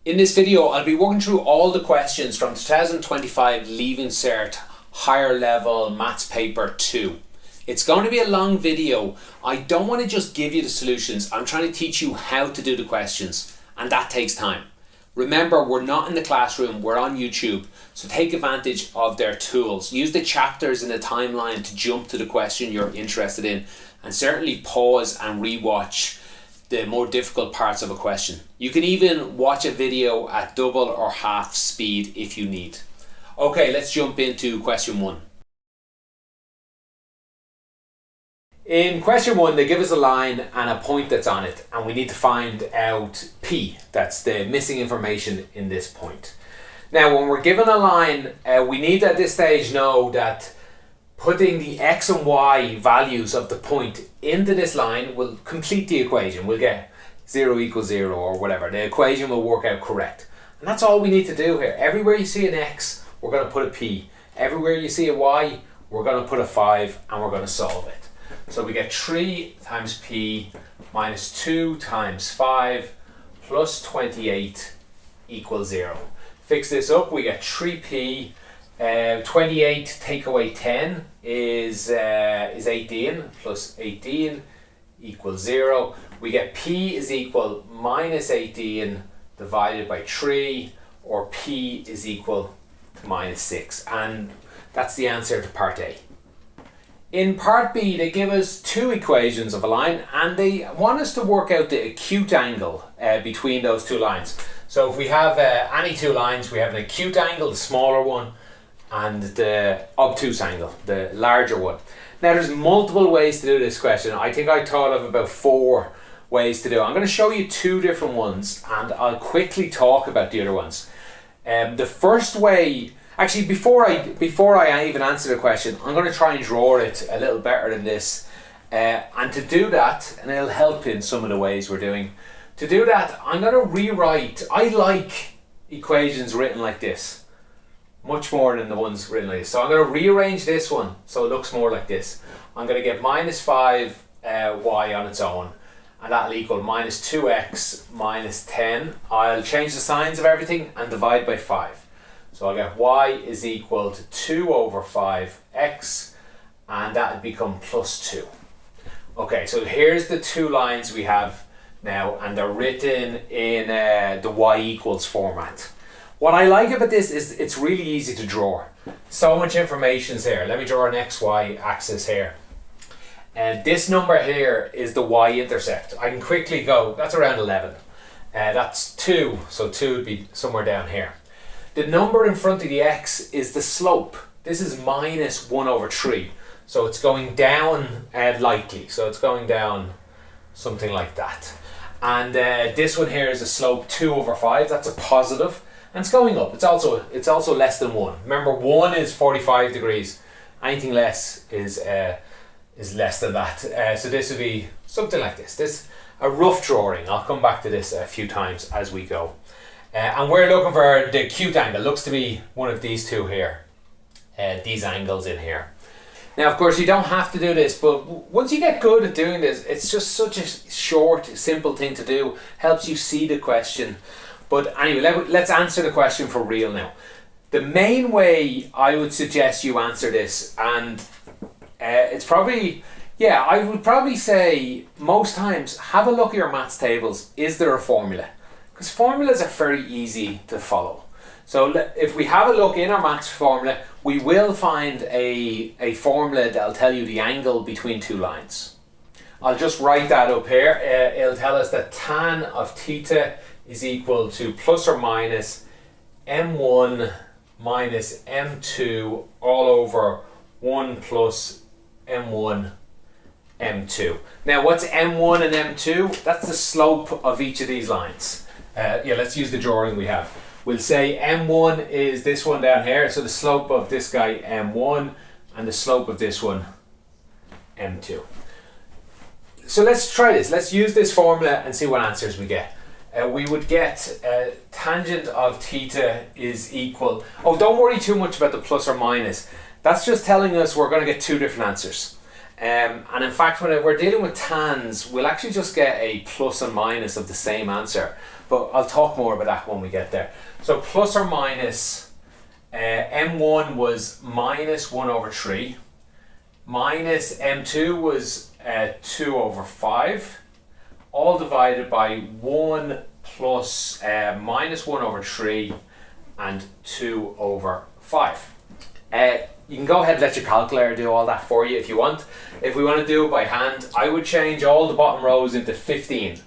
In this video, I'll be working through all the questions from 2025 Leaving Cert Higher Level Maths Paper 2. It's going to be a long video. I don't want to just give you the solutions. I'm trying to teach you how to do the questions, and that takes time. Remember, we're not in the classroom, we're on YouTube, so take advantage of their tools. Use the chapters in the timeline to jump to the question you're interested in, and certainly pause and rewatch the more difficult parts of a question. You can even watch a video at double or half speed if you need. Okay, let's jump into question 1. In question 1, they give us a line and a point that's on it, and we need to find out P. That's the missing information in this point. Now, when we're given a line, we need at this stage know that putting the x and y values of the point into this line will complete the equation. We'll get 0 equals 0 or whatever. The equation will work out correct. And that's all we need to do here. Everywhere you see an x, we're going to put a p. Everywhere you see a y, we're going to put a 5 and we're going to solve it. So we get 3 times p minus 2 times 5 plus 28 equals 0. Fix this up, we get 3p. 28 take away 10 is 18 plus 18 equals 0. We get p is equal minus 18 divided by 3, or p is equal to minus 6. And that's the answer to part A. In part B, they give us two equations of a line, and they want us to work out the acute angle between those two lines. So if we have any two lines, we have an acute angle, the smaller one, and the obtuse angle, the larger one. Now, there's multiple ways to do this question. I think I thought of about 4 ways to do it. I'm going to show you 2 different ones, and I'll quickly talk about the other ones. The first way, actually before I even answer the question, I'm going to try and draw it a little better than this. And to do that, and it'll help in some of the ways we're doing, to do that, I'm going to rewrite. I like equations written like this much more than the ones written like this. So I'm going to rearrange this one so it looks more like this. I'm going to get minus 5 y on its own, and that'll equal minus 2x minus 10. I'll change the signs of everything and divide by 5. So I'll get y is equal to 2 over 5x, and that would become plus 2. Okay, so here's the 2 lines we have now, and they're written in the y equals format. What I like about this is it's really easy to draw. So much information's here. Let me draw an xy axis here. And this number here is the y-intercept. I can quickly go, that's around 11. That's 2, so 2 would be somewhere down here. The number in front of the x is the slope. This is minus 1 over 3. So it's going down lightly. So it's going down something like that. And this one here is a slope 2 over 5. That's a positive. And it's going up. It's also less than 1. Remember, 1 is 45 degrees. Anything less is less than that. So this would be something like this. This a rough drawing. I'll come back to this a few times as we go. And we're looking for the acute angle. Looks to be one of these two here. These angles in here. Now, of course, you don't have to do this, but once you get good at doing this, it's just such a short, simple thing to do. Helps you see the question. But anyway, let's answer the question for real now. The main way I would suggest you answer this, and it's probably, I would probably say most times have a look at your maths tables. Is there a formula? Because formulas are very easy to follow. So if we have a look in our maths formula, we will find a formula that'll tell you the angle between 2 lines. I'll just write that up here. It'll tell us that tan of theta is equal to plus or minus m1 minus m2 all over 1 plus m1 m2. Now, what's m1 and m2? That's the slope of each of these lines. Let's use the drawing we have. We'll say m1 is this one down here, so the slope of this guy m1, and the slope of this one m2. So let's try this. Let's use this formula and see what answers we get. We would get tangent of theta is equal. Oh, don't worry too much about the plus or minus. That's just telling us we're going to get 2 different answers. And in fact, when we're dealing with tans, we'll actually just get a plus and minus of the same answer. but I'll talk more about that when we get there. So plus or minus, m1 was minus 1 over 3, minus m2 was 2 over 5, all divided by 1 plus minus 1 over 3 and 2 over 5. You can go ahead and let your calculator do all that for you if you want. If we want to do it by hand, I would change all the bottom rows into 15.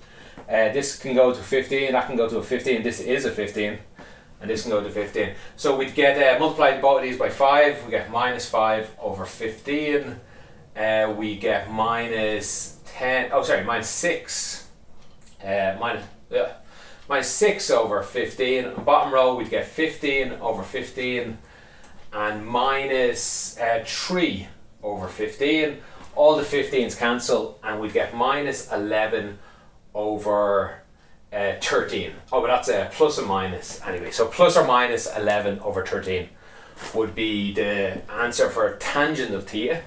This can go to 15, that can go to a 15, this is a 15, and this can go to 15. So we'd get, multiply both of these by 5, we get minus 5 over 15, we get minus 10, oh sorry, minus 6, minus 6 over 15. On bottom row we'd get 15 over 15, and minus 3 over 15. All the 15s cancel, and we'd get minus 11 over 13. Oh, but that's a plus or minus anyway. So plus or minus 11 over 13 would be the answer for tangent of theta.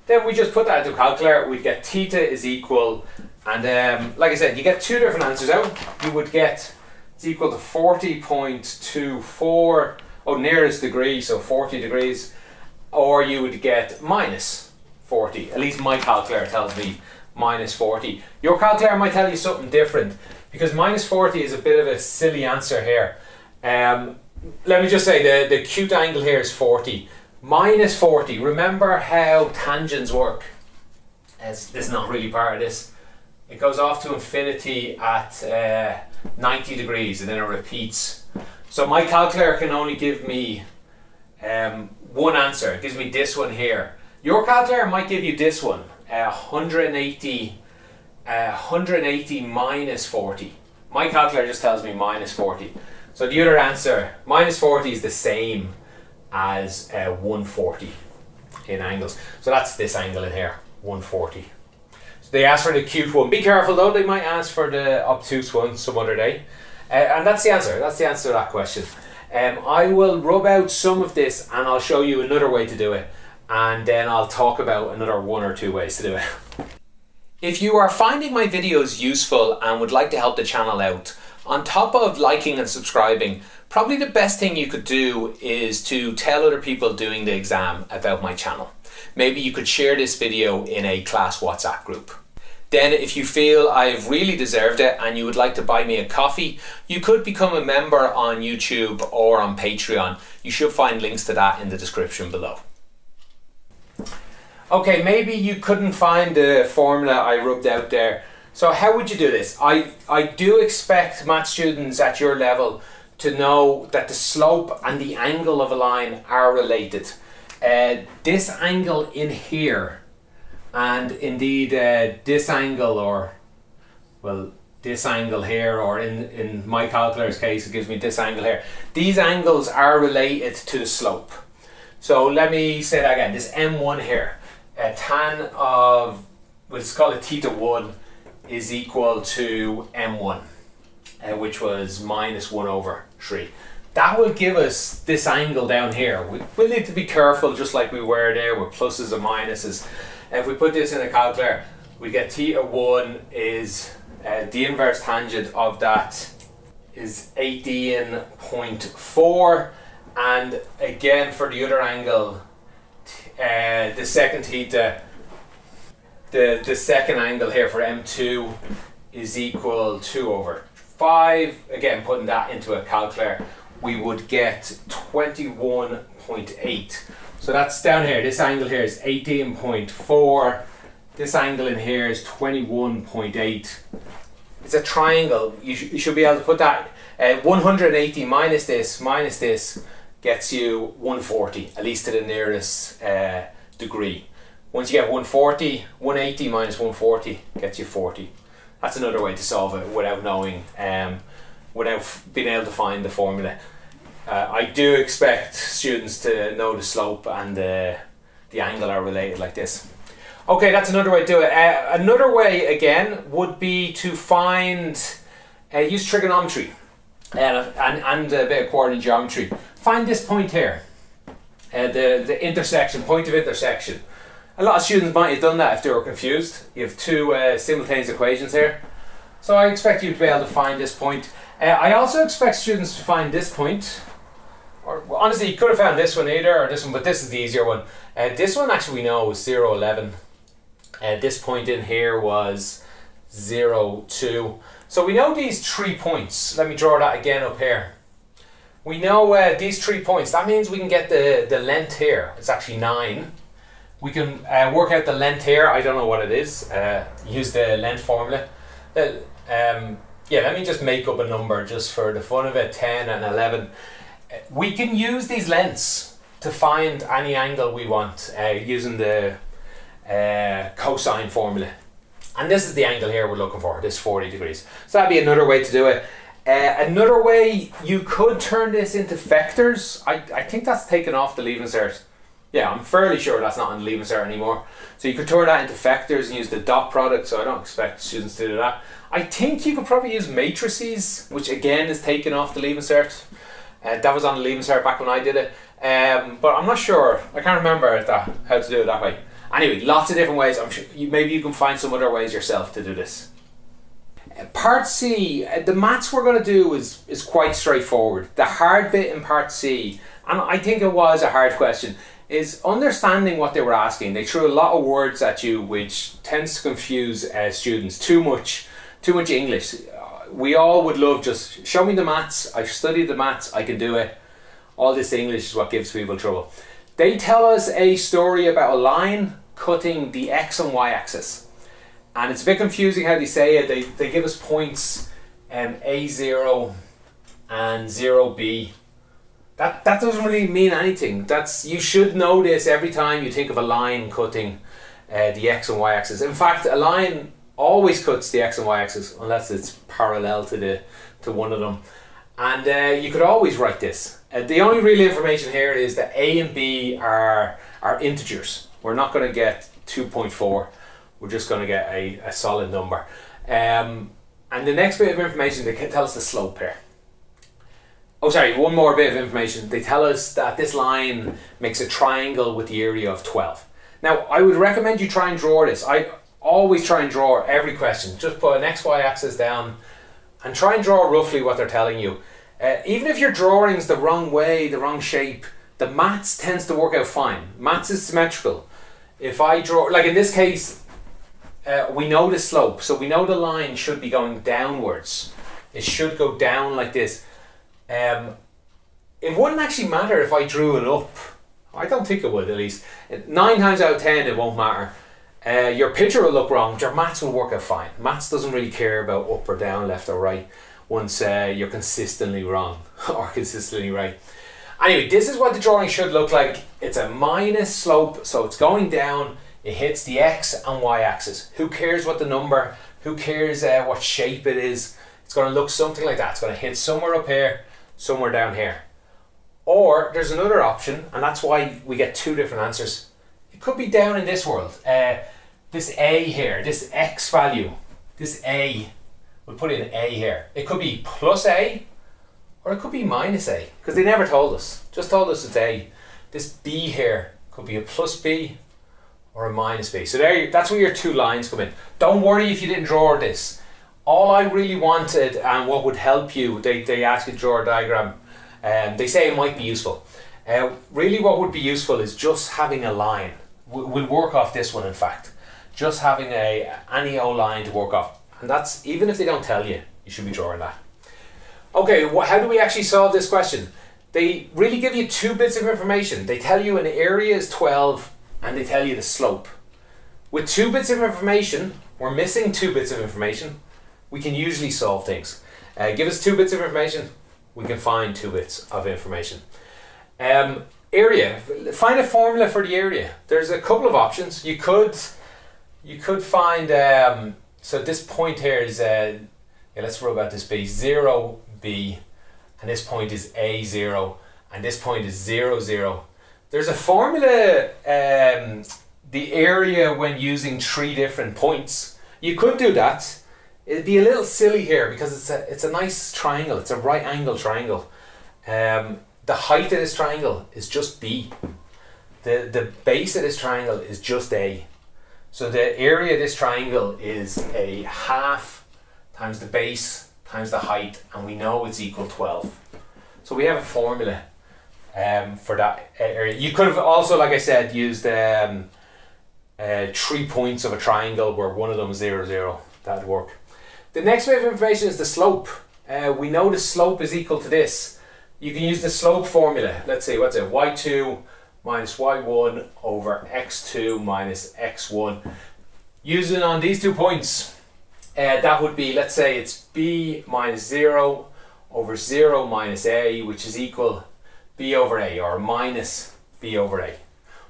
Then we just put that into a calculator. We'd get theta is equal, and like I said, you get two different answers out. You would get it's equal to 40.24, oh, nearest degree, so 40 degrees, or you would get minus 40. At least my calculator tells me minus 40. Your calculator might tell you something different, because minus 40 is a bit of a silly answer here. Let me just say the acute angle here is 40. Minus 40, remember how tangents work. This is not really part of this. It goes off to infinity at 90 degrees and then it repeats. So my calculator can only give me one answer. It gives me this one here. Your calculator might give you this one, 180 minus 40. My calculator just tells me minus 40. So the other answer, minus 40, is the same as 140 in angles. So that's this angle in here, 140. So they ask for the acute one. Be careful though, they might ask for the obtuse one some other day. And that's the answer. That's the answer to that question. I will rub out some of this and I'll show you another way to do it. And then I'll talk about another one or two ways to do it. If you are finding my videos useful and would like to help the channel out, on top of liking and subscribing, probably the best thing you could do is to tell other people doing the exam about my channel. Maybe you could share this video in a class WhatsApp group. Then if you feel I've really deserved it and you would like to buy me a coffee, you could become a member on YouTube or on Patreon. You should find links to that in the description below. Okay, maybe you couldn't find the formula I rubbed out there. So how would you do this? I do expect math students at your level to know that the slope and the angle of a line are related. This angle in here, and indeed this angle, or well, this angle here, or in my calculator's case it gives me this angle here. These angles are related to the slope. So let me say that again. This M1 here, tan of, let's call it theta 1, is equal to M1, which was minus 1 over 3. That will give us this angle down here. We'll need to be careful, just like we were there with pluses and minuses. If we put this in a calculator, we get theta 1 is the inverse tangent of that is 18.4, and again for the other angle, the second theta, the second angle here for M2 is equal to 2 over 5. Again, putting that into a calculator, we would get 21.8. So that's down here. This angle here is 18.4. This angle in here is 21.8. It's a triangle. You should be able to put that 180 minus this gets you 140, at least to the nearest degree. Once you get 140, 180 minus 140 gets you 40. That's another way to solve it without knowing, without being able to find the formula. I do expect students to know the slope and the angle are related like this. Okay, that's another way to do it. Another way again would be to find, use trigonometry and a bit of coordinate geometry. Find this point here, the intersection, point of intersection. A lot of students might have done that if they were confused. You have two simultaneous equations here. So I expect you to be able to find this point. I also expect students to find this point, or well, honestly you could have found this one either or this one, but this is the easier one. This one actually we know is 0, 11. This point in here was 0, 2. So we know these 3 points. Let me draw that again up here. We know these 3 points. That means we can get the length here. It's actually 9. We can work out the length here. I don't know what it is. Use the length formula. Yeah, let me just make up a number just for the fun of it. 10 and 11. We can use these lengths to find any angle we want using the cosine formula. And this is the angle here we're looking for, this 40 degrees. So that'd be another way to do it. Another way, you could turn this into vectors. I think that's taken off the Leaving Cert. Yeah, I'm fairly sure that's not on the Leaving Cert anymore. So you could turn that into vectors and use the dot product, so I don't expect students to do that. I think you could probably use matrices, which again is taken off the Leaving Cert. That was on the Leaving Cert back when I did it. But I'm not sure, I can't remember how to do it that way. Anyway, lots of different ways. I'm sure maybe you can find some other ways yourself to do this. Part C, the maths we're going to do is quite straightforward. The hard bit in part C, and I think it was a hard question, is understanding what they were asking. They threw a lot of words at you which tends to confuse students. Too much English. We all would love just show me the maths, I've studied the maths, I can do it. All this English is what gives people trouble. They tell us a story about a line cutting the X and Y axis. And it's a bit confusing how they say it. They give us points A0 and 0B. That doesn't really mean anything. You should know this every time you think of a line cutting the X and Y axis. In fact, a line always cuts the X and Y axis unless it's parallel to one of them. And you could always write this. The only real information here is that A and B are integers. We're not going to get 2.4. We're just going to get a solid number. And the next bit of information, they can tell us the slope here. Oh, sorry, one more bit of information. They tell us that this line makes a triangle with the area of 12. Now, I would recommend you try and draw this. I always try and draw every question. Just put an XY axis down and try and draw roughly what they're telling you. Even if your drawing's the wrong way, the wrong shape, the maths tends to work out fine. Maths is symmetrical. If I draw, like in this case, we know the slope, so we know the line should be going downwards. It should go down like this. It wouldn't actually matter if I drew it up. I don't think it would, at least. 9 times out of 10 it won't matter. Your picture will look wrong, but your maths will work out fine. Maths doesn't really care about up or down, left or right, once you're consistently wrong or consistently right. Anyway, this is what the drawing should look like. It's a minus slope, so it's going down. It hits the X and Y axis. Who cares what the number, who cares what shape it is? It's going to look something like that. It's going to hit somewhere up here, somewhere down here. Or there's another option, and that's why we get 2 different answers. It could be down in this world. This A here, this X value, this A, we'll put in A here. It could be plus A, or it could be minus A, because they never told us. Just told us it's A. This B here could be a plus B or a minus B. So that's where your 2 lines come in. Don't worry if you didn't draw this. All I really wanted, and what would help you, they ask you to draw a diagram. They say it might be useful. Really what would be useful is just having a line. We'll work off this one, in fact. Just having any old line to work off. And that's, even if they don't tell you, you should be drawing that. Okay, how do we actually solve this question? They really give you 2 bits of information. They tell you an area is 12 and they tell you the slope. With 2 bits of information, we're missing 2 bits of information. We can usually solve things. Give us 2 bits of information, we can find 2 bits of information. Area, find a formula for the area. There's a couple of options. You could find, so this point here is, let's rub out this B, 0B, and this point is A0, and this point is 0, 0. There's a formula, the area when using 3 different points. You could do that. It'd be a little silly here because it's a nice triangle. It's a right angle triangle. The height of this triangle is just B. The base of this triangle is just A. So the area of this triangle is a half times the base times the height, and we know it's equal 12. So we have a formula for that area. You could have also, like I said, used 3 points of a triangle where one of them is 0, 0. That'd work. The next bit of information is the slope. We know the slope is equal to this. You can use the slope formula. Let's see, what's it? y2 minus y1 over x2 minus x1. Using on these 2 points, that would be, let's say it's b minus 0 over 0 minus a, which is equal b over a, or minus b over a.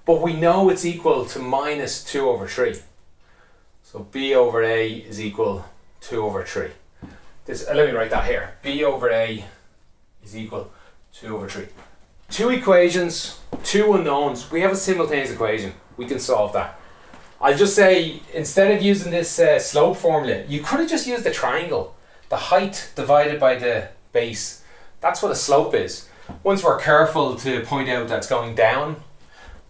But we know it's equal to minus 2 over 3. So b over a is equal 2 over 3. Let me write that here. B over a is equal 2 over 3. 2 equations, 2 unknowns. We have a simultaneous equation. We can solve that. I'll just say, instead of using this slope formula, you could have just used the triangle. The height divided by the base. That's what a slope is. Once we're careful to point out that's going down,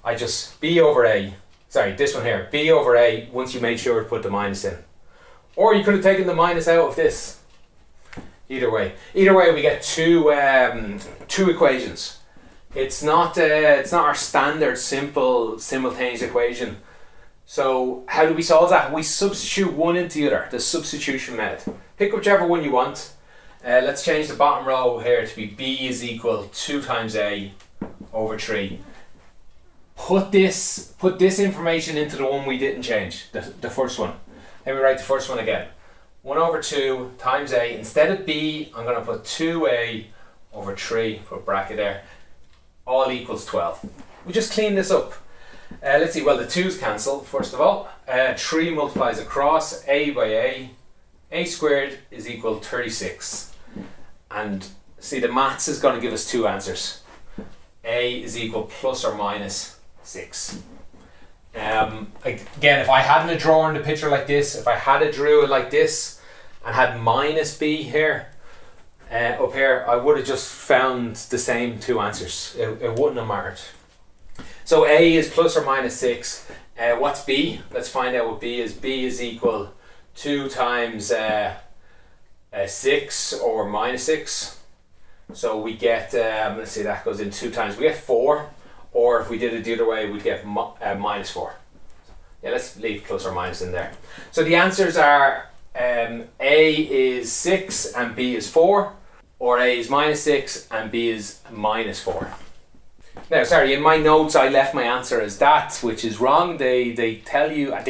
I just b over a, sorry, this one here, b over a, once you made sure to put the minus in. Or you could have taken the minus out of this. Either way we get two equations. It's not our standard simple simultaneous equation. So how do we solve that? We substitute one into the other, the substitution method. Pick whichever one you want. Let's change the bottom row here to be b is equal 2 times a over 3. Put this information into the one we didn't change, the first one. Let me write the first one again. 1 over 2 times a. Instead of b, I'm going to put 2a over 3, put a bracket there, all equals 12. We just clean this up. Let's see, well, the 2's cancel, first of all. 3 multiplies across, a by a squared is equal 36. And see, the maths is going to give us 2 answers. A is equal plus or minus 6. Again, if I hadn't drawn the picture like this, if I had drew it like this and had minus b here, up here, I would have just found the same 2 answers. It wouldn't have mattered. So a is plus or minus 6. What's b? Let's find out what b is. B is equal 2 times 6 or minus 6. So we get, let's see, that goes in 2 times. We get 4. Or if we did it the other way, we'd get minus 4. Yeah, let's leave plus or minus in there. So the answers are a is 6 and b is 4. Or a is minus 6 and b is minus 4. Now, sorry, in my notes I left my answer as that, which is wrong. They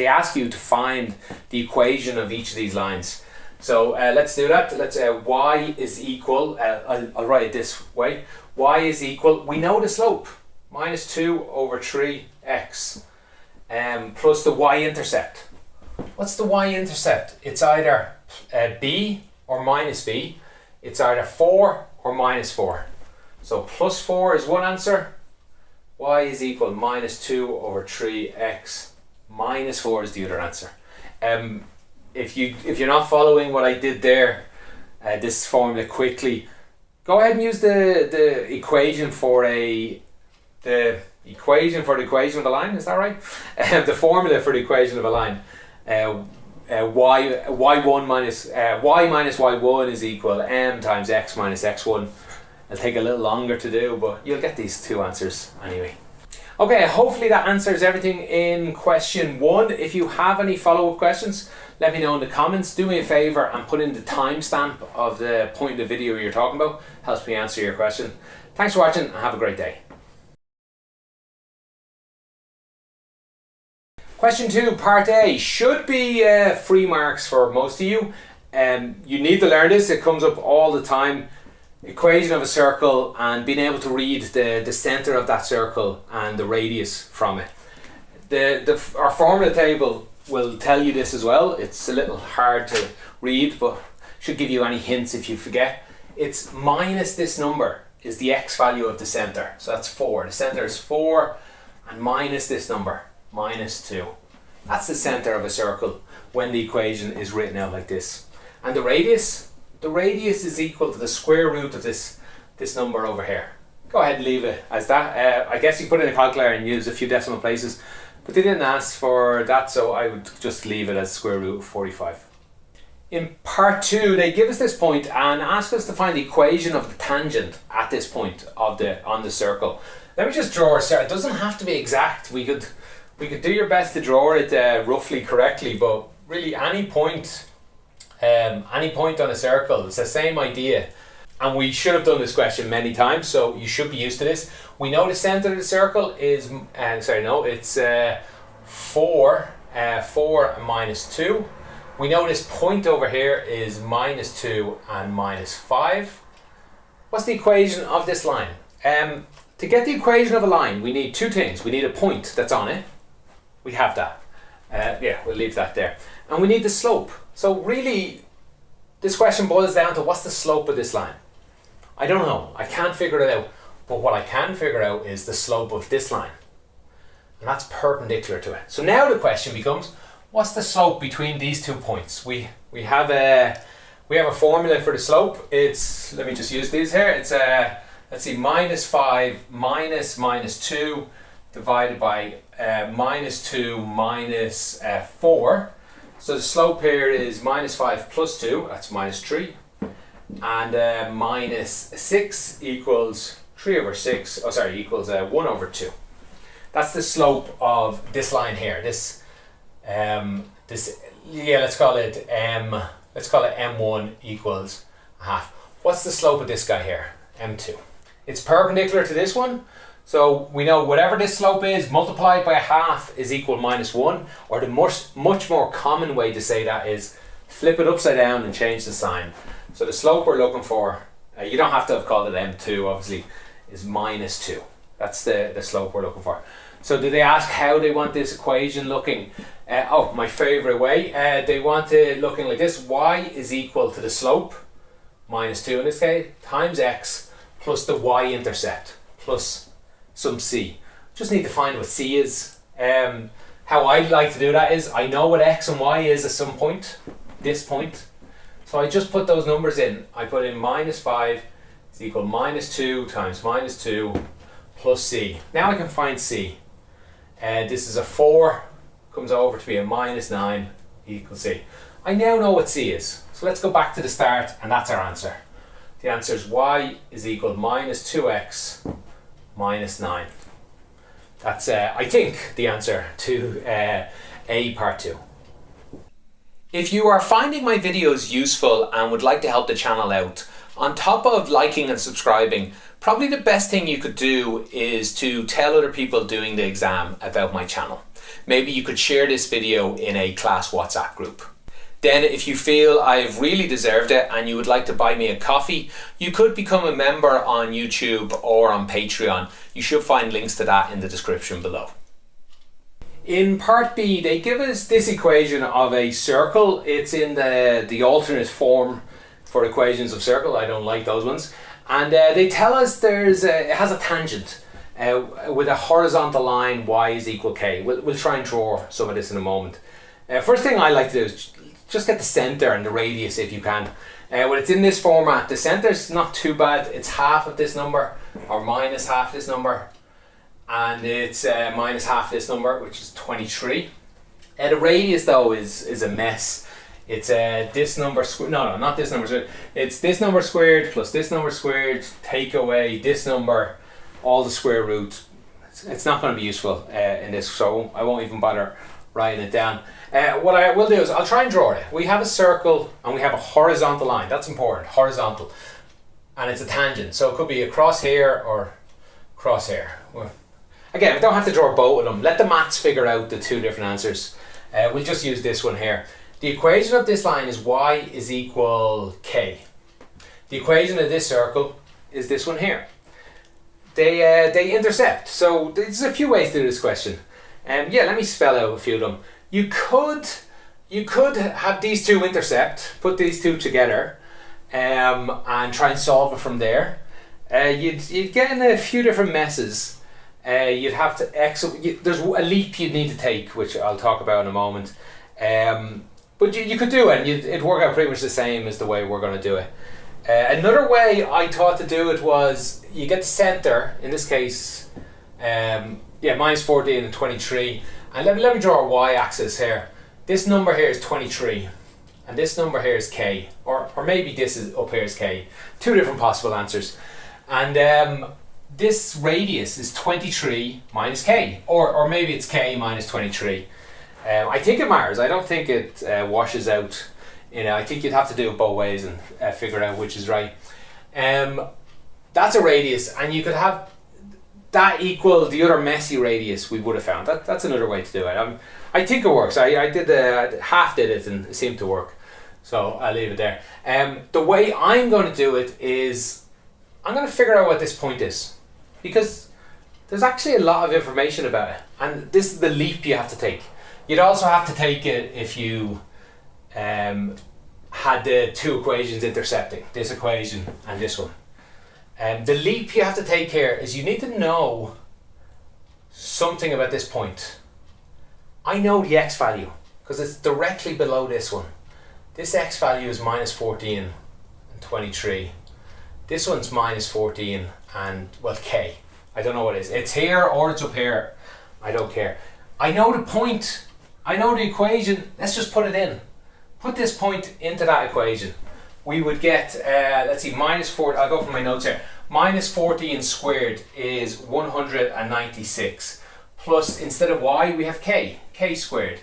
ask you to find the equation of each of these lines. So let's do that. Let's y is equal, I'll write it this way. Y is equal, we know the slope, minus 2 over 3x, plus the y-intercept. What's the y-intercept? It's either b or minus b. It's either 4 or minus 4. So plus 4 is one answer. Y is equal minus 2 over 3x. Minus 4 is the other answer. If you're not following what I did there, this formula quickly, go ahead and use the equation for the equation of a line. Is that right? The formula for the equation of a line. Y1 minus y minus y1 is equal m times x minus x1. It'll take a little longer to do, but you'll get these 2 answers anyway. Okay, hopefully that answers everything in question 1. If you have any follow-up questions, let me know in the comments. Do me a favour and put in the timestamp of the point of the video you're talking about. Helps me answer your question. Thanks for watching and have a great day. Question 2, part A, should be free marks for most of you. You need to learn this, it comes up all the time. Equation of a circle and being able to read the centre of that circle and the radius from it. Our formula table will tell you this as well. It's a little hard to read, but should give you any hints if you forget. It's minus this number is the x value of the centre. So that's 4. The centre is 4 and minus this number, minus 2. That's the centre of a circle when the equation is written out like this. And the radius is equal to the square root of this number over here. Go ahead and leave it as that. I guess you put it in a calculator and use a few decimal places, but they didn't ask for that, so I would just leave it as square root of 45. In part 2, they give us this point and ask us to find the equation of the tangent at this point of on the circle. Let me just draw a circle. It doesn't have to be exact. We could do your best to draw it roughly correctly, but really any point on a circle, it's the same idea. And we should have done this question many times, so you should be used to this. We know the centre of the circle is, it's 4 minus 2. We know this point over here is minus 2 and minus 5. What's the equation of this line? To get the equation of a line, we need two things. We need a point that's on it. We have that. We'll leave that there. And we need the slope. So really, this question boils down to what's the slope of this line? I don't know. I can't figure it out. But what I can figure out is the slope of this line. And that's perpendicular to it. So now the question becomes, what's the slope between these 2 points? We have a formula for the slope. It's, let me just use these here. It's let's see, minus 5 minus 2 divided by minus 2 minus 4. So the slope here is minus 5 plus 2, that's minus 3. And minus 6 equals 3 over 6, equals 1 over 2. That's the slope of this line here. Let's call it M1 equals a half. What's the slope of this guy here? M2. It's perpendicular to this one. So we know whatever this slope is, multiplied by a half is equal minus 1. Or the much more common way to say that is flip it upside down and change the sign. So the slope we're looking for, you don't have to have called it M2 obviously, is minus 2. That's the slope we're looking for. So do they ask how they want this equation looking? My favourite way. They want it looking like this. Y is equal to the slope, minus 2 in this case, times x plus the y-intercept plus some c. Just need to find what c is. How I like to do that is I know what x and y is at some point, this point. So I just put those numbers in. I put in minus 5 is equal minus 2 times minus 2 plus c. Now I can find c. This is a 4, comes over to be a minus 9 equals c. I now know what c is. So let's go back to the start, and that's our answer. The answer is y is equal minus 2x minus 9. That's, I think, the answer to A part 2. If you are finding my videos useful and would like to help the channel out, on top of liking and subscribing, probably the best thing you could do is to tell other people doing the exam about my channel. Maybe you could share this video in a class WhatsApp group. Then if you feel I've really deserved it and you would like to buy me a coffee, you could become a member on YouTube or on Patreon. You should find links to that in the description below. In part B, they give us this equation of a circle. It's in the alternate form for equations of circle. I don't like those ones. And they tell us it has a tangent with a horizontal line, y is equal k. We'll try and draw some of this in a moment. First thing I like to do is just get the centre and the radius if you can. When it's in this format, the centre's not too bad. It's half of this number or minus half this number. And it's minus half this number, which is 23. The radius though is a mess. It's this number squared, no, not this number squared. It's this number squared plus this number squared, take away this number, all the square roots. It's not going to be useful in this, so I won't even bother writing it down. What I will do is I'll try and draw it. We have a circle and we have a horizontal line. That's important, horizontal. And it's a tangent, so it could be across here or across here. Again, we don't have to draw both of them. Let the maths figure out the two different answers. We'll just use this one here. The equation of this line is y is equal k. The equation of this circle is this one here. They intercept. So there's a few ways to do this question. Let me spell out a few of them. You could have these two intercept, put these two together, and try and solve it from there. You'd get in a few different messes. You'd have to there's a leap you'd need to take, which I'll talk about in a moment. But you could do it, and it'd work out pretty much the same as the way we're going to do it. Another way I thought to do it was you get the centre, in this case, minus 14 and 23. And let me draw a y-axis here. This number here is 23, and this number here is k, or maybe this is up here is k. Two different possible answers. And this radius is 23 minus k, or maybe it's k minus 23. I think it matters. I don't think it washes out. I think you'd have to do it both ways and figure out which is right. That's a radius, and you could have that equal the other messy radius we would have found. That's another way to do it. I think it works. I did half did it and it seemed to work. So I'll leave it there. The way I'm going to do it is I'm going to figure out what this point is, because there's actually a lot of information about it, and this is the leap you have to take. You'd also have to take it if you had the two equations intercepting, this equation and this one. The leap you have to take here is you need to know something about this point. I know the x value because it's directly below this one. This x value is minus 14 and 23. This one's minus 14 and, well, k. I don't know what it is. It's here or it's up here. I don't care. I know the point. I know the equation. Let's just put it in. Put this point into that equation. We would get, let's see, minus 4, I'll go from my notes here. Minus 14 squared is 196. Plus, instead of y, we have k squared.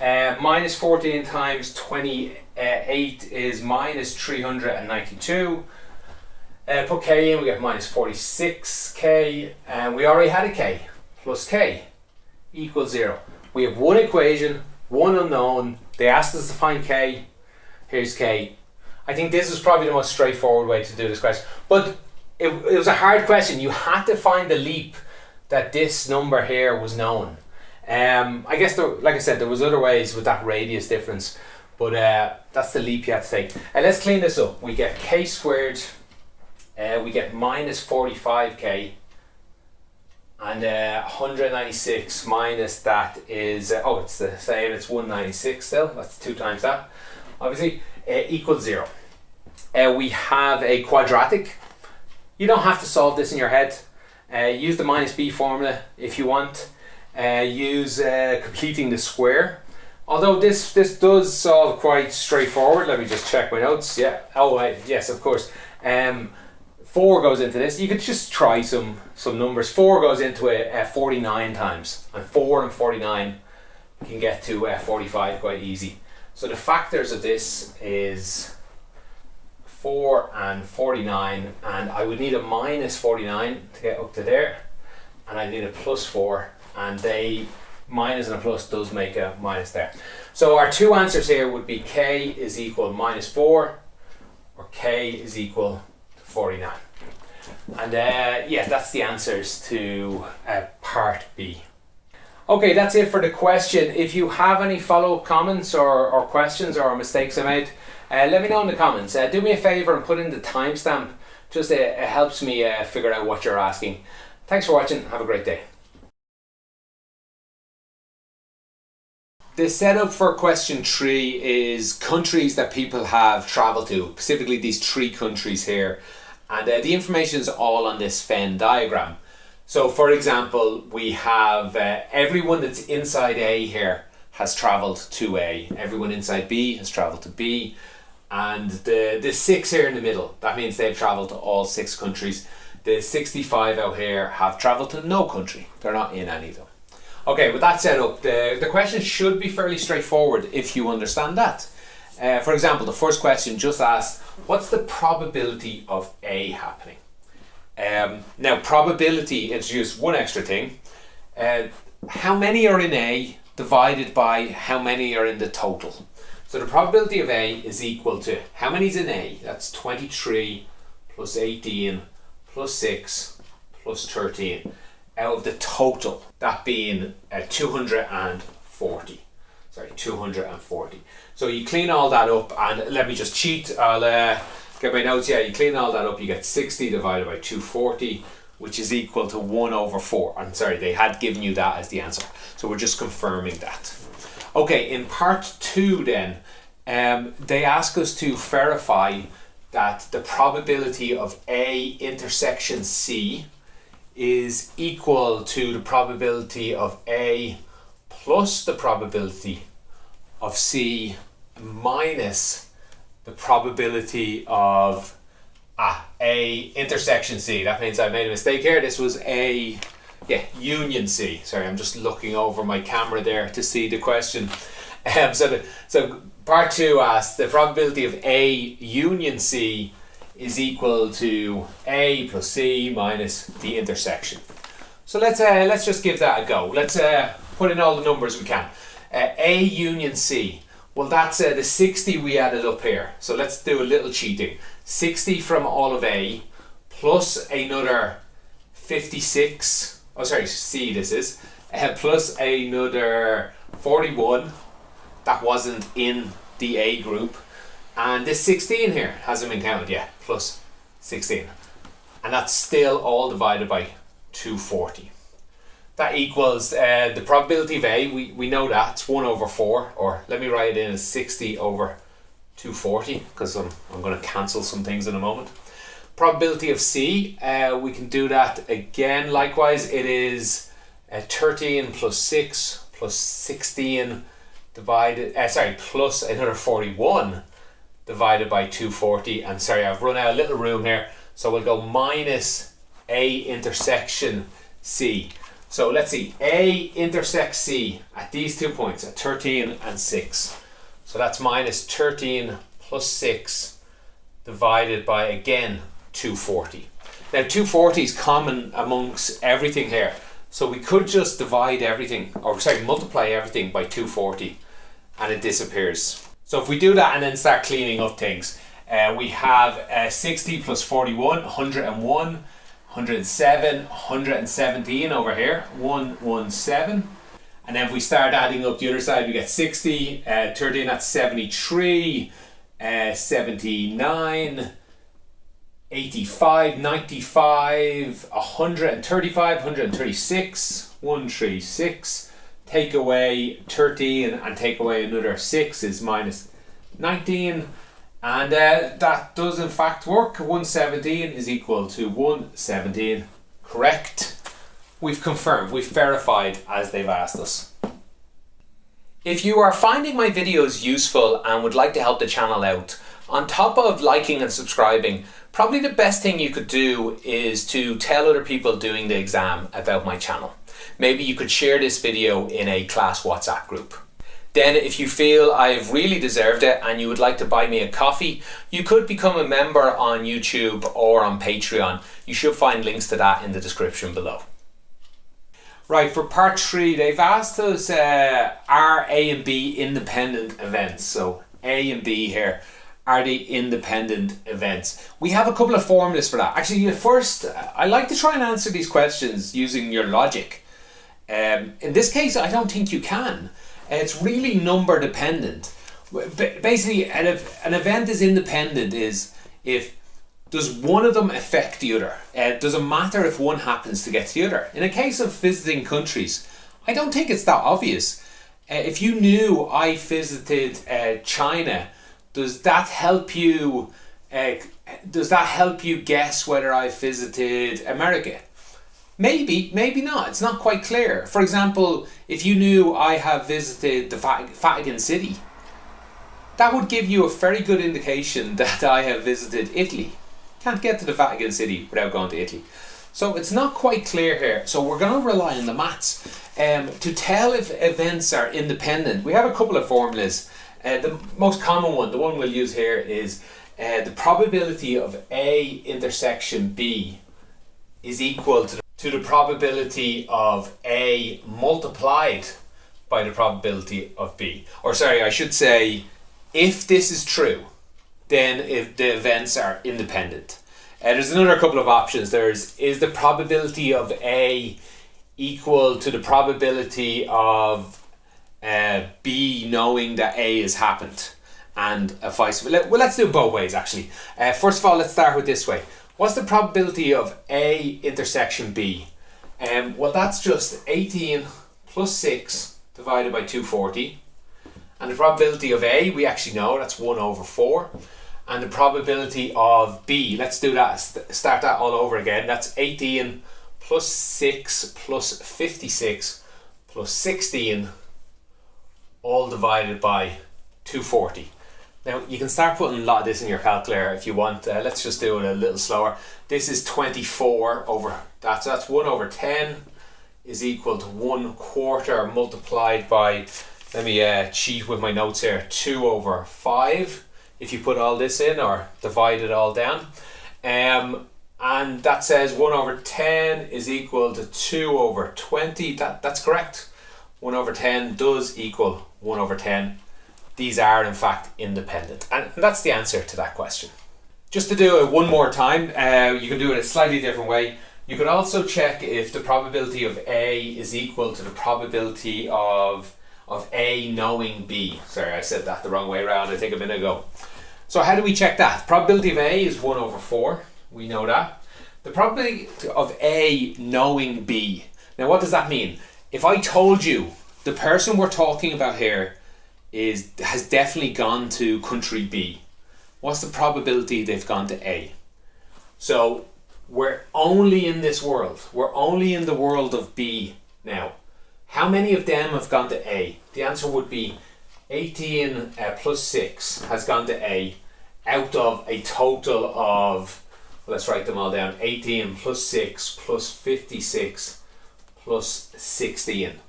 Minus 14 times 28 is minus 392. Put k in, we get minus 46k. And we already had a k. Plus k equals 0. We have one equation, one unknown. They asked us to find k. Here's k. I think this is probably the most straightforward way to do this question. But it was a hard question. You had to find the leap that this number here was known. I guess, like I said, there was other ways with that radius difference. But that's the leap you had to take. And let's clean this up. We get k squared. We get minus 45k. And 196 minus that is, it's the same, it's 196 still, that's 2 times that, obviously, equals 0. We have a quadratic. You don't have to solve this in your head. Use the minus b formula if you want. Use completing the square. Although this does solve quite straightforward. Let me just check my notes. Yeah, yes, of course. 4 goes into this. You could just try some numbers. 4 goes into it 49 times, and 4 and 49 can get to 45 quite easy. So the factors of this is 4 and 49, and I would need a minus 49 to get up to there, and I need a plus 4, and minus and a plus does make a minus there. So our two answers here would be k is equal minus 4, or k is equal to 49. And that's the answers to part B. Okay, that's it for the question. If you have any follow-up comments or questions or mistakes I made, let me know in the comments. Do me a favour and put in the timestamp. Just it helps me figure out what you're asking. Thanks for watching. Have a great day. The setup for question 3 is countries that people have travelled to, specifically these 3 countries here. And the information is all on this Venn diagram. So for example, we have everyone that's inside A here has travelled to A. Everyone inside B has travelled to B. And the 6 here in the middle, that means they've travelled to all 6 countries. The 65 out here have travelled to no country. They're not in any of them. Okay, with that set up, the question should be fairly straightforward if you understand that. For example, the first question just asked, what's the probability of A happening? Now, probability is just one extra thing. How many are in A divided by how many are in the total. So the probability of A is equal to how many's in A? That's 23 plus 18 plus 6 plus 13 out of the total, that being 240. Sorry, 240. So you clean all that up, and let me just cheat. I'll get my notes. Yeah, you clean all that up, you get 60 divided by 240, which is equal to 1 over 4. I'm sorry, they had given you that as the answer. So we're just confirming that. Okay, in part 2 then, they ask us to verify that the probability of A intersection C is equal to the probability of A plus the probability of C minus the probability of A intersection C. That means I made a mistake here. This was A, union C. Sorry, I'm just looking over my camera there to see the question. So part 2 asks the probability of A union C is equal to A plus C minus the intersection. So let's just give that a go. Let's put in all the numbers we can. A union C. Well, that's the 60 we added up here. So let's do a little cheating. 60 from all of A plus another 56. Oh, sorry, C this is. Plus another 41 that wasn't in the A group. And this 16 here hasn't been counted yet. Plus 16. And that's still all divided by 240. That equals the probability of A, we know that's 1 over 4, or let me write it in as 60 over 240, because I'm going to cancel some things in a moment. Probability of C, we can do that again. Likewise, it is 13 plus 6 plus 16 divided, plus another 41 divided by 240. And sorry, I've run out a little room here, so we'll go minus A intersection C. So let's see, A intersects C at these 2 points, at 13 and 6. So that's minus 13 plus 6 divided by, again, 240. Now 240 is common amongst everything here. So we could just divide everything, multiply everything by 240 and it disappears. So if we do that and then start cleaning up things, we have 60 plus 41, 101. 107, 117 over here, 117. And then if we start adding up the other side, we get 60, 13, that's 73, 79, 85, 95, 135, 136, 136. Take away 13 and take away another 6 is minus 19. And that does in fact work. 117 is equal to 117. Correct. We've confirmed, we've verified as they've asked us. If you are finding my videos useful and would like to help the channel out, on top of liking and subscribing, probably the best thing you could do is to tell other people doing the exam about my channel. Maybe you could share this video in a class WhatsApp group. Then if you feel I've really deserved it and you would like to buy me a coffee, you could become a member on YouTube or on Patreon. You should find links to that in the description below. Right, for part 3, they've asked us, are A and B independent events? So A and B here, are they independent events? We have a couple of formulas for that. Actually, first, I like to try and answer these questions using your logic. In this case, I don't think you can. It's really number dependent. Basically, an event is independent is if does one of them affect the other? Does it matter if one happens to get to the other? In a case of visiting countries, I don't think it's that obvious. If you knew I visited China, does that help you? Does that help you guess whether I visited America? Maybe, maybe not. It's not quite clear. For example, if you knew I have visited the Vatican City, that would give you a very good indication that I have visited Italy. Can't get to the Vatican City without going to Italy. So it's not quite clear here. So we're going to rely on the maths. To tell if events are independent, we have a couple of formulas. The most common one, the one we'll use here, is the probability of A intersection B is equal to the probability of A multiplied by the probability of B. Or sorry, I should say, if this is true, then if the events are independent. There's another couple of options. Is the probability of A equal to the probability of B knowing that A has happened? And vice versa. Well, let's do it both ways actually. First of all, let's start with this way. What's the probability of A intersection B? Well, that's just 18 plus 6 divided by 240. And the probability of A, we actually know, that's 1 over 4. And the probability of B, let's do that, start that all over again. That's 18 plus 6 plus 56 plus 16, all divided by 240. Now you can start putting a lot of this in your calculator if you want. Let's just do it a little slower. This is 24 over, that's 1 over 10 is equal to 1/4 multiplied by, let me cheat with my notes here, 2 over 5 if you put all this in or divide it all down. And that says 1 over 10 is equal to 2 over 20. That's correct. 1 over 10 does equal 1 over 10. These are in fact independent. And that's the answer to that question. Just to do it one more time, you can do it a slightly different way. You could also check if the probability of A is equal to the probability of A knowing B. Sorry, I said that the wrong way around, I think a minute ago. So how do we check that? Probability of A is 1 over 4. We know that. The probability of A knowing B. Now what does that mean? If I told you the person we're talking about here has definitely gone to country B, what's the probability they've gone to A? So we're only in this world. We're only in the world of B now. How many of them have gone to A? The answer would be 18 plus 6 has gone to A out of a total of, let's write them all down, 18 plus 6 plus 56 plus 16.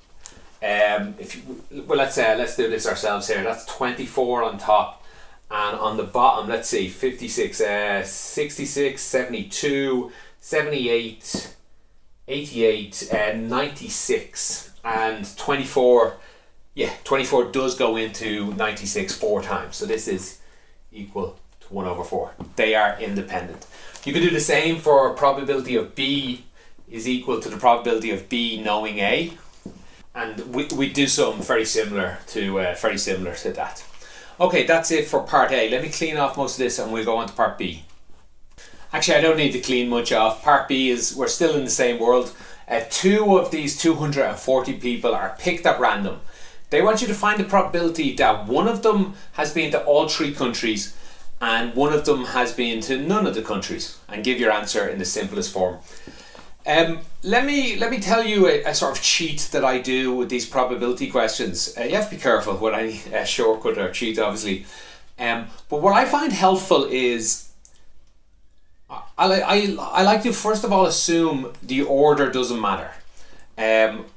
Let's do this ourselves here. That's 24 on top, and on the bottom, let's see, 56, 66, 72, 78, 88, 96, and 24. Yeah, 24 does go into 96 4 times. So this is equal to 1 over 4. They are independent. You can do the same for probability of B is equal to the probability of B knowing A. And we do something very similar to that. Okay, that's it for part A. Let me clean off most of this and we'll go on to part B. Actually, I don't need to clean much off. Part B is, we're still in the same world. 2 of these 240 people are picked at random. They want you to find the probability that one of them has been to all 3 countries and one of them has been to none of the countries, and give your answer in the simplest form. Let me tell you a sort of cheat that I do with these probability questions. You have to be careful with any shortcut or cheat, obviously. But what I find helpful is I like to first of all assume the order doesn't matter,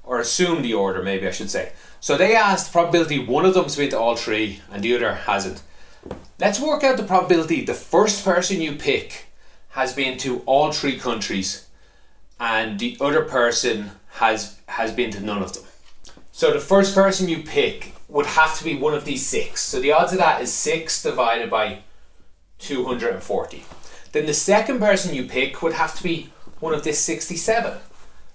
or assume the order, maybe I should say. So they asked probability one of them's been to all 3 and the other hasn't. Let's work out the probability the first person you pick has been to all 3 countries and the other person has been to none of them. So the first person you pick would have to be one of these 6. So the odds of that is 6 divided by 240. Then the second person you pick would have to be one of this 67.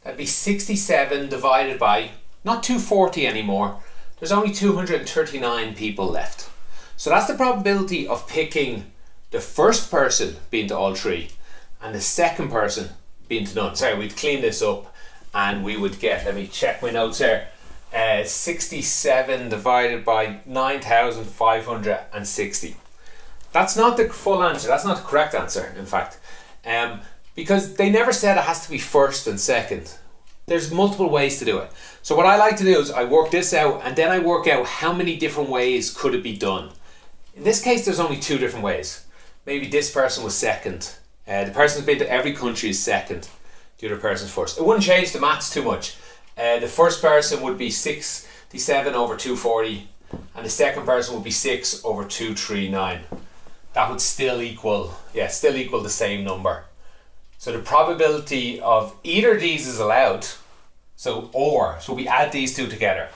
That'd be 67 divided by, not 240 anymore, there's only 239 people left. So that's the probability of picking the first person being to all 3 and the second person being to none. Sorry, we'd clean this up and we would get, let me check my notes here, 67 divided by 9,560. That's not the full answer, that's not the correct answer in fact, because they never said it has to be first and second. There's multiple ways to do it. So what I like to do is I work this out and then I work out how many different ways could it be done. In this case there's only 2 different ways. Maybe this person was second. The person who's been to every country is second. The other person's first. It wouldn't change the maths too much. The first person would be 67 over 240 and the second person would be 6 over 239. That would still equal the same number. So the probability of either of these is allowed. So we add these 2 together,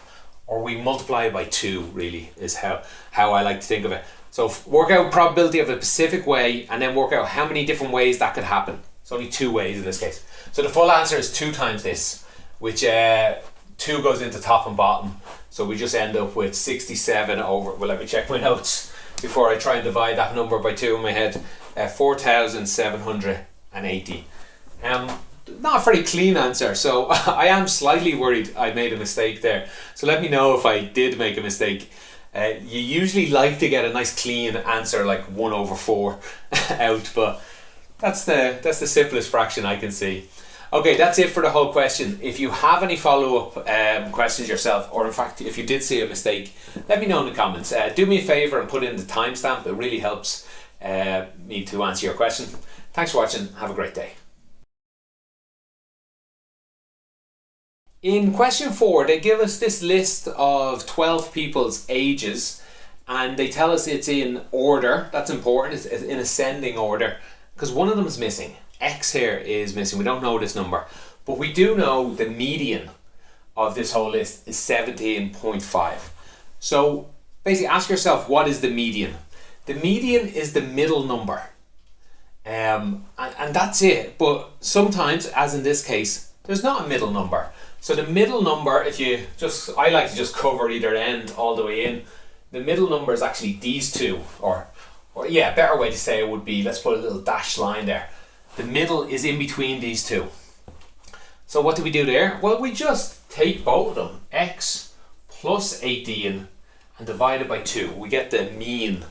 or we multiply it by 2, really, is how I like to think of it. So work out probability of a specific way and then work out how many different ways that could happen. It's only 2 ways in this case. So the full answer is 2 times this, which 2 goes into top and bottom. So we just end up with 67 over, well, let me check my notes before I try and divide that number by 2 in my head, 4,780. Not a very clean answer, so I am slightly worried I made a mistake there. So let me know if I did make a mistake. You usually like to get a nice clean answer like 1 over 4 out, but that's the simplest fraction I can see. Okay, that's it for the whole question. If you have any follow-up questions yourself, or in fact, if you did see a mistake, let me know in the comments. Do me a favour and put in the timestamp. It really helps me to answer your question. Thanks for watching. Have a great day. In question 4, they give us this list of 12 people's ages, and they tell us it's in order. That's important. It's in ascending order because one of them is missing. X here is missing. We don't know this number, but we do know the median of this whole list is 17.5. So basically ask yourself, what is the median? The median is the middle number. And that's it. But sometimes, as in this case, there's not a middle number. So the middle number, I like to just cover either end all the way in. The middle number is actually these two, or yeah, a better way to say it would be, let's put a little dashed line there. The middle is in between these two. So what do we do there? Well, we just take both of them, x plus 18, and divide it by 2. We get the mean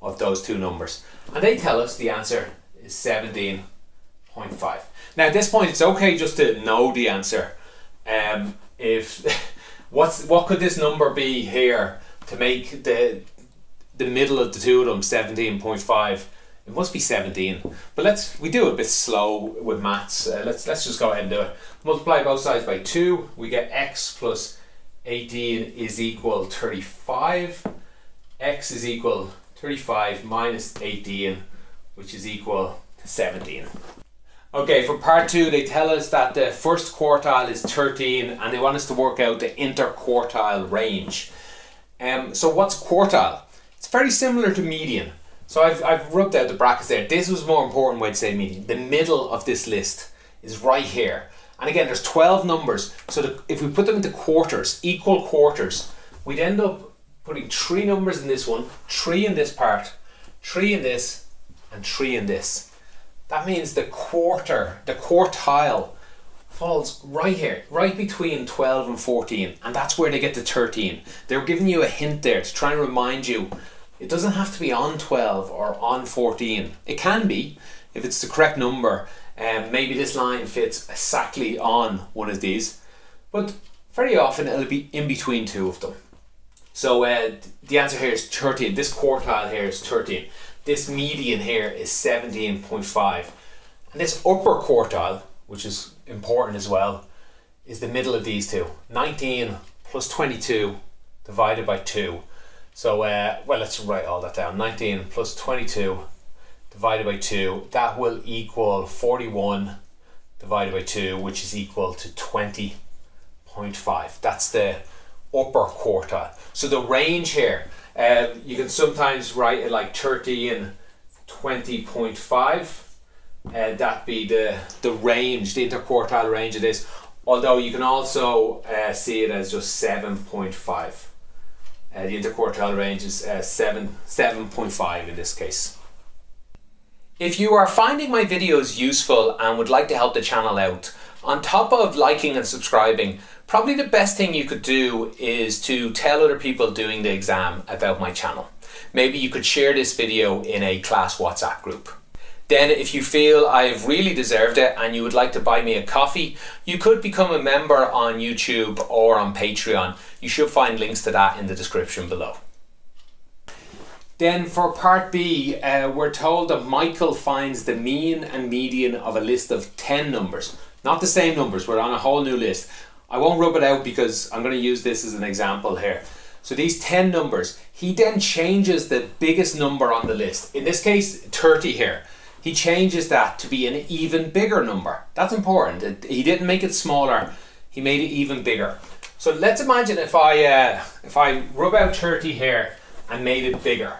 of those two numbers. And they tell us the answer is 17.5. Now at this point, it's okay just to know the answer. What could this number be here to make the middle of the two of them 17.5? It must be 17, but we do it a bit slow with maths. Let's just go ahead and do it. Multiply both sides by 2. We get x plus 18 is equal 35. X is equal 35 minus 18, which is equal to 17. Okay, for part 2, they tell us that the first quartile is 13, and they want us to work out the interquartile range. So what's quartile? It's very similar to median. So I've rubbed out the brackets there. This was a more important way to say median. The middle of this list is right here. And again, there's 12 numbers. So if we put them into quarters, equal quarters, we'd end up putting 3 numbers in this one, 3 in this part, 3 in this, and 3 in this. That means the quartile falls right here, right between 12 and 14. And that's where they get to 13. They're giving you a hint there to try and remind you it doesn't have to be on 12 or on 14. It can be if it's the correct number. Maybe this line fits exactly on one of these, but very often it'll be in between two of them. So the answer here is 13. This quartile here is 13. This median here is 17.5. And this upper quartile, which is important as well, is the middle of these two. 19 plus 22 divided by 2. So, well, let's write all that down. 19 plus 22 divided by 2, that will equal 41 divided by 2, which is equal to 20.5. That's the upper quartile. So the range here, you can sometimes write it like 30 and 20.5. That'd be the range, the interquartile range of this. Although you can also see it as just 7.5. The interquartile range is 7.5 in this case. If you are finding my videos useful and would like to help the channel out, on top of liking and subscribing, probably the best thing you could do is to tell other people doing the exam about my channel. Maybe you could share this video in a class WhatsApp group. Then if you feel I've really deserved it and you would like to buy me a coffee, you could become a member on YouTube or on Patreon. You should find links to that in the description below. Then for part B, we're told that Michael finds the mean and median of a list of 10 numbers. Not the same numbers, we're on a whole new list. I won't rub it out because I'm going to use this as an example here. So these 10 numbers, he then changes the biggest number on the list. In this case, 30 here. He changes that to be an even bigger number. That's important. He didn't make it smaller, he made it even bigger. So let's imagine if I rub out 30 here and made it bigger.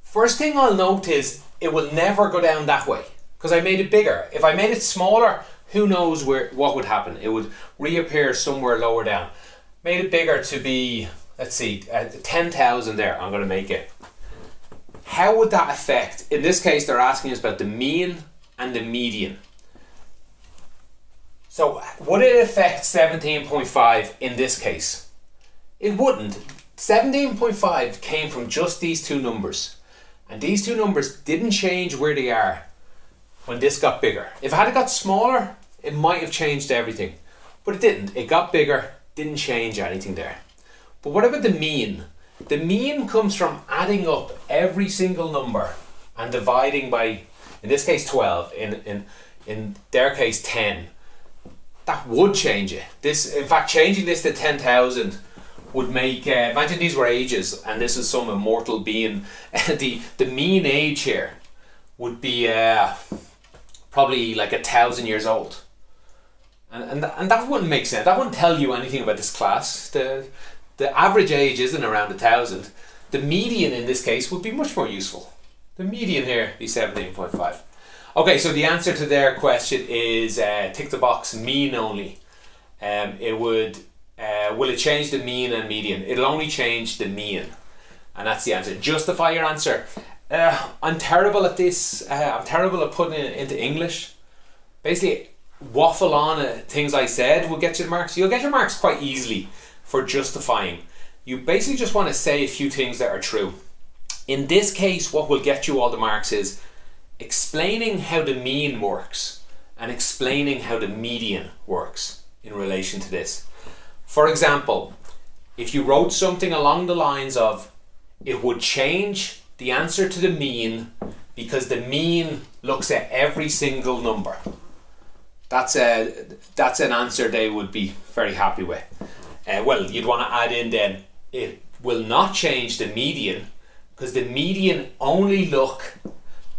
First thing I'll note is it will never go down that way because I made it bigger. If I made it smaller, who knows what would happen? It would reappear somewhere lower down. Made it bigger to be, let's see, 10,000 there. I'm going to make it. How would that affect? In this case, they're asking us about the mean and the median. So would it affect 17.5 in this case? It wouldn't. 17.5 came from just these two numbers. And these two numbers didn't change where they are when this got bigger. If it had got smaller, it might have changed everything. But it didn't. It got bigger, didn't change anything there. But what about the mean? The mean comes from adding up every single number and dividing by, in this case 12, in their case 10. That would change it. In fact, changing this to 10,000 would make, imagine these were ages and this is some immortal being. The mean age here would be probably like 1,000 years old. And that wouldn't make sense. That wouldn't tell you anything about this class. The average age isn't around 1,000. The median in this case would be much more useful. The median here be 17.5. Okay, so the answer to their question is tick the box, mean only. Will it change the mean and median? It'll only change the mean. And that's the answer. Justify your answer. I'm terrible at this. I'm terrible at putting it into English. Basically, waffle on things I said will get you the marks. You'll get your marks quite easily for justifying. You basically just want to say a few things that are true. In this case, what will get you all the marks is explaining how the mean works and explaining how the median works in relation to this. For example, if you wrote something along the lines of, it would change the answer to the mean because the mean looks at every single number. That's an answer they would be very happy with. Well, you'd want to add in then, it will not change the median because the median only look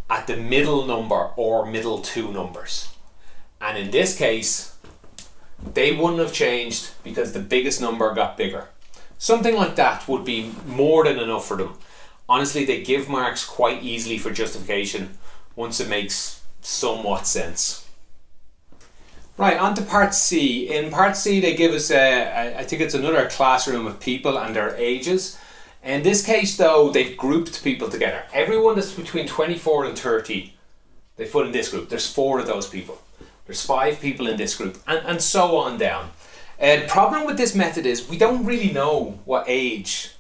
at the middle number or middle two numbers. And in this case, they wouldn't have changed because the biggest number got bigger. Something like that would be more than enough for them. Honestly, they give marks quite easily for justification once it makes somewhat sense. Right, on to part C. In part C, they give us, I think it's another classroom of people and their ages. In this case, though, they've grouped people together. Everyone that's between 24 and 30, they put in this group. There's 4 of those people. There's 5 people in this group, and so on down. The problem with this method is we don't really know what age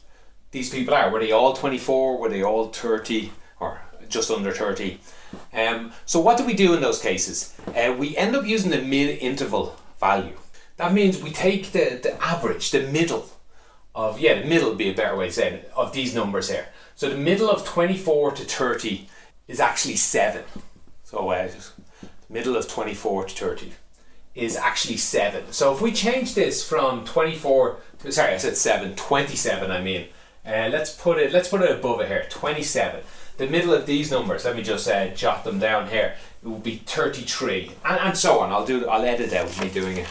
these people are. Were they all 24? Were they all 30? Or just under 30? So what do we do in those cases? We end up using the mid-interval value. That means we take the average, the middle of, the middle would be a better way to say it, of these numbers here. So the middle of 24 to 30 is actually 7. So middle of 24 to 30 is actually 7. So if we change this from 24 to, sorry, I said 7, 27 I mean. Let's put it above it here, 27. The middle of these numbers, let me just jot them down here. It will be 33, and so on. I'll edit out me doing it.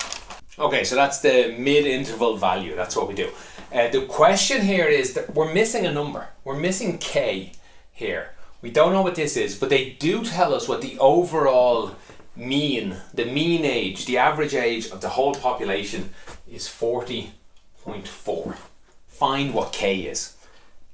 Okay, so that's the mid-interval value. That's what we do. The question here is that we're missing a number. We're missing K here. We don't know what this is, but they do tell us what the overall mean, the mean age, the average age of the whole population is 40.4. Find what K is.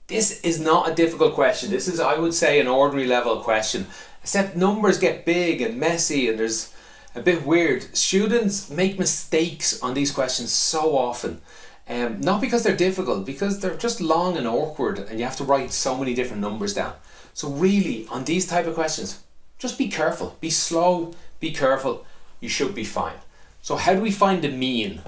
This is not a difficult question. This is, I would say, an ordinary level question, except numbers get big and messy and there's a bit weird. Students make mistakes on these questions so often. Not because they're difficult, because they're just long and awkward and you have to write so many different numbers down. So really, on these type of questions, just be careful, be slow, be careful, you should be fine. So how do we find the mean?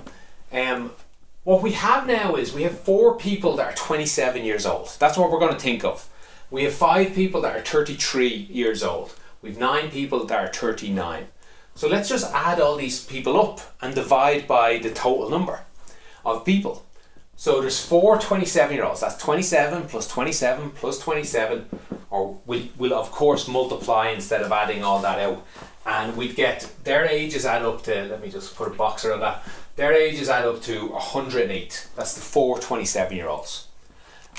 What we have now is we have 4 people that are 27 years old. That's what we're going to think of. We have 5 people that are 33 years old. We have 9 people that are 39. So let's just add all these people up and divide by the total number of people. So there's 4 27-year-olds. That's 27 plus 27 plus 27. Or we'll of course multiply instead of adding all that out. And we'd get their ages add up to, let me just put a box around that. Their ages add up to 108. That's the 4 27-year-olds.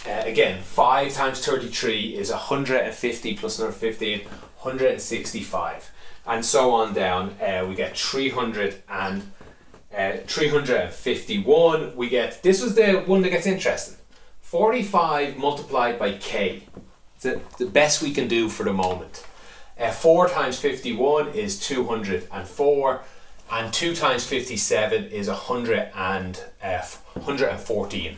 Again, 5 times 33 is 150 plus another 15, 165. And so on down. We get 351. We get, this is the one that gets interesting. 45 multiplied by K. It's the best we can do for the moment. 4 times 51 is 204. And 2 times 57 is 114.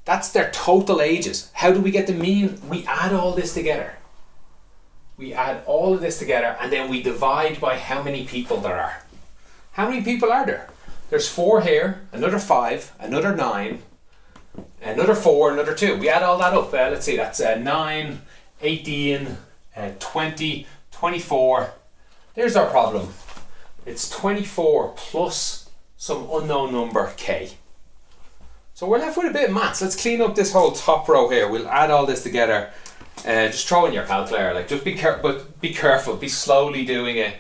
That's their total ages. How do we get the mean? We add all this together. We add all of this together and then we divide by how many people there are. How many people are there? There's 4 here, another 5, another 9, another 4, another 2. We add all that up. Let's see, that's 9, 18, 20, 24. There's our problem. It's 24 plus some unknown number k. So we're left with a bit of maths. Let's clean up this whole top row here. We'll add all this together. Just throw in your calculator. Like, just be careful. Be slowly doing it.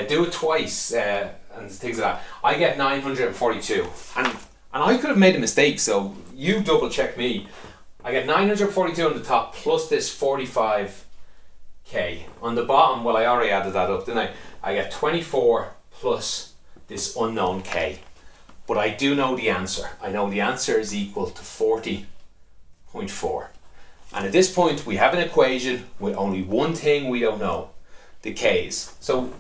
Do it twice and things like that. I get 942, and I could have made a mistake. So you double check me. I get 942 on the top plus this 45k on the bottom. Well, I already added that up, didn't I? I get 24 plus this unknown k. But I do know the answer. I know the answer is equal to 40.4. And at this point, we have an equation with only one thing we don't know, the k's. So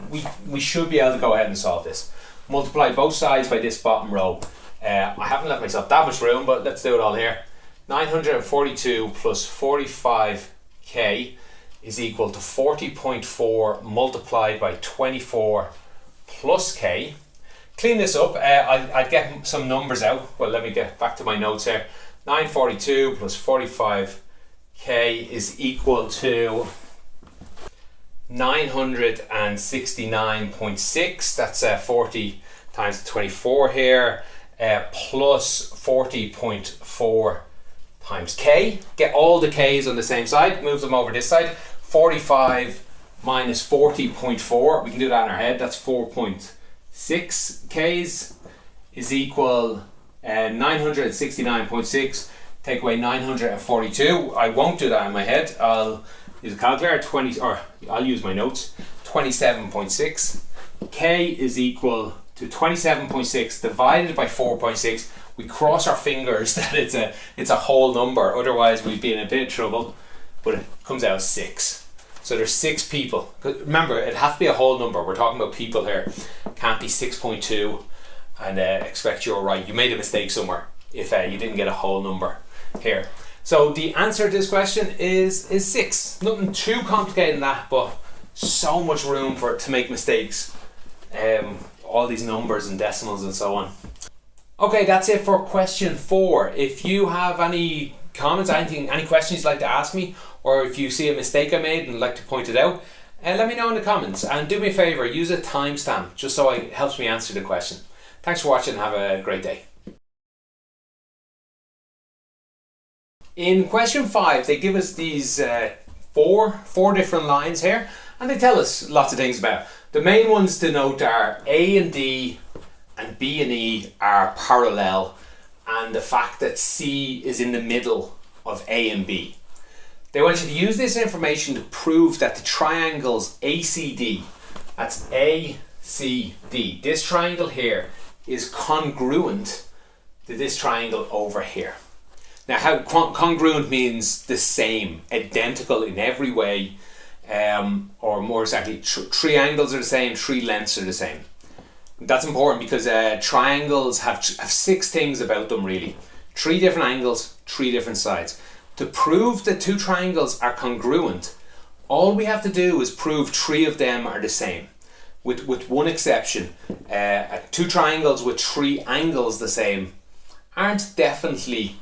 we should be able to go ahead and solve this. Multiply both sides by this bottom row. I haven't left myself that much room, but let's do it all here. 942 plus 45k is equal to 40.4 multiplied by 24 plus k. Clean this up. I'd get some numbers out. Well, let me get back to my notes here. 942 plus 45k is equal to 969.6. That's 40 times 24 here, plus 40.4 times k. Get all the k's on the same side, move them over this side. 45 minus 40.4, we can do that in our head, that's 4.6 k's is equal 969.6. Take away 942. I won't do that in my head. I'll use a calculator. I'll use my notes. 27.6. K is equal to 27.6 divided by 4.6. We cross our fingers that it's a whole number. Otherwise, we'd be in a bit of trouble. But it comes out 6. So there's 6 people. Remember, it has to be a whole number. We're talking about people here. Can't be 6.2 and expect you're right. You made a mistake somewhere if you didn't get a whole number here. So the answer to this question is 6. Nothing too complicated in that, but so much room to make mistakes. All these numbers and decimals and so on. Okay, that's it for question 4. If you have any comments, any questions you'd like to ask me, or if you see a mistake I made and like to point it out, let me know in the comments. And do me a favour, use a timestamp just so it helps me answer the question. Thanks for watching. Have a great day. In question 5, they give us these four different lines here, and they tell us lots of things about it. The main ones to note are A and D and B and E are parallel, and the fact that C is in the middle of A and B. They want you to use this information to prove that the triangles ACD, that's ACD, this triangle here is congruent to this triangle over here. Now, how congruent means the same, identical in every way, or more exactly, triangles are the same, 3 lengths are the same. That's important because triangles have 6 things about them really. 3 different angles, 3 different sides. To prove that 2 triangles are congruent, all we have to do is prove 3 of them are the same. With one exception, 2 triangles with 3 angles the same aren't definitely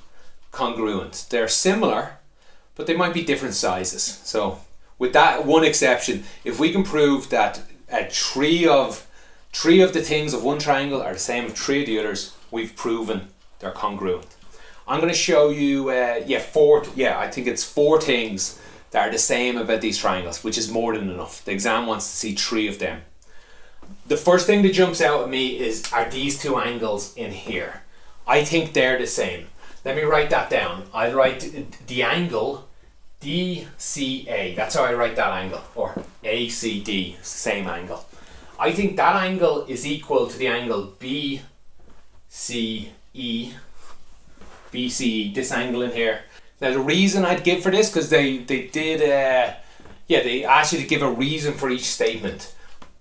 congruent. They're similar, but they might be different sizes. So with that one exception, if we can prove that 3 of the things of one triangle are the same as 3 of the others, we've proven they're congruent. I'm going to show you I think it's 4 things that are the same about these triangles, which is more than enough. The exam wants to see 3 of them. The first thing that jumps out at me is, are these 2 angles in here? I think they're the same. Let me write that down. I'll write the angle DCA. That's how I write that angle. Or ACD, it's the same angle. I think that angle is equal to the angle BCE. BCE, this angle in here. Now the reason I'd give for this, because they asked you to give a reason for each statement.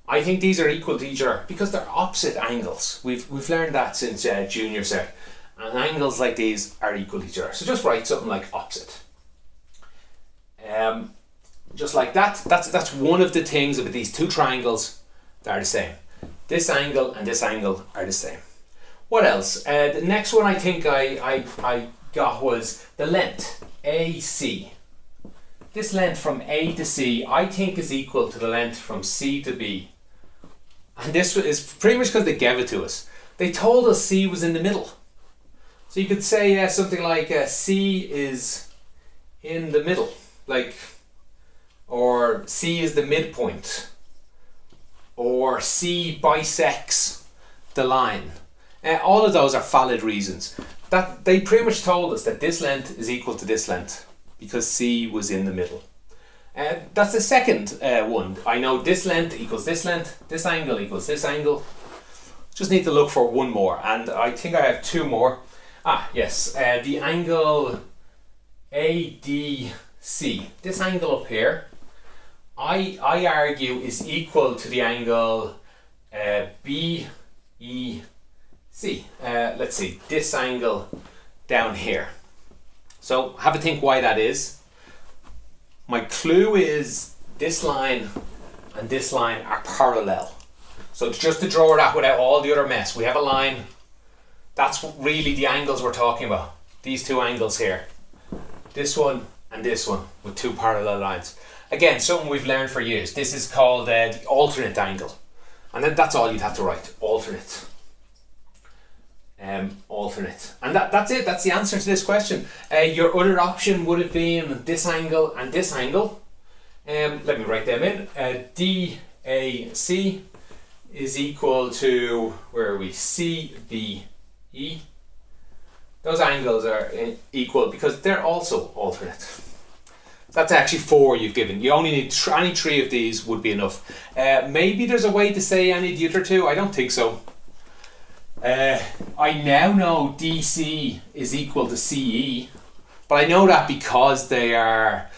I think these are equal to each other because they're opposite angles. We've learned that since junior cert. And angles like these are equal to each other. So just write something like opposite. Just like that. That's one of the things about these 2 triangles that are the same. This angle and this angle are the same. What else? The next one I think I got was the length, AC. This length from A to C, I think is equal to the length from C to B. And this is pretty much because they gave it to us. They told us C was in the middle. So you could say something like C is in the middle, like, or C is the midpoint, or C bisects the line. All of those are valid reasons. That they pretty much told us that this length is equal to this length because C was in the middle. That's the second one. I know this length equals this length, this angle equals this angle. Just need to look for one more, and I think I have two more. Yes, the angle ADC, this angle up here, I argue is equal to the angle BEC. Let's see, this angle down here. So have a think why that is. My clue is this line and this line are parallel. So just to draw that without all the other mess, we have a line. That's really the angles we're talking about. These two angles here. This one and this one with two parallel lines. Again, something we've learned for years. This is called the alternate angle. And then that's all you'd have to write, alternate. Alternate. And that's it, that's the answer to this question. Your other option would have been this angle and this angle. Let me write them in. DAC is equal to, where are we, CBE. Those angles are equal because they're also alternate. That's actually four you've given. You only need any three of these would be enough. Maybe there's a way to say any of the other two. I don't think so. I now know DC is equal to CE, but I know that because they are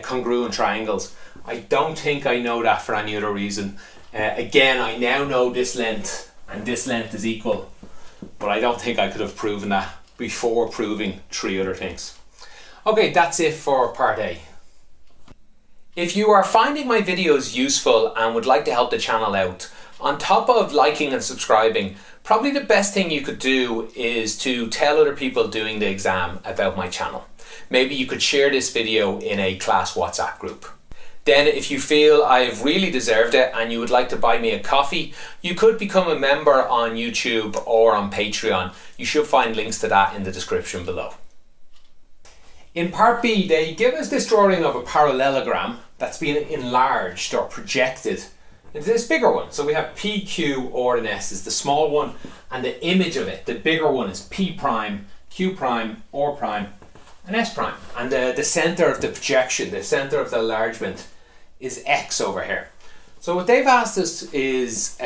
congruent triangles. I don't think I know that for any other reason. Again, I now know this length and this length is equal, but I don't think I could have proven that before proving three other things. Okay, that's it for part A. If you are finding my videos useful and would like to help the channel out, on top of liking and subscribing, probably the best thing you could do is to tell other people doing the exam about my channel. Maybe you could share this video in a class WhatsApp group. Then if you feel I've really deserved it and you would like to buy me a coffee, you could become a member on YouTube or on Patreon. You should find links to that in the description below. In part B, they give us this drawing of a parallelogram that's been enlarged or projected into this bigger one. So we have PQ or an S is the small one, and the image of it, the bigger one, is P prime, Q prime, or prime, and S prime. And the center of the projection, the center of the enlargement, is X over here. So what they've asked us is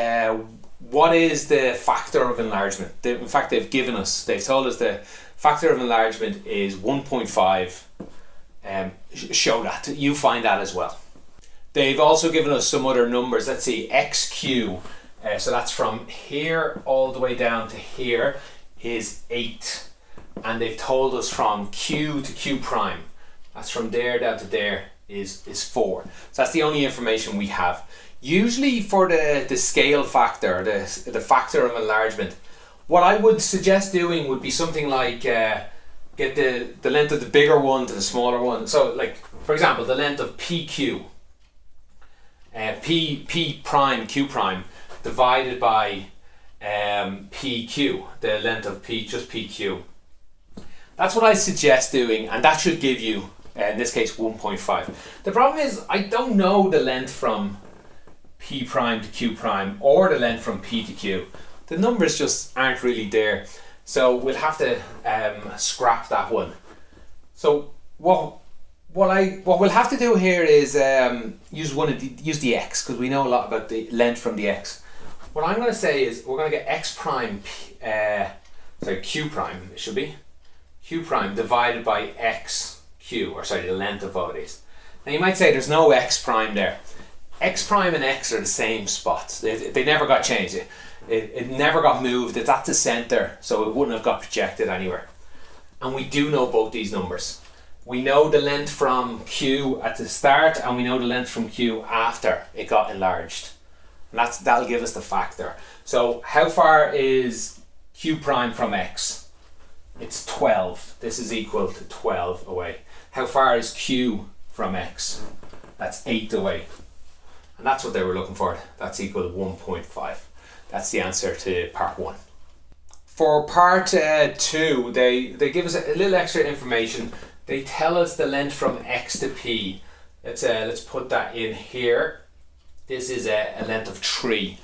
what is the factor of enlargement? In fact, they've told us the factor of enlargement is 1.5. Show that. You find that as well. They've also given us some other numbers. Let's see, XQ. So that's from here all the way down to here is 8. And they've told us from Q to Q prime. That's from there down to there is 4. So that's the only information we have. Usually for the scale factor, the factor of enlargement, what I would suggest doing would be something like get the length of the bigger one to the smaller one. So like, for example, the length of PQ, P prime, Q prime, divided by PQ, the length of P, just PQ. That's what I suggest doing, and that should give you, in this case, 1.5. The problem is I don't know the length from P prime to Q prime or the length from P to Q. The numbers just aren't really there, so we'll have to scrap that one. So what we'll have to do here is use the X, because we know a lot about the length from the X. What I'm going to say is we're going to get X prime, Q prime, it should be Q prime divided by X Q, or sorry, the length of all these. Now you might say there's no X prime there. X prime and X are the same spots. They never got changed. It never got moved. It's at the center, so it wouldn't have got projected anywhere. And we do know both these numbers. We know the length from Q at the start, and we know the length from Q after it got enlarged. And that'll give us the factor. So how far is q prime from x? It's 12. This is equal to 12 away. How far is q from x? That's 8 away. And that's what they were looking for. That's equal to 1.5. That's the answer to part 1. For part 2, they give us a little extra information. They tell us the length from x to p. Let's put that in here. This is a length of 3.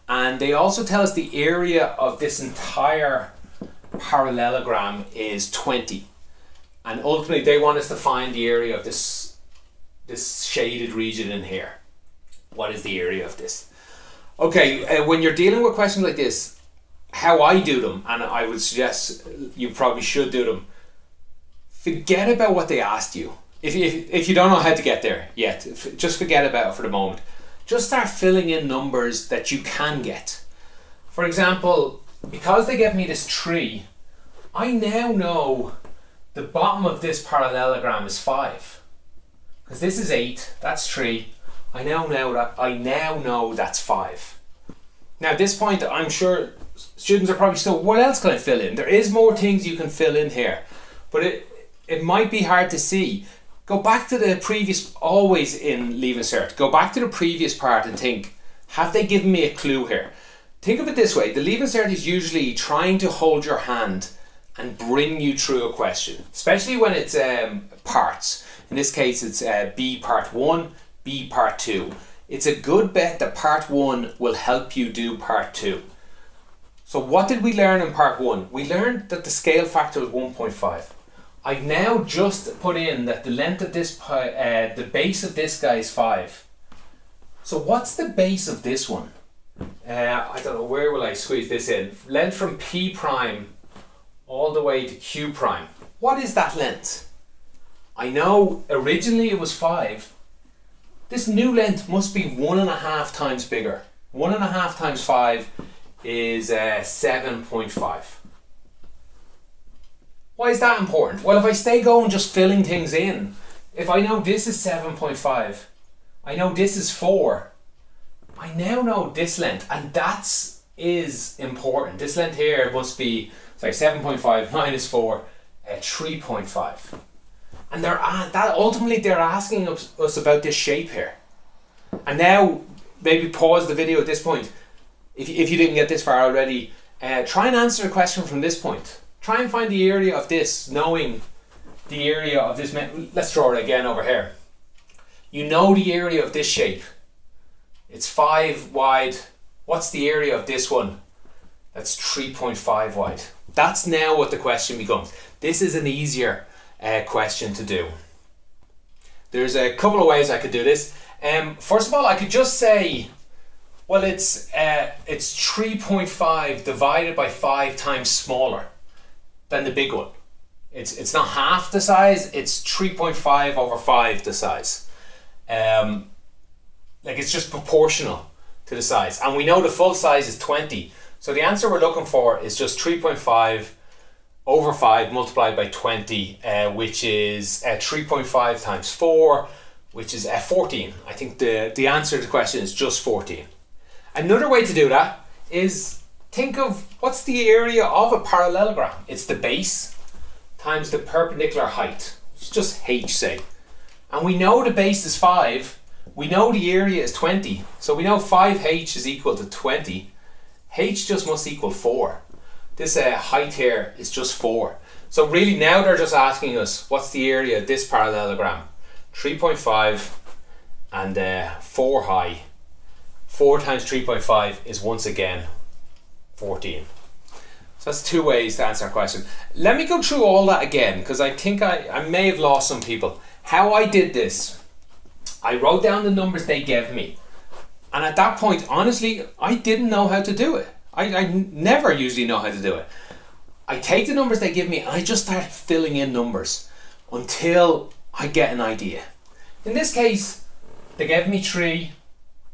And they also tell us the area of this entire parallelogram is 20. And ultimately they want us to find the area of this shaded region in here. What is the area of this? Okay, when you're dealing with questions like this, how I do them, and I would suggest you probably should do them, forget about what they asked you. If you don't know how to get there yet, just forget about it for the moment. Just start filling in numbers that you can get. For example, because they gave me this tree, I now know the bottom of this parallelogram is 5. Because this is 8, that's 3. I now know that's 5. Now at this point, I'm sure students are probably still, what else can I fill in? There is more things you can fill in here, but it might be hard to see. Go back to the previous, always in Leaving Cert, go back to the previous part and think, have they given me a clue here? Think of it this way, the Leaving Cert is usually trying to hold your hand and bring you through a question, especially when it's parts. In this case, it's B part 1, B part 2. It's a good bet that part 1 will help you do part 2. So what did we learn in part 1? We learned that the scale factor was 1.5. I've now just put in that the length of this, the base of this guy is 5. So what's the base of this one? I don't know, where will I squeeze this in? Length from P prime all the way to Q prime. What is that length? I know originally it was 5. This new length must be 1.5 times bigger. 1.5 times 5 is 7.5. Why is that important? Well, if I stay going just filling things in, if I know this is 7.5, I know this is 4, I now know this length, and that is important. This length here must be, sorry, 7.5 minus 4, 3.5. And ultimately they're asking us about this shape here. And now, maybe pause the video at this point. If you didn't get this far already, try and answer the question from this point. Try and find the area of this, knowing the area of this. Let's draw it again over here. You know the area of this shape. It's 5 wide. What's the area of this one? That's 3.5 wide. That's now what the question becomes. This is an easier question to do. There's a couple of ways I could do this. First of all, I could just say, well, it's 3.5 divided by 5 times smaller than the big one. It's not half the size, it's 3.5 over 5 the size. Like it's just proportional to the size. And we know the full size is 20. So the answer we're looking for is just 3.5 over 5 multiplied by 20, which is 3.5 times 4, which is 14. I think the answer to the question is just 14. Another way to do that is think of what's the area of a parallelogram. It's the base times the perpendicular height. It's just h, say. And we know the base is 5. We know the area is 20. So we know 5h is equal to 20. H just must equal 4. This height here is just 4. So really now they're just asking us what's the area of this parallelogram. 3.5 and 4 high. 4 times 3.5 is once again 14. So that's 2 ways to answer our question. Let me go through all that again, because I think I may have lost some people. How I did this, I wrote down the numbers they gave me. And at that point, honestly, I didn't know how to do it. I never usually know how to do it. I take the numbers they give me and I just start filling in numbers until I get an idea. In this case, they gave me 3.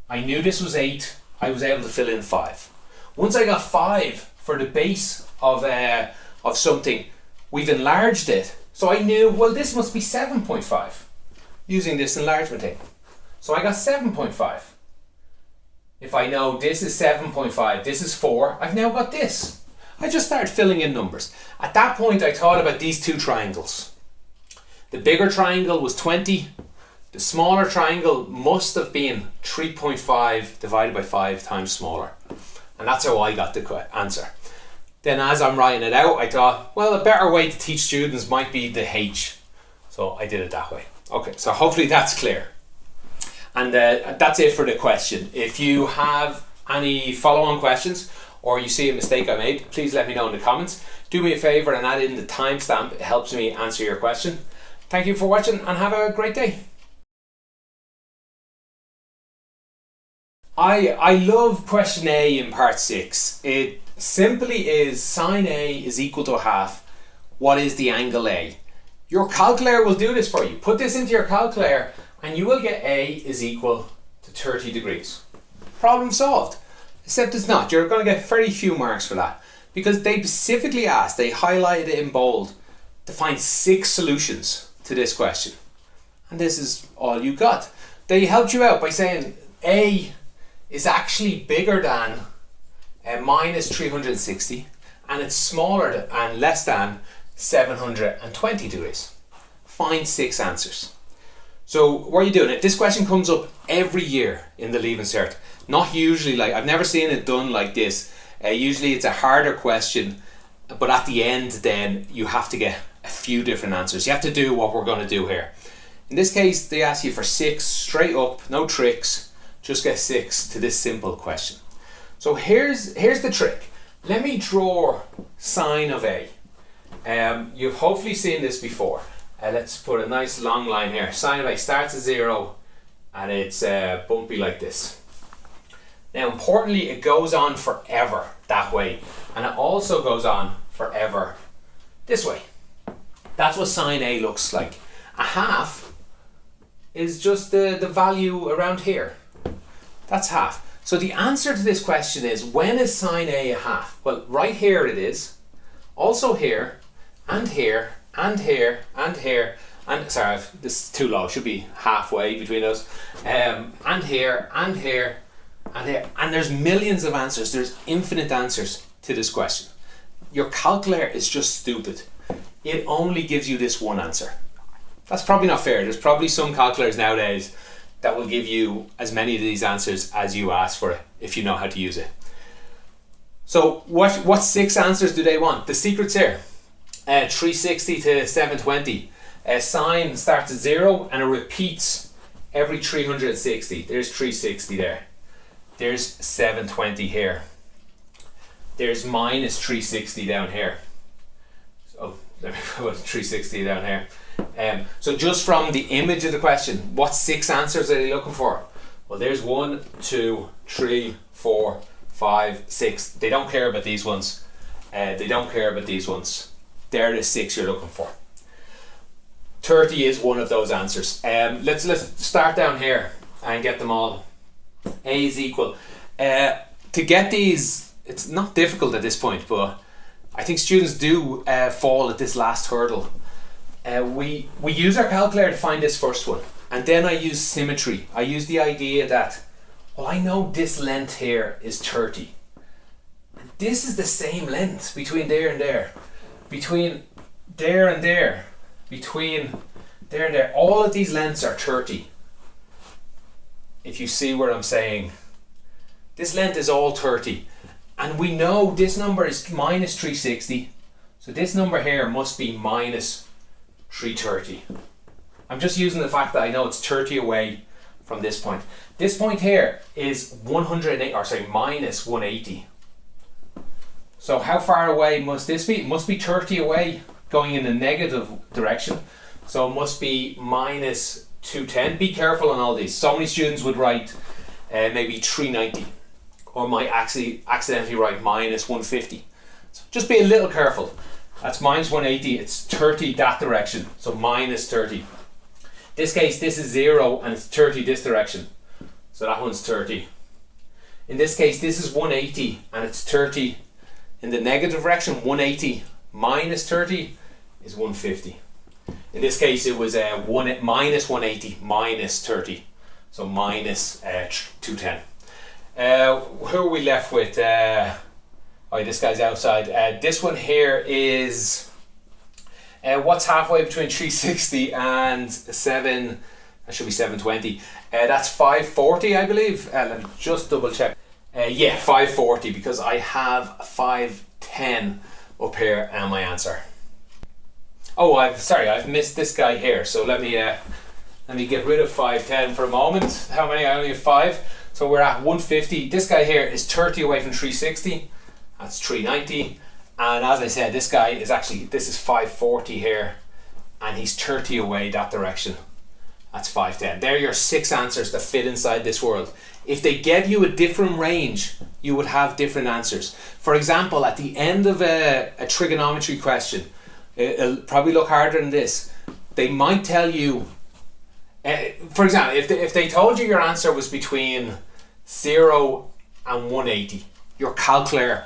I knew this was 8. I was able to fill in 5. Once I got 5 for the base of something, we've enlarged it. So I knew, well, this must be 7.5 using this enlargement table. So I got 7.5. if I know this is 7.5, this is 4, I've now got this. I just started filling in numbers. At that point, I thought about these two triangles. The bigger triangle was 20. The smaller triangle must have been 3.5 divided by 5 times smaller. And that's how I got the answer. Then as I'm writing it out, I thought, well, a better way to teach students might be the H. So I did it that way. Okay, so hopefully that's clear. And that's it for the question. If you have any follow-on questions or you see a mistake I made, please let me know in the comments. Do me a favour and add in the timestamp. It helps me answer your question. Thank you for watching and have a great day. I love question A in part 6. It simply is sine A is equal to a half. What is the angle A? Your calculator will do this for you. Put this into your calculator and you will get A is equal to 30 degrees. Problem solved. Except it's not. You're going to get very few marks for that because they specifically asked, they highlighted it in bold, to find 6 solutions to this question. And this is all you got. They helped you out by saying A is actually bigger than minus 360 and it's smaller and less than 720 degrees. Find 6 answers. So what are you doing? This question comes up every year in the Leaving Cert. Not usually, like I've never seen it done like this. Usually it's a harder question, but at the end then you have to get a few different answers. You have to do what we're going to do here. In this case, they ask you for 6 straight up, no tricks. Just get 6 to this simple question. So here's the trick. Let me draw sine of A. You've hopefully seen this before. Let's put a nice long line here. Sine of A starts at 0 and it's bumpy like this. Now importantly, it goes on forever that way, and it also goes on forever this way. That's what sine A looks like. A half is just the value around here. That's half. So the answer to this question is, when is sine A a half? Well, right here it is. Also here, and here, and here, and here, and sorry, this is too low. It should be halfway between those. And here, and here, and here. And there's millions of answers. There's infinite answers to this question. Your calculator is just stupid. It only gives you this one answer. That's probably not fair. There's probably some calculators nowadays that will give you as many of these answers as you ask for if you know how to use it. So what 6 answers do they want? The secret's here. 360 to 720. Sine starts at 0 and it repeats every 360. There's 360 there. There's 720 here. There's minus 360 down here. So let me put 360 down here. So just from the image of the question, what 6 answers are they looking for? Well, there's 1, 2, 3, 4, 5, 6. They don't care about these ones. They don't care about these ones. They're the 6 you're looking for. 30 is one of those answers. Let's start down here and get them all. A is equal. To get these, it's not difficult at this point, but I think students do fall at this last hurdle. We use our calculator to find this first one, and then I use symmetry. I use the idea that, well, I know this length here is 30. And this is the same length between there and there, between there and there, between there and there. All of these lengths are 30. If you see what I'm saying, this length is all 30. And we know this number is minus 360. So this number here must be minus 330. I'm just using the fact that I know it's 30 away from this point. This point here is 108, or sorry, minus 180. So how far away must this be? It must be 30 away, going in the negative direction. So it must be minus 210. Be careful on all these. So many students would write maybe 390, or might actually accidentally write minus 150. So just be a little careful. That's minus 180, it's 30 that direction, so minus 30. This case, this is 0 and it's 30 this direction, so that one's 30. In this case, this is 180 and it's 30 in the negative direction. 180 minus 30 is 150. In this case, it was minus 180 minus 30, so minus 210. Who are we left with? Oh, this guy's outside. This one here is what's halfway between 360 and 7. That should be 720. That's 540, I believe. Let me just double check. Yeah, 540, because I have 510 up here and my answer. Oh, I've missed this guy here. So let me get rid of 510 for a moment. How many? I only have 5. So we're at 150. This guy here is 30 away from 360. That's 390. And as I said, this guy is this is 540 here, and he's 30 away that direction. That's 510. There are your 6 answers that fit inside this world. If they gave you a different range, you would have different answers. For example, at the end of a trigonometry question, it'll probably look harder than this. They might tell you, for example, if they told you your answer was between 0 and 180, your calculator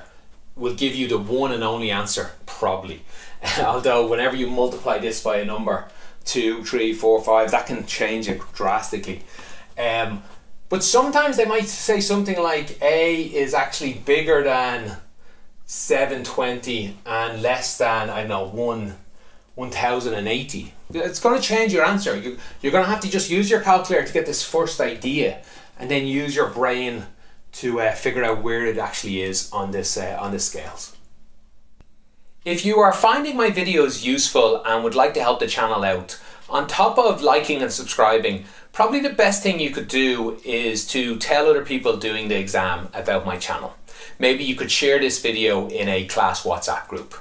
will give you the one and only answer, probably. Although whenever you multiply this by a number, 2, 3, 4, 5, that can change it drastically. But sometimes they might say something like A is actually bigger than 720 and less than, I don't know, 1080. It's going to change your answer. You're going to have to just use your calculator to get this first idea, and then use your brain to figure out where it actually is on this scales. If you are finding my videos useful and would like to help the channel out, on top of liking and subscribing, probably the best thing you could do is to tell other people doing the exam about my channel. Maybe you could share this video in a class WhatsApp group.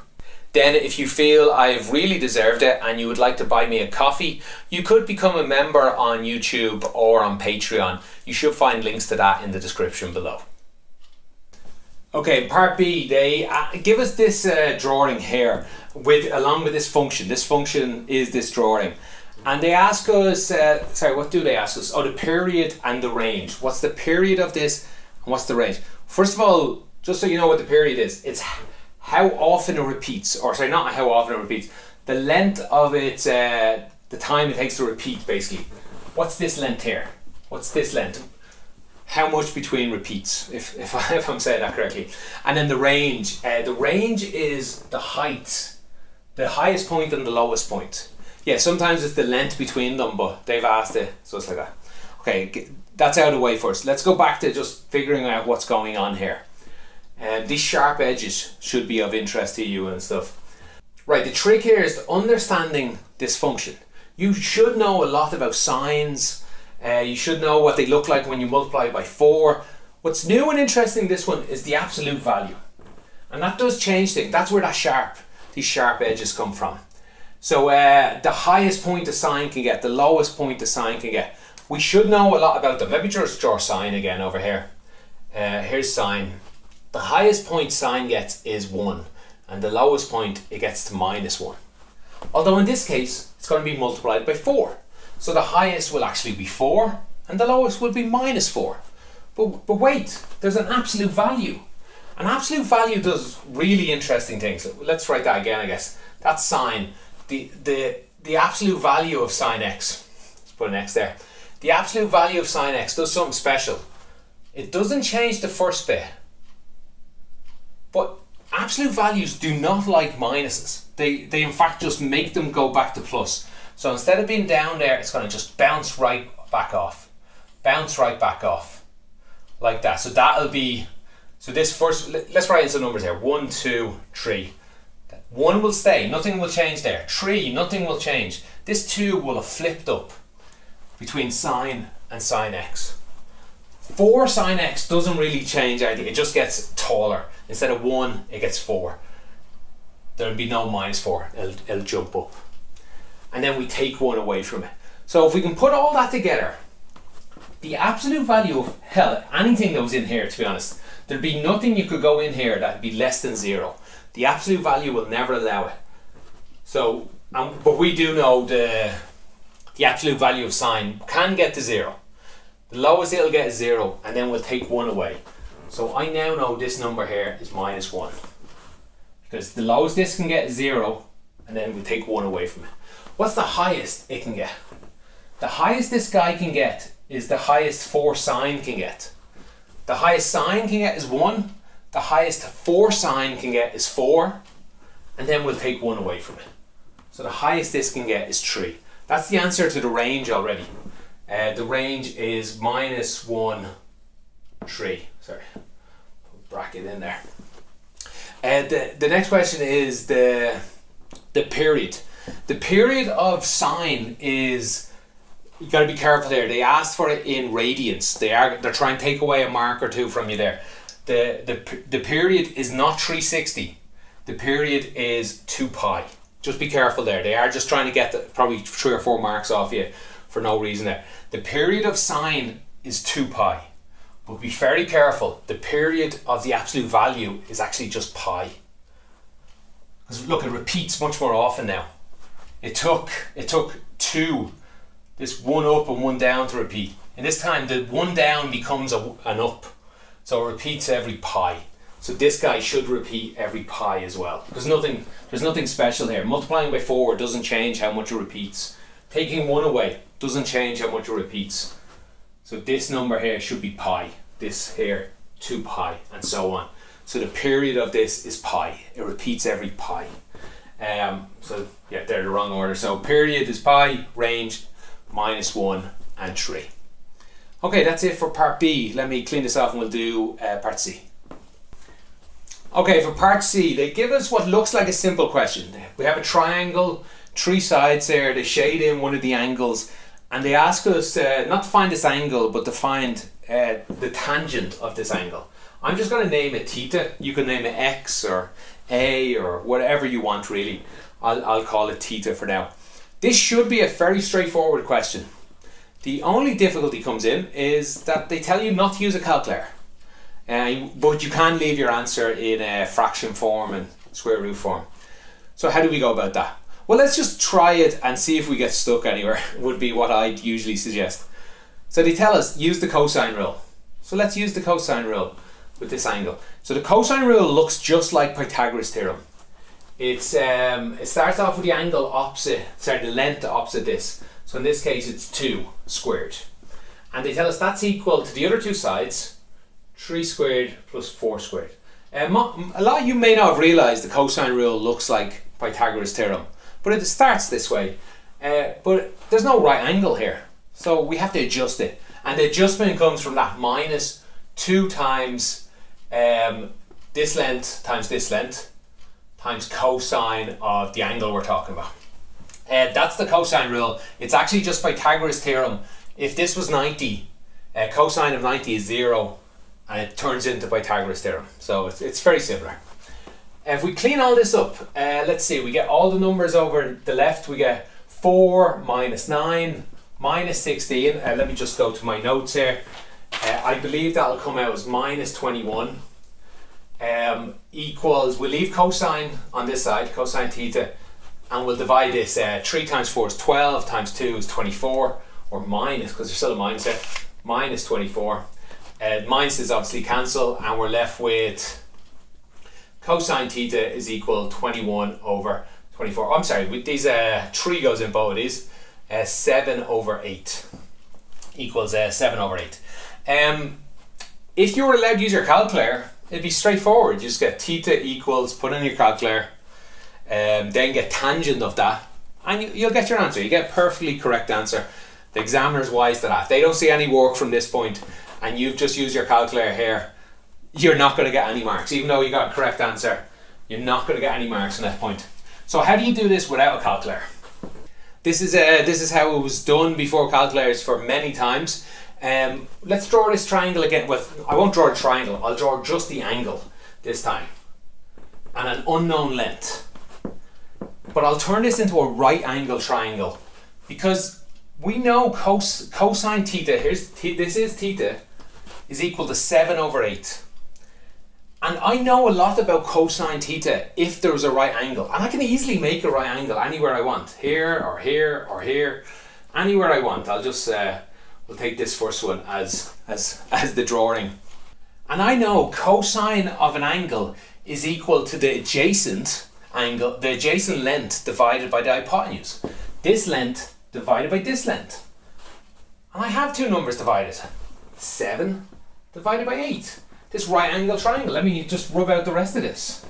Then if you feel I've really deserved it and you would like to buy me a coffee, you could become a member on YouTube or on Patreon. You should find links to that in the description below. Okay, part B, they give us this drawing here along with this function. This function is this drawing. And they ask us, what do they ask us? Oh, the period and the range. What's the period of this and what's the range? First of all, just so you know what the period is, it's how often it repeats, or sorry, not how often it repeats, the length of it, the time it takes to repeat, basically. What's this length here? What's this length? How much between repeats, if I'm saying that correctly. And then the range. The range is the height, the highest point and the lowest point. Yeah, sometimes it's the length between them, but they've asked it, so it's like that. Okay, that's out of the way first. Let's go back to just figuring out what's going on here. These sharp edges should be of interest to you and stuff. Right, the trick here is understanding this function. You should know a lot about sines. You should know what they look like when you multiply by 4. What's new and interesting this one is the absolute value. And that does change things. That's where these sharp edges come from. So the highest point a sine can get, the lowest point a sine can get. We should know a lot about them. Let me just draw sine again over here. Here's sine. The highest point sine gets is 1, and the lowest point it gets to -1. Although in this case, it's going to be multiplied by 4. So the highest will actually be 4, and the lowest will be -4. But wait, there's an absolute value. An absolute value does really interesting things. Let's write that again, I guess. That's sine. The absolute value of sine x. Let's put an x there. The absolute value of sine x does something special. It doesn't change the first bit. But absolute values do not like minuses. They in fact just make them go back to plus. So instead of being down there, it's going to just bounce right back off. Bounce right back off. Like that. So that'll be, so this first, let's write in some numbers here. 1, 2, 3. 1 will stay, nothing will change there. 3, nothing will change. This 2 will have flipped up between sine and sine x. 4 sine x doesn't really change anything, it just gets taller. Instead of 1, it gets 4. There'll be no -4, it'll jump up. And then we take 1 away from it. So if we can put all that together, the absolute value of, hell, anything that was in here, to be honest, there'd be nothing you could go in here that'd be less than 0. The absolute value will never allow it. So, but we do know the absolute value of sine can get to 0. The lowest it'll get is 0, and then we'll take 1 away. So I now know this number here is -1. Because the lowest this can get is 0, and then we take 1 away from it. What's the highest it can get? The highest this guy can get is the highest 4 sine can get. The highest sine can get is 1. The highest 4 sine can get is 4. And then we'll take 1 away from it. So the highest this can get is 3. That's the answer to the range already. The range is -1, 3. Sorry, put bracket in there. The next question is the period. The period of sine is, you got to be careful here. They asked for it in radians. They're trying to take away a mark or two from you there. The period is not 360. The period is 2 pi. Just be careful there. They are just trying to get probably 3 or 4 marks off you for no reason there. The period of sine is 2 pi. But be very careful. The period of the absolute value is actually just pi. Because look, it repeats much more often now. It took 2, this 1 up and 1 down to repeat. And this time the 1 down becomes an up. So it repeats every pi. So this guy should repeat every pi as well. There's nothing special here. Multiplying by 4 doesn't change how much it repeats. Taking 1 away doesn't change how much it repeats. So this number here should be pi. This here, 2 pi, and so on. So the period of this is pi. It repeats every pi. So yeah, they're the wrong order. So period is pi, range -1 and 3. Okay, that's it for part B. Let me clean this off and we'll do part C. Okay, for part C, they give us what looks like a simple question. We have a triangle, 3 sides there, they shade in one of the angles, and they ask us not to find this angle, but to find the tangent of this angle. I'm just going to name it theta. You can name it X or A or whatever you want really. I'll call it theta for now. This should be a very straightforward question. The only difficulty comes in is that they tell you not to use a calculator. But you can leave your answer in a fraction form and square root form. So how do we go about that? Well, let's just try it and see if we get stuck anywhere, would be what I'd usually suggest. So they tell us use the cosine rule. So let's use the cosine rule with this angle. So the cosine rule looks just like Pythagoras theorem. It starts off with the angle opposite, the length opposite this. So in this case it's 2 squared. And they tell us that's equal to the other 2 sides, 3 squared plus 4 squared. A lot of you may not have realised the cosine rule looks like Pythagoras theorem, but it starts this way. But there's no right angle here, so we have to adjust it. And the adjustment comes from that -2 times this length times cosine of the angle we're talking about. That's the cosine rule. It's actually just Pythagoras theorem. If this was 90, cosine of 90 is 0. And it turns into Pythagoras theorem. So it's very similar. If we clean all this up, let's see, we get all the numbers over the left. We get 4 minus 9 minus 16. Let me just go to my notes here. I believe that'll come out as minus 21 equals, we'll leave cosine on this side, cosine theta, and we'll divide this. 3 times 4 is 12, times 2 is 24, or minus, because there's still a minus there, minus 24. Minuses obviously cancel, and we're left with cosine theta is equal 21 over 24. I'm sorry, with these 3 goes in both of these. 7 over 8 equals 7 over 8. If you were allowed to use your calculator, it'd be straightforward. You just get theta equals, put in your calculator, then get tangent of that, and you'll get your answer. You get a perfectly correct answer. The examiner's wise to that. They don't see any work from this point, and you've just used your calculator here. You're not going to get any marks. Even though you got a correct answer, you're not going to get any marks from that point. So how do you do this without a calculator? This is how it was done before calculators for many times. Let's draw this triangle again. Well, I won't draw a triangle. I'll draw just the angle this time, and an unknown length. But I'll turn this into a right angle triangle, because we know cosine theta, this is theta, is equal to 7 over 8. And I know a lot about cosine theta if there was a right angle. And I can easily make a right angle anywhere I want. Here, or here, or here. Anywhere I want. I'll just, we'll take this first one as the drawing. And I know cosine of an angle is equal to the adjacent angle, the adjacent length divided by the hypotenuse. This length divided by this length. And I have two numbers divided. 7 divided by 8. This right angle triangle. Let me just rub out the rest of this.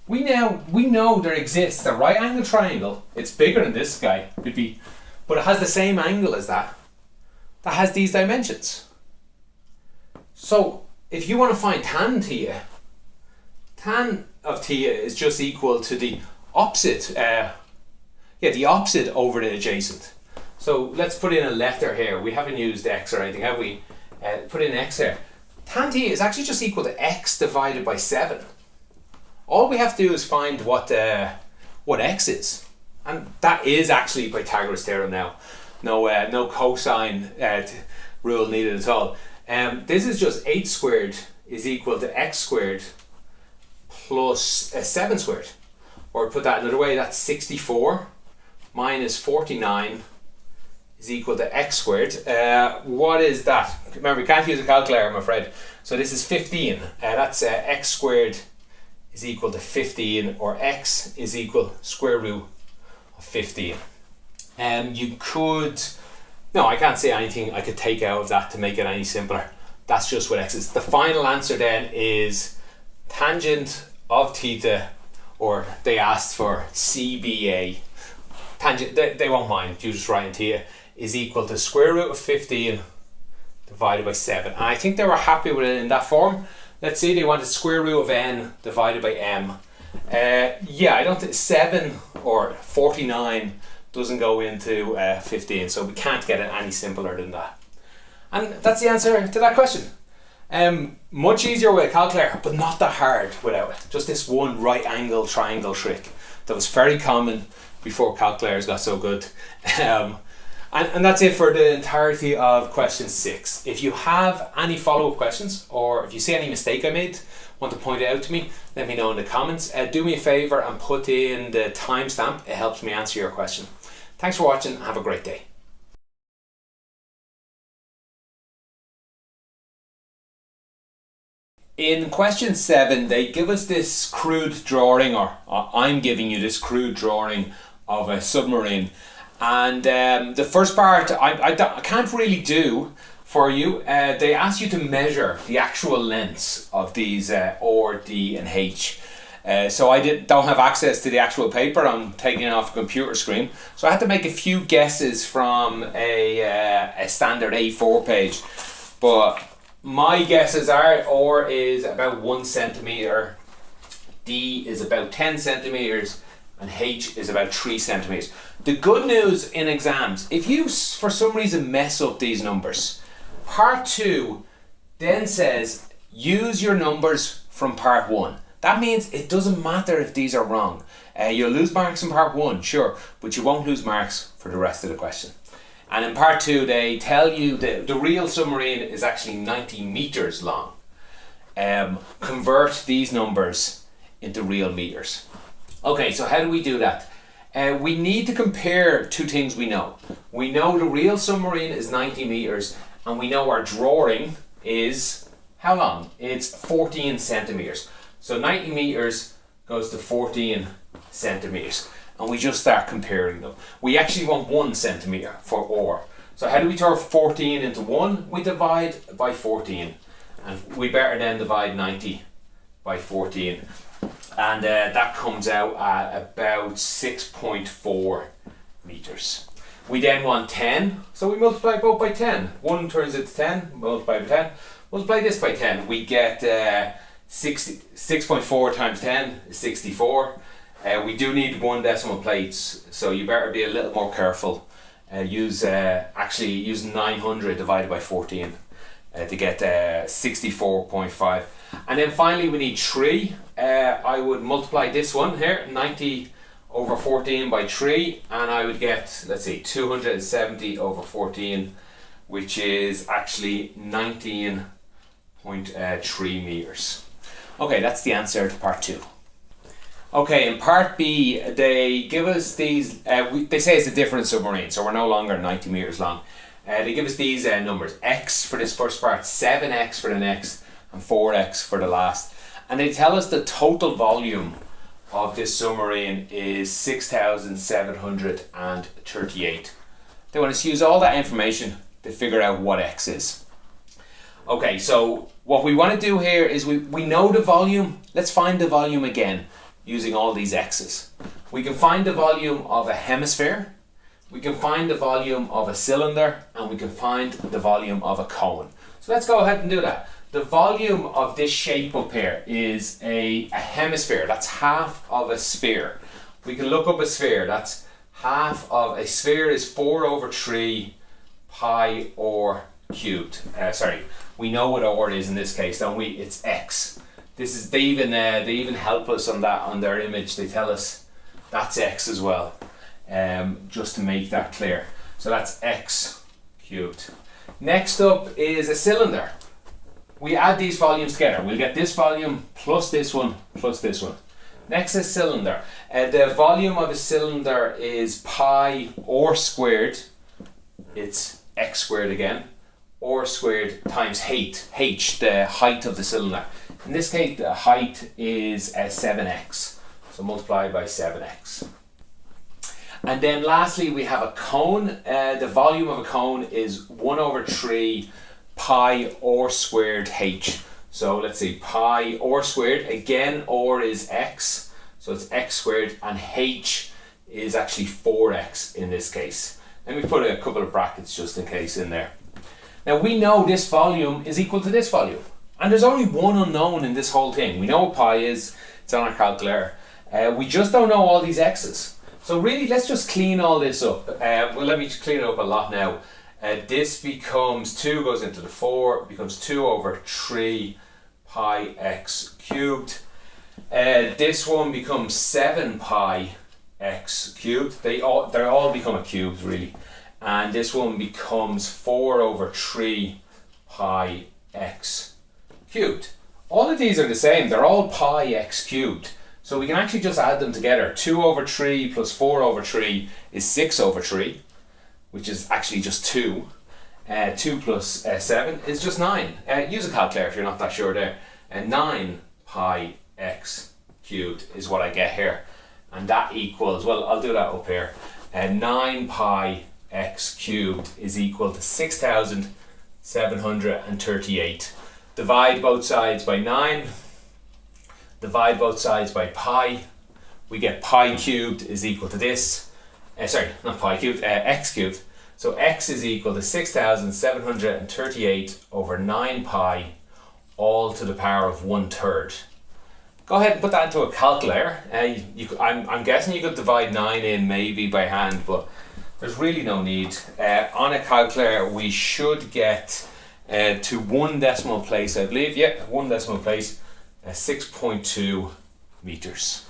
We know there exists a right angle triangle. It's bigger than this guy, but it has the same angle as that. That has these dimensions. So if you want to find tan theta, tan of theta is just equal to the opposite. The opposite over the adjacent. So let's put in a letter here. We haven't used x or anything, have we? Put in x here. Tan theta is actually just equal to x divided by 7. All we have to do is find what x is. And that is actually Pythagoras theorem now. No cosine rule needed at all. This is just 8 squared is equal to x squared plus 7 squared. Or put that another way, that's 64 minus 49 is equal to x squared. What is that? Remember, we can't use a calculator, I'm afraid. So this is 15. That's x squared is equal to 15, or x is equal square root of 15. You could, no, I can't say anything I could take out of that to make it any simpler. That's just what x is. The final answer then is tangent of theta, or they asked for CBA. Tangent, they won't mind, you just write in theta, is equal to square root of 15 divided by 7. And I think they were happy with it in that form. Let's see, they wanted square root of n divided by m. I don't think 7 or 49 doesn't go into 15, so we can't get it any simpler than that. And that's the answer to that question. Much easier with a calculator, but not that hard without it. Just this one right angle triangle trick that was very common before calculators got so good. And that's it for the entirety of question 6. If you have any follow-up questions, or if you see any mistake I made, want to point it out to me, let me know in the comments. Do me a favour and put in the timestamp. It helps me answer your question. Thanks for watching. Have a great day. In question 7, they give us this crude drawing, or I'm giving you this crude drawing of a submarine. And the first part I can't really do for you. They ask you to measure the actual lengths of these R, D and H. So I don't have access to the actual paper. I'm taking it off a computer screen. So I had to make a few guesses from a standard A4 page. But my guesses are R is about 1 centimetre, D is about 10 centimetres, and H is about 3 centimetres. The good news in exams, if you for some reason mess up these numbers, part 2 then says use your numbers from part 1. That means it doesn't matter if these are wrong. You'll lose marks in part 1, sure, but you won't lose marks for the rest of the question. And in part 2 they tell you that the real submarine is actually 90 metres long. Convert these numbers into real metres. Okay, so how do we do that? We need to compare two things we know. We know the real submarine is 90 metres, and we know our drawing is how long? It's 14 centimetres. So 90 metres goes to 14 centimetres. And we just start comparing them. We actually want 1 centimetre for R. So how do we turn 14 into 1? We divide by 14. And we better then divide 90 by 14. And that comes out at about 6.4 metres. We then want 10, so we multiply both by 10. 1 turns into 10, multiply by 10. Multiply this by 10, we get 6.4 times 10 is 64. We do need 1 decimal place, so you better be a little more careful. Use 900 divided by 14 to get 64.5. And then finally we need 3. I would multiply this one here, 90 over 14 by 3, and I would get, let's see, 270 over 14, which is actually 19.3 metres. Okay, that's the answer to part 2. Okay, in part B, they give us these, they say it's a different submarine, so we're no longer 90 metres long. They give us these numbers, x for this first part, 7x for the next, and 4x for the last. And they tell us the total volume of this submarine is 6,738. They want us to use all that information to figure out what x is. Okay, so what we want to do here is we know the volume. Let's find the volume again using all these x's. We can find the volume of a hemisphere, we can find the volume of a cylinder, and we can find the volume of a cone. So let's go ahead and do that. The volume of this shape up here is a hemisphere. That's half of a sphere. We can look up a sphere. That's half of a sphere is 4 over 3 pi r cubed. We know what r is in this case, don't we? It's x. This is they even help us on that on their image. They tell us that's x as well, just to make that clear. So that's x cubed. Next up is a cylinder. We add these volumes together. We'll get this volume plus this one plus this one. Next is cylinder. The volume of a cylinder is pi r squared. It's x squared again. R squared times h, the height of the cylinder. In this case, the height is 7x. So multiply by 7x. And then lastly, we have a cone. The volume of a cone is 1 over 3 pi r squared h. So let's see, pi r squared, again r is x, so it's x squared, and h is actually 4x in this case. Let me put a couple of brackets just in case in there. Now we know this volume is equal to this volume, and there's only one unknown in this whole thing. We know what pi is, it's on our calculator. We just don't know all these x's. So really, let's just clean all this up. Well, let me just clean it up a lot now. This becomes 2 goes into the 4, becomes 2 over 3 pi x cubed. This one becomes 7 pi x cubed. They all become a cubed really. And this one becomes 4 over 3 pi x cubed. All of these are the same. They're all pi x cubed. So we can actually just add them together. 2 over 3 plus 4 over 3 is 6 over 3, which is actually just 2. 2 plus 7 is just 9. Use a calculator if you're not that sure there. 9 pi x cubed is what I get here. And that equals, well, I'll do that up here. 9 pi x cubed is equal to 6,738. Divide both sides by 9. Divide both sides by pi. We get pi cubed is equal to this. Not pi cubed, x cubed. So x is equal to 6,738 over 9 pi, all to the power of 1/3. Go ahead and put that into a calculator. I'm guessing you could divide 9 in maybe by hand, but there's really no need. On a calculator, we should get to 1 decimal place, I believe. Yeah, 1 decimal place, 6.2 meters.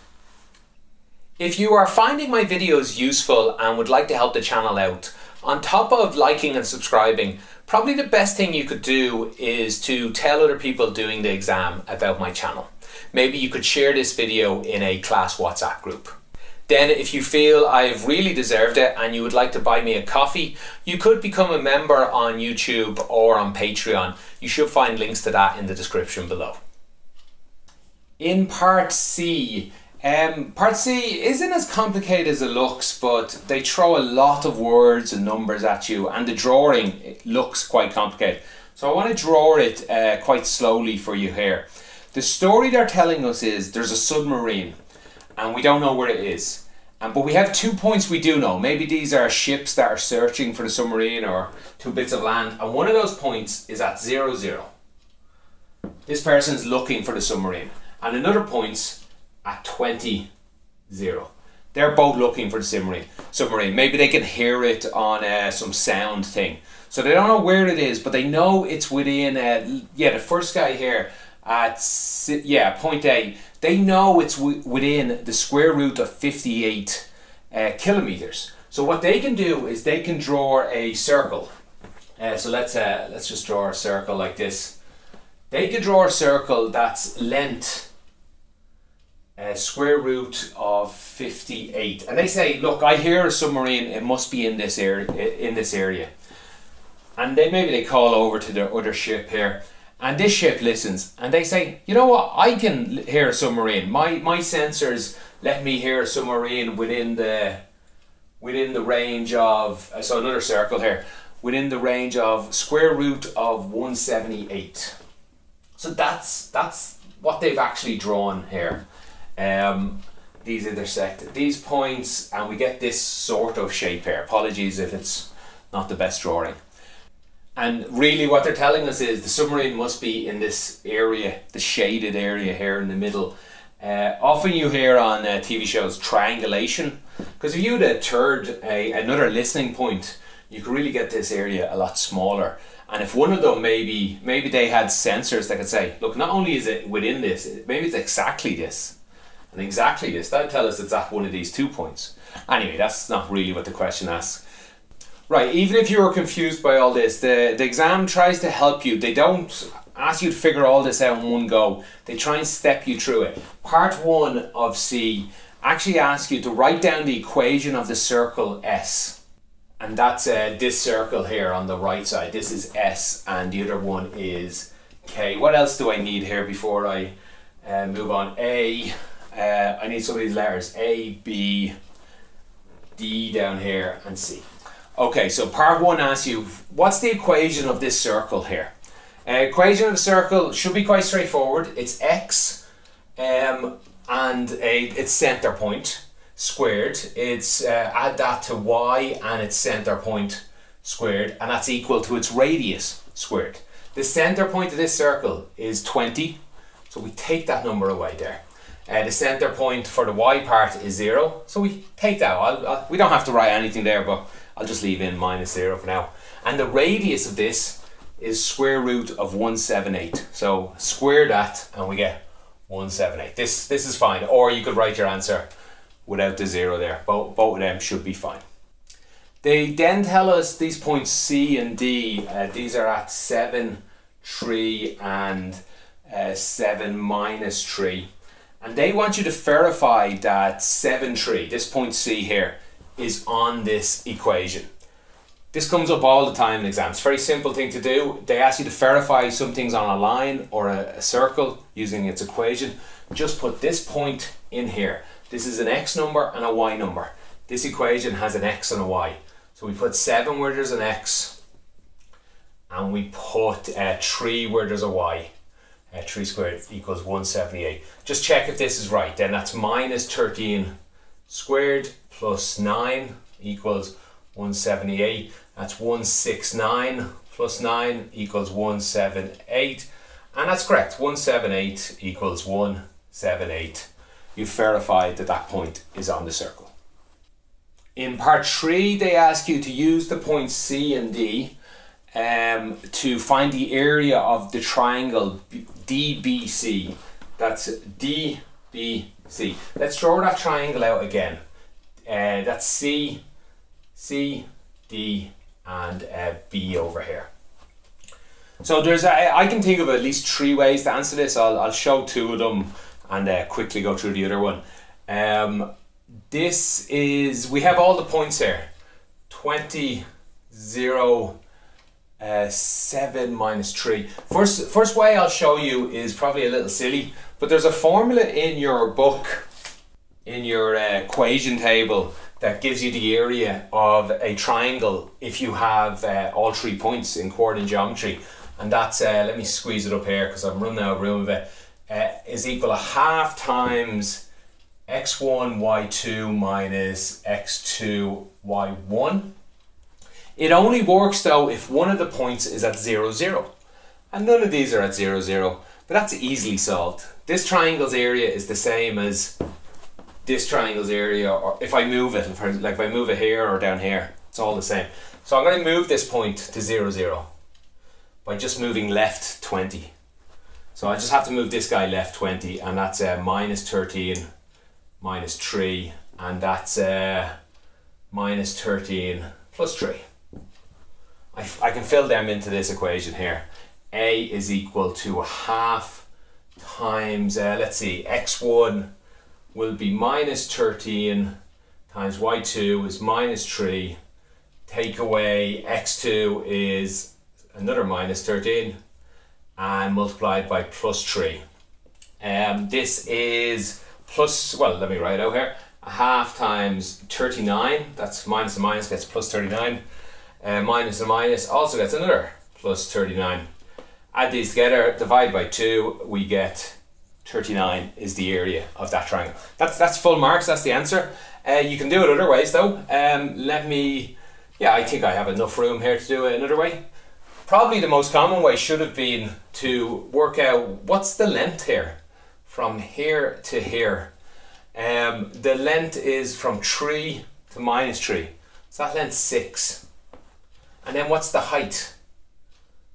If you are finding my videos useful and would like to help the channel out, on top of liking and subscribing, probably the best thing you could do is to tell other people doing the exam about my channel. Maybe you could share this video in a class WhatsApp group. Then if you feel I've really deserved it and you would like to buy me a coffee, you could become a member on YouTube or on Patreon. You should find links to that in the description below. In part C, part C isn't as complicated as it looks, but they throw a lot of words and numbers at you, and the drawing it looks quite complicated. So I want to draw it quite slowly for you here. The story they're telling us is there's a submarine and we don't know where it is. But we have 2 points we do know. Maybe these are ships that are searching for the submarine or 2 bits of land. And one of those points is at 0, 0. This person's looking for the submarine. And another point's at 20, 0. They're both looking for the submarine. Maybe they can hear it on some sound thing. So they don't know where it is, but they know it's within, the first guy here at, point A. They know it's within the square root of 58 kilometers. So what they can do is they can draw a circle. So let's just draw a circle like this. They can draw a circle that's length square root of 58, and they say, look, I hear a submarine, it must be in this area. And maybe they call over to their other ship here, and this ship listens, and they say, you know what, I can hear a submarine. My sensors let me hear a submarine within the range of, so another circle here, within the range of square root of 178. So that's what they've actually drawn here. These intersect these points and we get this sort of shape here. Apologies if it's not the best drawing. And really what they're telling us is the submarine must be in this area, the shaded area here in the middle. Often you hear on TV shows triangulation, because if you had another listening point, you could really get this area a lot smaller. And if one of them maybe they had sensors that could say, look, not only is it within this, maybe it's exactly this and exactly this, that'd tell us it's at one of these 2 points. Anyway, that's not really what the question asks. Right, even if you were confused by all this, the exam tries to help you. They don't ask you to figure all this out in one go. They try and step you through it. Part 1 of C actually asks you to write down the equation of the circle S. And that's this circle here on the right side. This is S and the other one is K. What else do I need here before I move on? I need some of these letters. A, B, D down here and C. Okay, so part 1 asks you, what's the equation of this circle here? Equation of a circle should be quite straightforward. It's x and its center point squared. It's add that to y and its center point squared, and that's equal to its radius squared. The center point of this circle is 20, so we take that number away there. The center point for the y part is 0, so we take that. We don't have to write anything there, but I'll just leave in -0 for now. And the radius of this is square root of 178. So square that and we get 178. This is fine. Or you could write your answer without the 0 there. Both of them should be fine. They then tell us these points C and D, these are at 7, 3 and 7 minus 3. And they want you to verify that 7, 3, this point C here, is on this equation. This comes up all the time in exams. Very simple thing to do. They ask you to verify some things on a line or a circle using its equation. Just put this point in here. This is an x number and a y number. This equation has an x and a y. So we put 7 where there's an x and we put 3 where there's a y. 3 squared equals 178. Just check if this is right. Then that's -13 squared plus 9 equals 178. That's 169 plus 9 equals 178. And that's correct. 178 equals 178. You've verified that that point is on the circle. In part 3, they ask you to use the points C and D to find the area of the triangle DBC. That's DBC. Let's draw that triangle out again. That's C, D, and B over here. So I can think of at least 3 ways to answer this. I'll show 2 of them and quickly go through the other one. We have all the points here. 20, 0, 7 minus 3. First way I'll show you is probably a little silly, but there's a formula in your book, in your equation table, that gives you the area of a triangle if you have all 3 points in coordinate geometry. And that's, let me squeeze it up here because I'm running out of room of it, is equal to half times x1, y2 minus x2, y1. It only works though if one of the points is at 0, 0. And none of these are at 0, 0. But that's easily solved. This triangle's area is the same as this triangle's area, or if I move it, if I move it here or down here, it's all the same. So I'm going to move this point to 0, 0 by just moving left 20. So I just have to move this guy left 20, and that's -13 minus 3, and that's -13 plus 3. I can fill them into this equation here. A is equal to half times, let's see, x1 will be -13 times y2 is -3. Take away x2 is another -13 and multiplied by +3. This is plus, well, let me write it out here. A half times 39, that's minus and minus gets plus 39. minus and minus also gets another plus 39. Add these together, divide by 2, we get 39 is the area of that triangle. That's full marks, that's the answer. You can do it other ways though. I think I have enough room here to do it another way. Probably the most common way should have been to work out what's the length here from here to here. The length is from 3 to minus 3. So that length's 6. And then what's the height?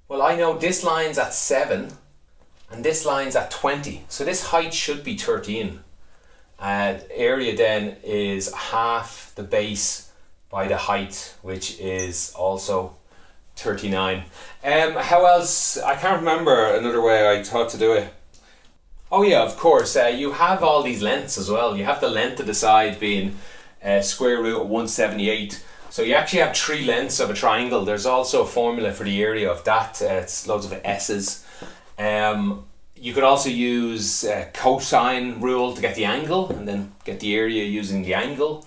Well, I know this line's at 7 and this line's at 20. So this height should be 13. Area then is half the base by the height, which is also 39. How else? I can't remember another way I thought to do it. Oh yeah, of course. You have all these lengths as well. You have the length of the side being square root of 178. So you actually have 3 lengths of a triangle. There's also a formula for the area of that. It's loads of S's. You could also use cosine rule to get the angle and then get the area using the angle.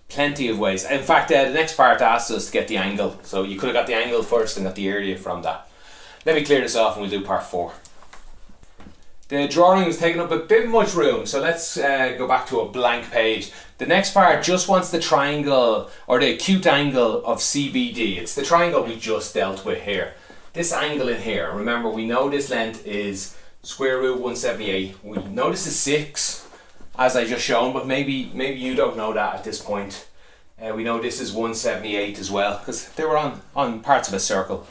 Plenty of ways. In fact, the next part asks us to get the angle. So you could have got the angle first and got the area from that. Let me clear this off and we'll do part 4. The drawing was taking up a bit much room, so let's go back to a blank page. The next part just wants the triangle or the acute angle of CBD. It's the triangle we just dealt with here. This angle in here, remember we know this length is square root 178. We know this is 6, as I just shown, but maybe you don't know that at this point. We know this is 178 as well, because they were on parts of a circle.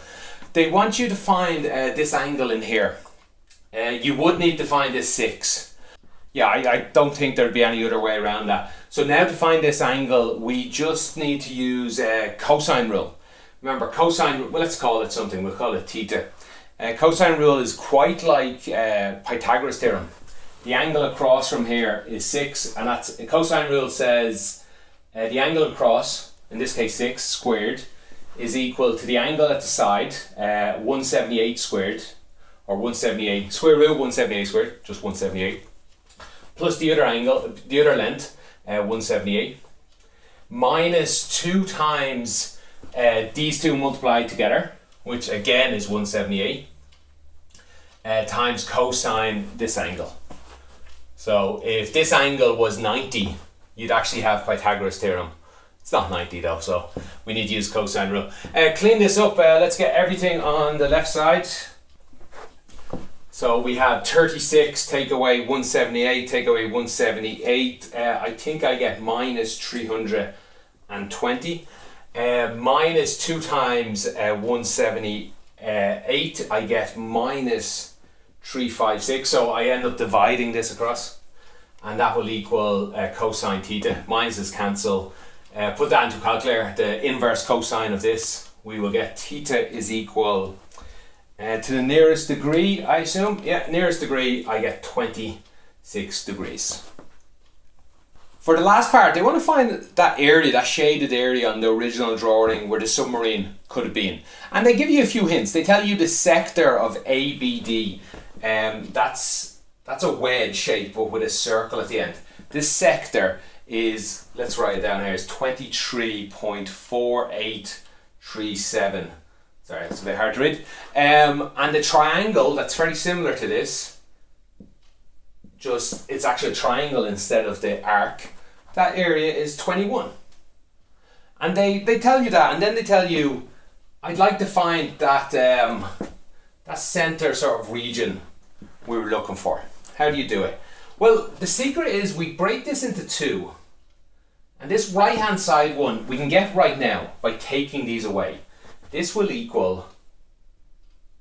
They want you to find this angle in here. You would need to find this 6. Yeah, I don't think there'd be any other way around that. So now to find this angle, we just need to use cosine rule. Remember, cosine, well, let's call it something. We'll call it theta. Cosine rule is quite like Pythagoras theorem. The angle across from here is 6, and that's cosine rule says the angle across, in this case 6 squared, is equal to the angle at the side, 178 squared, or 178, square root 178 squared, just 178, plus the other angle, the other length, 178, minus 2 times these two multiplied together, which again is 178, times cosine this angle. So if this angle was 90, you'd actually have Pythagoras theorem. It's not 90 though, so we need to use cosine rule. Clean this up, let's get everything on the left side. So we have 36, take away 178, take away 178. I think I get minus 320. Minus 2 times 178, I get minus 356. So I end up dividing this across, and that will equal cosine theta. Minuses cancel. Put that into a calculator, the inverse cosine of this, we will get theta is equal to the nearest degree, I assume. Yeah, nearest degree, I get 26 degrees. For the last part, they want to find that area, that shaded area on the original drawing where the submarine could have been. And they give you a few hints. They tell you the sector of ABD. That's a wedge shape, but with a circle at the end. This sector is, let's write it down here, is 23.4837. Sorry, it's a bit hard to read. And the triangle that's very similar to this, just it's actually a triangle instead of the arc. That area is 21. And they tell you that, and then they tell you, I'd like to find that that center sort of region we were looking for. How do you do it? Well, the secret is we break this into 2. And this right hand side one we can get right now by taking these away. This will equal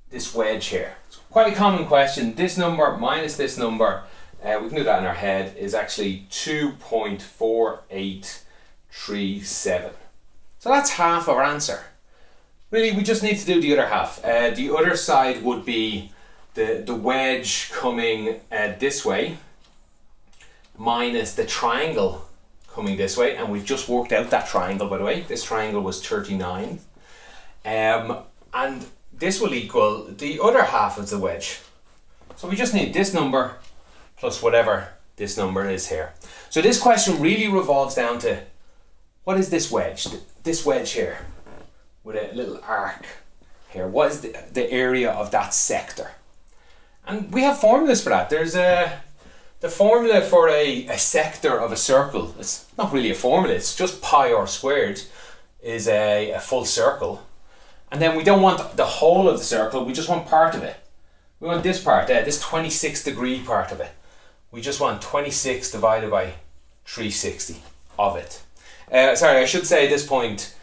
this wedge here. It's quite a common question. This number minus this number, we can do that in our head, is actually 2.4837. So that's half our answer. Really, we just need to do the other half. The other side would be the wedge coming this way minus the triangle coming this way, and we've just worked out that triangle, by the way. This triangle was 39. And this will equal the other half of the wedge. So we just need this number plus whatever this number is here. So this question really revolves down to, what is this wedge? This wedge here. with a little arc here. What is the area of that sector? And we have formulas for that. There's the formula for a sector of a circle. It's not really a formula, it's just pi r squared is a full circle. And then we don't want the whole of the circle, we just want part of it. We want this part, this 26 degree part of it. We just want 26 divided by 360 of it. Sorry, I should say at this point,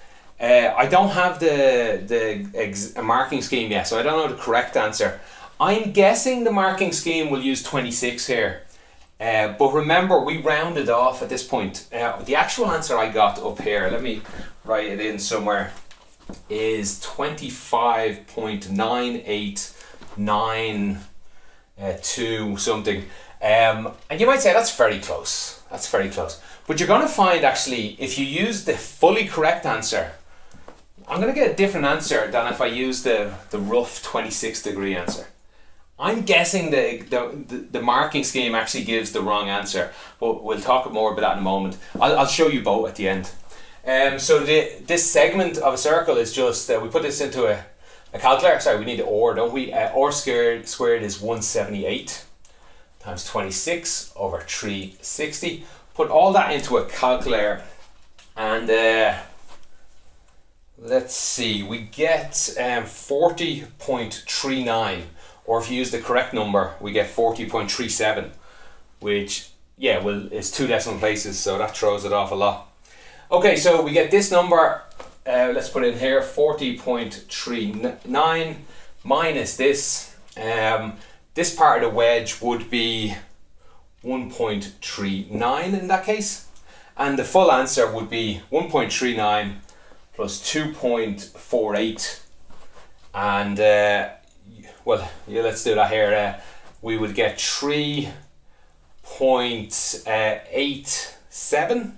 I don't have the marking scheme yet, so I don't know the correct answer. I'm guessing the marking scheme will use 26 here. But remember, we rounded off at this point. The actual answer I got up here, let me write it in somewhere, is 25.9892 something. And you might say that's very close. That's very close. But you're going to find actually, if you use the fully correct answer, I'm going to get a different answer than if I use the rough 26 degree answer. I'm guessing the marking scheme actually gives the wrong answer, but we'll talk more about that in a moment. I'll show you both at the end. So this segment of a circle is just, we put this into a calculator. Sorry, we need the or, don't we? Or squared is 178 times 26 over 360. Put all that into a calculator and let's see, we get 40.39. Or if you use the correct number, we get 40.37, which, yeah, well, is 2 decimal places, so that throws it off a lot. Okay, so we get this number, let's put it in here, 40.39 minus this. This part of the wedge would be 1.39 in that case. And the full answer would be 1.39 plus 2.48. And well, yeah, let's do that here. We would get 3.87.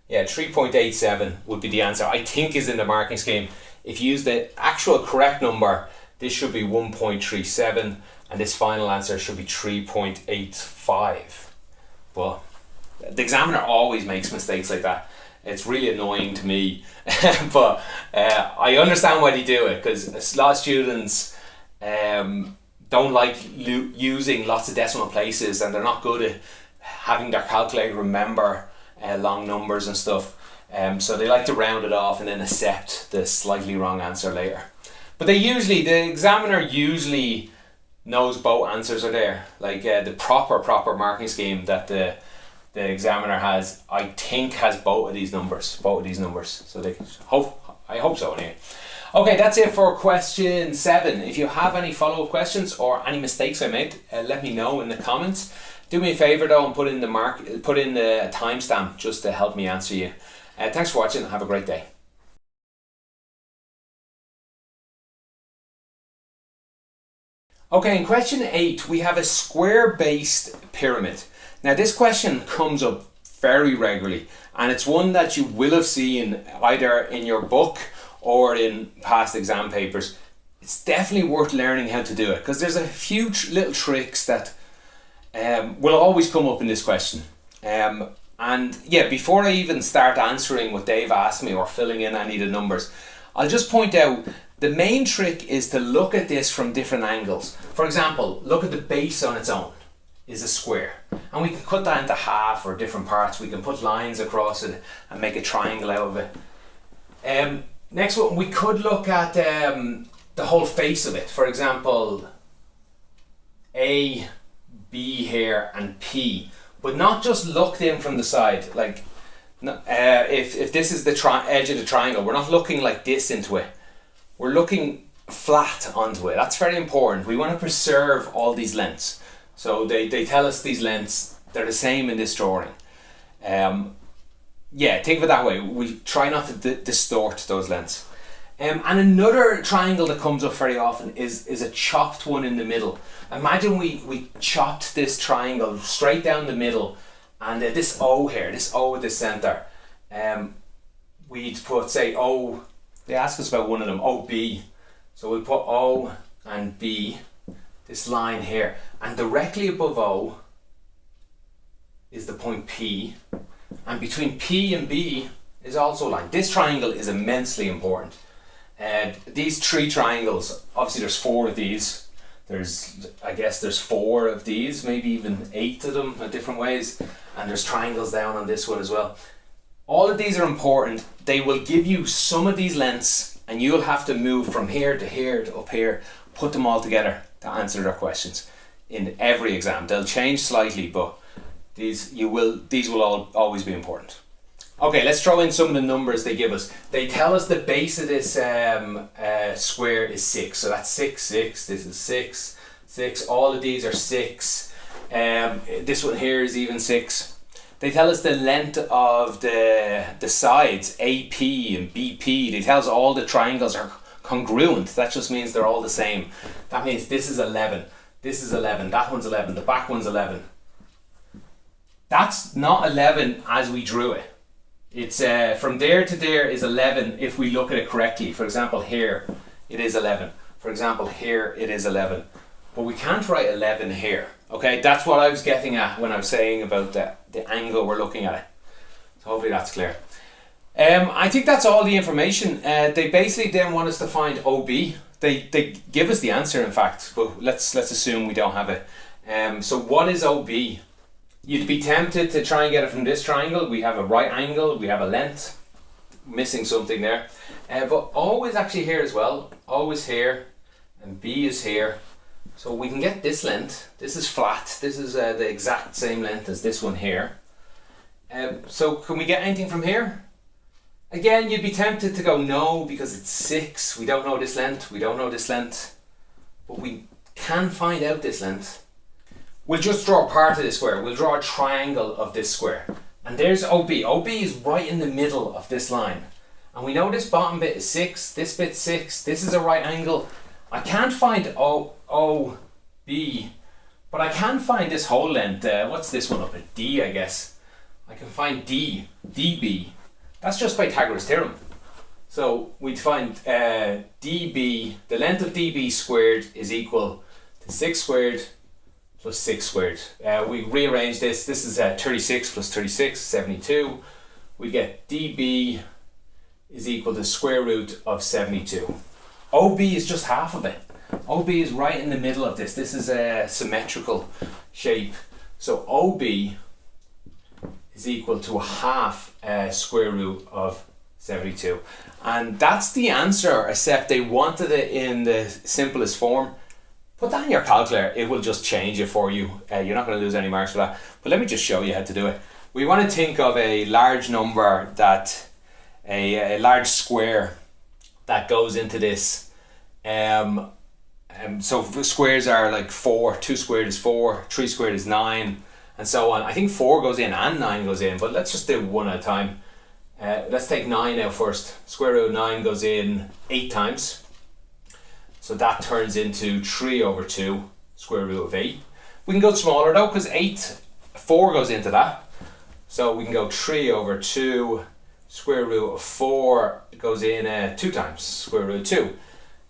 Yeah, 3.87 would be the answer, I think, is in the marking scheme. If you use the actual correct number, this should be 1.37, and this final answer should be 3.85. But the examiner always makes mistakes like that. It's really annoying to me, but I understand why they do it, because a lot of students don't like using lots of decimal places, and they're not good at having their calculator remember long numbers and stuff. So they like to round it off and then accept the slightly wrong answer later. But the examiner usually knows both answers are there. Like the proper marking scheme that the examiner has, I think, has both of these numbers. So I hope so anyway. Okay, that's it for question 7. If you have any follow-up questions or any mistakes I made, let me know in the comments. Do me a favour though and put in the timestamp just to help me answer you. Thanks for watching and have a great day. Okay, in question 8 we have a square-based pyramid. Now this question comes up very regularly, and it's one that you will have seen either in your book or in past exam papers. It's definitely worth learning how to do it, because there's a few little tricks that will always come up in this question. And yeah, before I even start answering what Dave asked me or filling in any of the numbers, I'll just point out the main trick is to look at this from different angles. For example, look at the base on its own is a square, and we can cut that into half or different parts. We can put lines across it and make a triangle out of it. Next one, we could look at the whole face of it. For example, A, B here and P, but not just looked in from the side. Like if this is the edge of the triangle, we're not looking like this into it. We're looking flat onto it. That's very important. We want to preserve all these lengths. So they tell us these lengths, they're the same in this drawing. Yeah, think of it that way. We try not to distort those lengths. And another triangle that comes up very often is a chopped one in the middle. Imagine we chopped this triangle straight down the middle, and this O here, this O at the centre, we'd put, say, O, they ask us about one of them, OB. So we'll put O and B, this line here, and directly above O is the point P, and between P and B is also a line. This triangle is immensely important. These three triangles, obviously there's four of these. I guess there's four of these, maybe even 8 of them in different ways. And there's triangles down on this one as well. All of these are important. They will give you some of these lengths and you'll have to move from here to here to up here, put them all together to answer their questions in every exam. They'll change slightly, but these will all always be important. Okay, let's throw in some of the numbers they give us. They tell us the base of this square is 6. So that's 6, 6, this is 6, 6. All of these are 6. This one here is even 6. They tell us the length of the sides, AP and BP. They tell us all the triangles are congruent. That just means they're all the same. That means this is 11, this is 11, that one's 11, the back one's 11. That's not 11 as we drew it. It's from there to there is 11 if we look at it correctly. For example, here it is 11. For example, here it is 11. But we can't write 11 here. Okay, that's what I was getting at when I was saying about the angle we're looking at it. So hopefully that's clear. I think that's all the information. They basically then want us to find OB. They give us the answer, in fact, but let's assume we don't have it. So what is OB? You'd be tempted to try and get it from this triangle. We have a right angle, we have a length, missing something there. But O is actually here as well. O is here and B is here. So we can get this length. This is flat. This is the exact same length as this one here. So can we get anything from here? Again, you'd be tempted to go no because it's 6. We don't know this length. We don't know this length. But we can find out this length. We'll just draw part of this square. We'll draw a triangle of this square. And there's OB. OB is right in the middle of this line. And we know this bottom bit is 6, this bit's 6, this is a right angle. I can't find OB, but I can find this whole length. What's this one up at? D, I guess. I can find DB. That's just Pythagoras' theorem. So we'd find DB, the length of DB squared is equal to 6 squared plus 6 squared. We rearrange this. This is 36 plus 36, 72. We get dB is equal to square root of 72. OB is just half of it. OB is right in the middle of this. This is a symmetrical shape. So OB is equal to half square root of 72. And that's the answer, except they wanted it in the simplest form. Put that in your calculator, it will just change it for you. You're not going to lose any marks for that. But let me just show you how to do it. We want to think of a large number that, a large square that goes into this. So squares are like 4, 2 squared is 4, 3 squared is 9, and so on. I think 4 goes in and 9 goes in, but let's just do one at a time. Let's take 9 out first. Square root of 9 goes in 8 times. So that turns into 3 over 2 square root of 8. We can go smaller though, because 4 goes into that. So we can go 3 over 2 square root of 4 goes in 2 times square root of 2.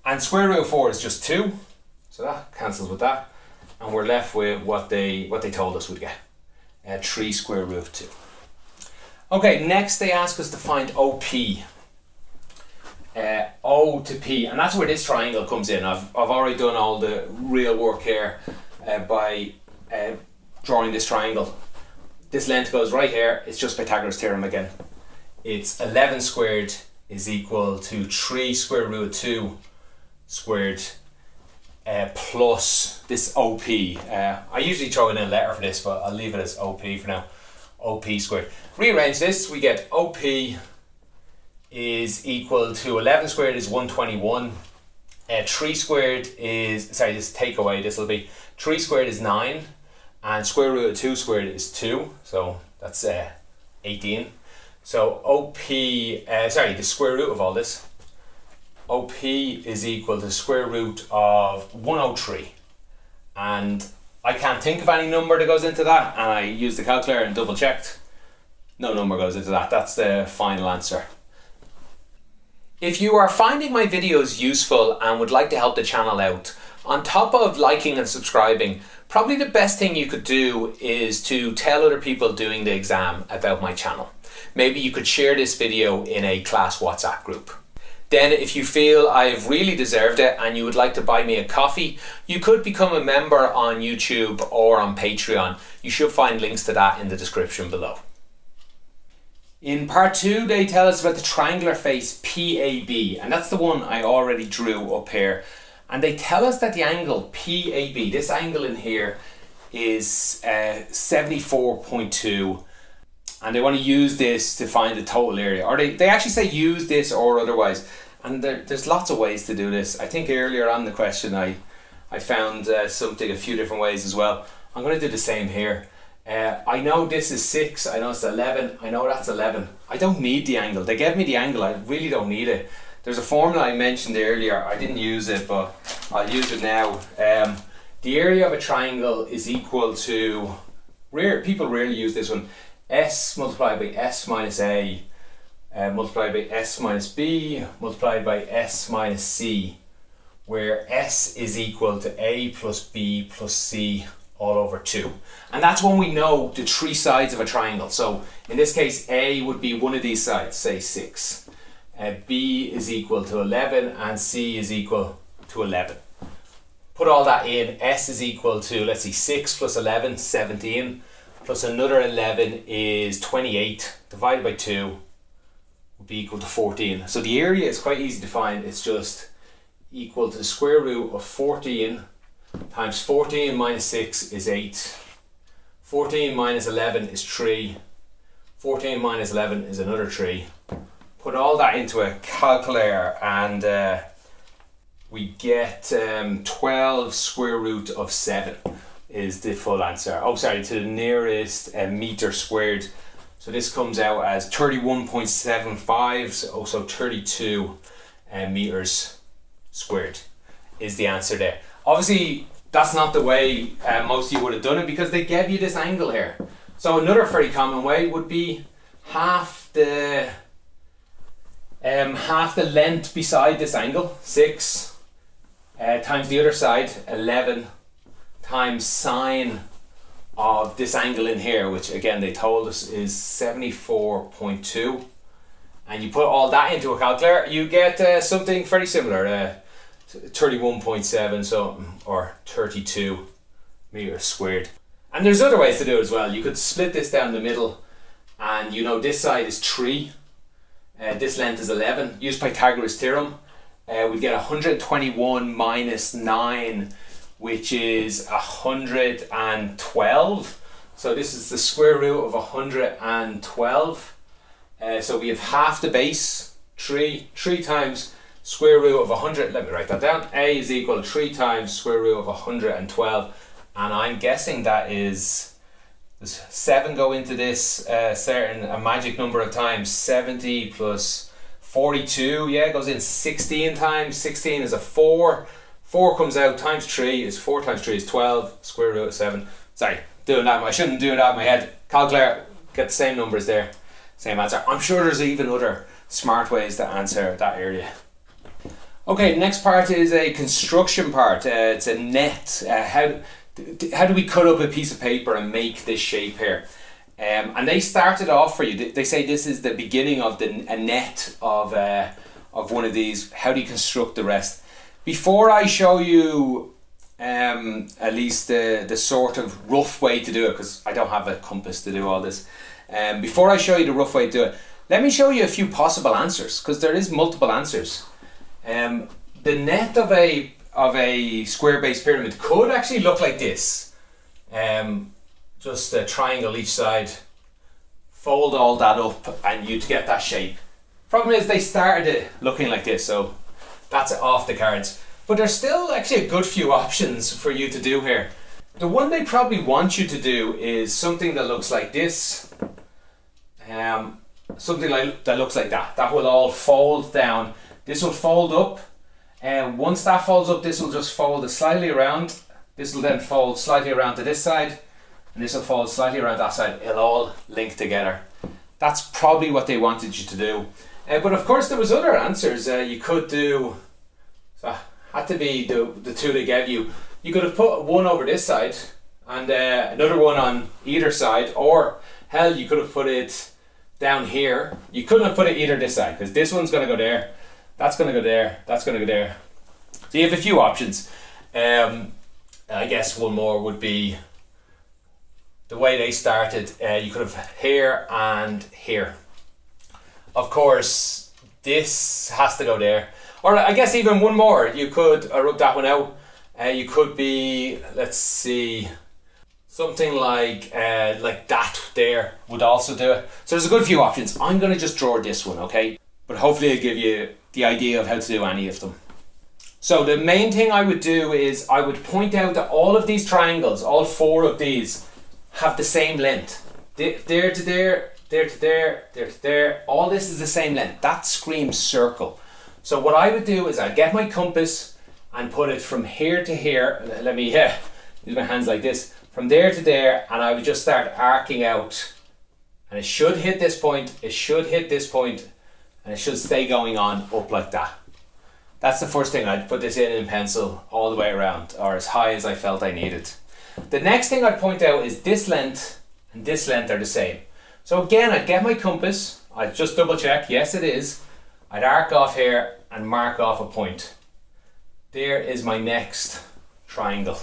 And square root of 4 is just 2. So that cancels with that. And we're left with what they told us we'd get. 3 square root of 2. Okay, next they ask us to find OP. O to P, and that's where this triangle comes in. I've already done all the real work here by drawing this triangle. This length goes right here. It's just Pythagoras' theorem again. It's 11 squared is equal to 3 square root of 2 squared plus this OP. I usually throw in a letter for this, but I'll leave it as OP for now. OP squared. Rearrange this, we get OP is equal to 11 squared is 121. 3 squared is, sorry, this takeaway, this will be 3 squared is 9, and square root of 2 squared is 2, so that's 18. So OP, sorry, the square root of all this, OP is equal to square root of 103. And I can't think of any number that goes into that, and I used the calculator and double checked. No number goes into that. That's the final answer. If you are finding my videos useful and would like to help the channel out, on top of liking and subscribing, probably the best thing you could do is to tell other people doing the exam about my channel. Maybe you could share this video in a class WhatsApp group. Then if you feel I've really deserved it and you would like to buy me a coffee, you could become a member on YouTube or on Patreon. You should find links to that in the description below. In part 2, they tell us about the triangular face PAB, and that's the one I already drew up here. And they tell us that the angle PAB, this angle in here, is 74.2, and they want to use this to find the total area, or they actually say use this or otherwise, and there's lots of ways to do this. I think earlier on the question I found something a few different ways as well. I'm going to do the same here. I know this is 6, I know it's 11, I know that's 11. I don't need the angle. They gave me the angle, I really don't need it. There's a formula I mentioned earlier, I didn't use it, but I'll use it now. The area of a triangle is equal to, people rarely use this one, S multiplied by S minus A, multiplied by S minus B, multiplied by S minus C, where S is equal to A plus B plus C all over 2. And that's when we know the 3 sides of a triangle. So in this case, A would be one of these sides, say 6. B is equal to 11 and C is equal to 11. Put all that in. S is equal to, let's see, 6 plus 11, 17, plus another 11 is 28, divided by 2 would be equal to 14. So the area is quite easy to find. It's just equal to the square root of 14 times 14 minus 6 is 8. 14 minus 11 is 3. 14 minus 11 is another 3. Put all that into a calculator and we get 12 square root of 7 is the full answer. Oh, sorry, to the nearest meter squared. So this comes out as 31.75, so 32 meters squared is the answer there. Obviously, that's not the way most of you would have done it, because they gave you this angle here. So another very common way would be half the length beside this angle, 6, times the other side, 11, times sine of this angle in here, which again they told us is 74.2. And you put all that into a calculator, you get something very similar, 31.7 something, or 32 meters squared. And there's other ways to do it as well. You could split this down the middle, and you know this side is 3, this length is 11. Use Pythagoras theorem. We get 121 minus 9, which is 112. So this is the square root of 112. So we have half the base, 3 times square root of 100. Let me write that down. A is equal to 3 times square root of 112. And I'm guessing that is, does 7 go into this a magic number of times? 70 plus 42, yeah, it goes in 16 times. 16 is a 4. 4 comes out times 3 is 4 times 3 is 12. Square root of 7. Sorry, doing that. I shouldn't do it out of my head. Calculator, get the same numbers there. Same answer. I'm sure there's even other smart ways to answer that area. Okay, next part is a construction part. It's a net. How do we cut up a piece of paper and make this shape here? And they started off for you. They say this is the beginning of a net of one of these. How do you construct the rest? Before I show you at least the sort of rough way to do it, because I don't have a compass to do all this. Before I show you the rough way to do it, let me show you a few possible answers, because there is multiple answers. The net of a square base pyramid could actually look like this. Just a triangle each side, fold all that up and you'd get that shape. Problem is they started it looking like this, so that's off the cards. But there's still actually a good few options for you to do here. The one they probably want you to do is something that looks like this. Something that looks like that. That will all fold down. This will fold up. And once that folds up, this will just fold slightly around. This will then fold slightly around to this side. And this will fold slightly around that side. It'll all link together. That's probably what they wanted you to do. But of course there was other answers. You could do, so had to be the two they gave you. You could have put one over this side and another one on either side, or hell, you could have put it down here. You couldn't have put it either this side, because this one's going to go there. That's going to go there. That's going to go there. So you have a few options. I guess one more would be the way they started. You could have here and here. Of course, this has to go there. Or I guess even one more. You could, I wrote that one out. You could be, let's see, something like that there would also do it. So there's a good few options. I'm going to just draw this one, okay? But hopefully I'll give you the idea of how to do any of them. So the main thing I would do is I would point out that all of these triangles, all 4 of these, have the same length. There to there, there to there, there to there. All this is the same length. That screams circle. So what I would do is I'd get my compass and put it from here to here. Let me use my hands like this. From there to there, and I would just start arcing out. And it should hit this point, it should hit this point, and it should stay going on up like that. That's the first thing. I'd put this in pencil all the way around, or as high as I felt I needed. The next thing I'd point out is this length and this length are the same. So again, I'd get my compass, I'd just double check, yes it is. I'd arc off here and mark off a point. There is my next triangle.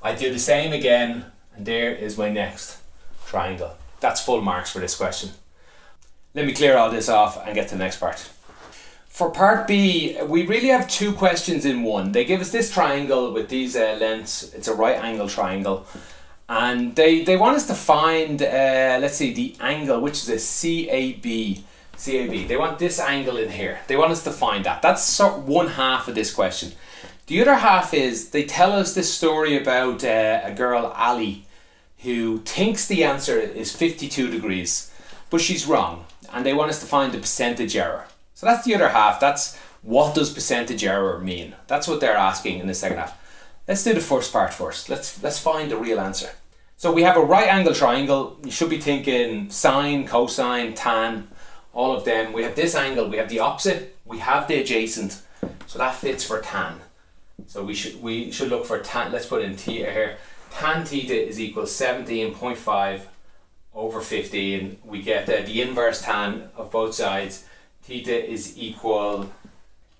I'd do the same again, and there is my next triangle. That's full marks for this question. Let me clear all this off and get to the next part. For part B, we really have 2 questions in one. They give us this triangle with these lengths. It's a right angle triangle. And they want us to find, let's see, the angle, which is a CAB. CAB. They want this angle in here. They want us to find that. That's sort of one half of this question. The other half is they tell us this story about a girl, Ali, who thinks the answer is 52 degrees, but she's wrong. And they want us to find the percentage error. So that's the other half. That's what does percentage error mean? That's what they're asking in the second half. Let's do the first part first. Let's find the real answer. So we have a right angle triangle. You should be thinking sine, cosine, tan, all of them. We have this angle, we have the opposite, we have the adjacent. So that fits for tan. So we should look for tan. Let's put in theta here. Tan theta is equal 17.5 over 15. We get the inverse tan of both sides. Theta is equal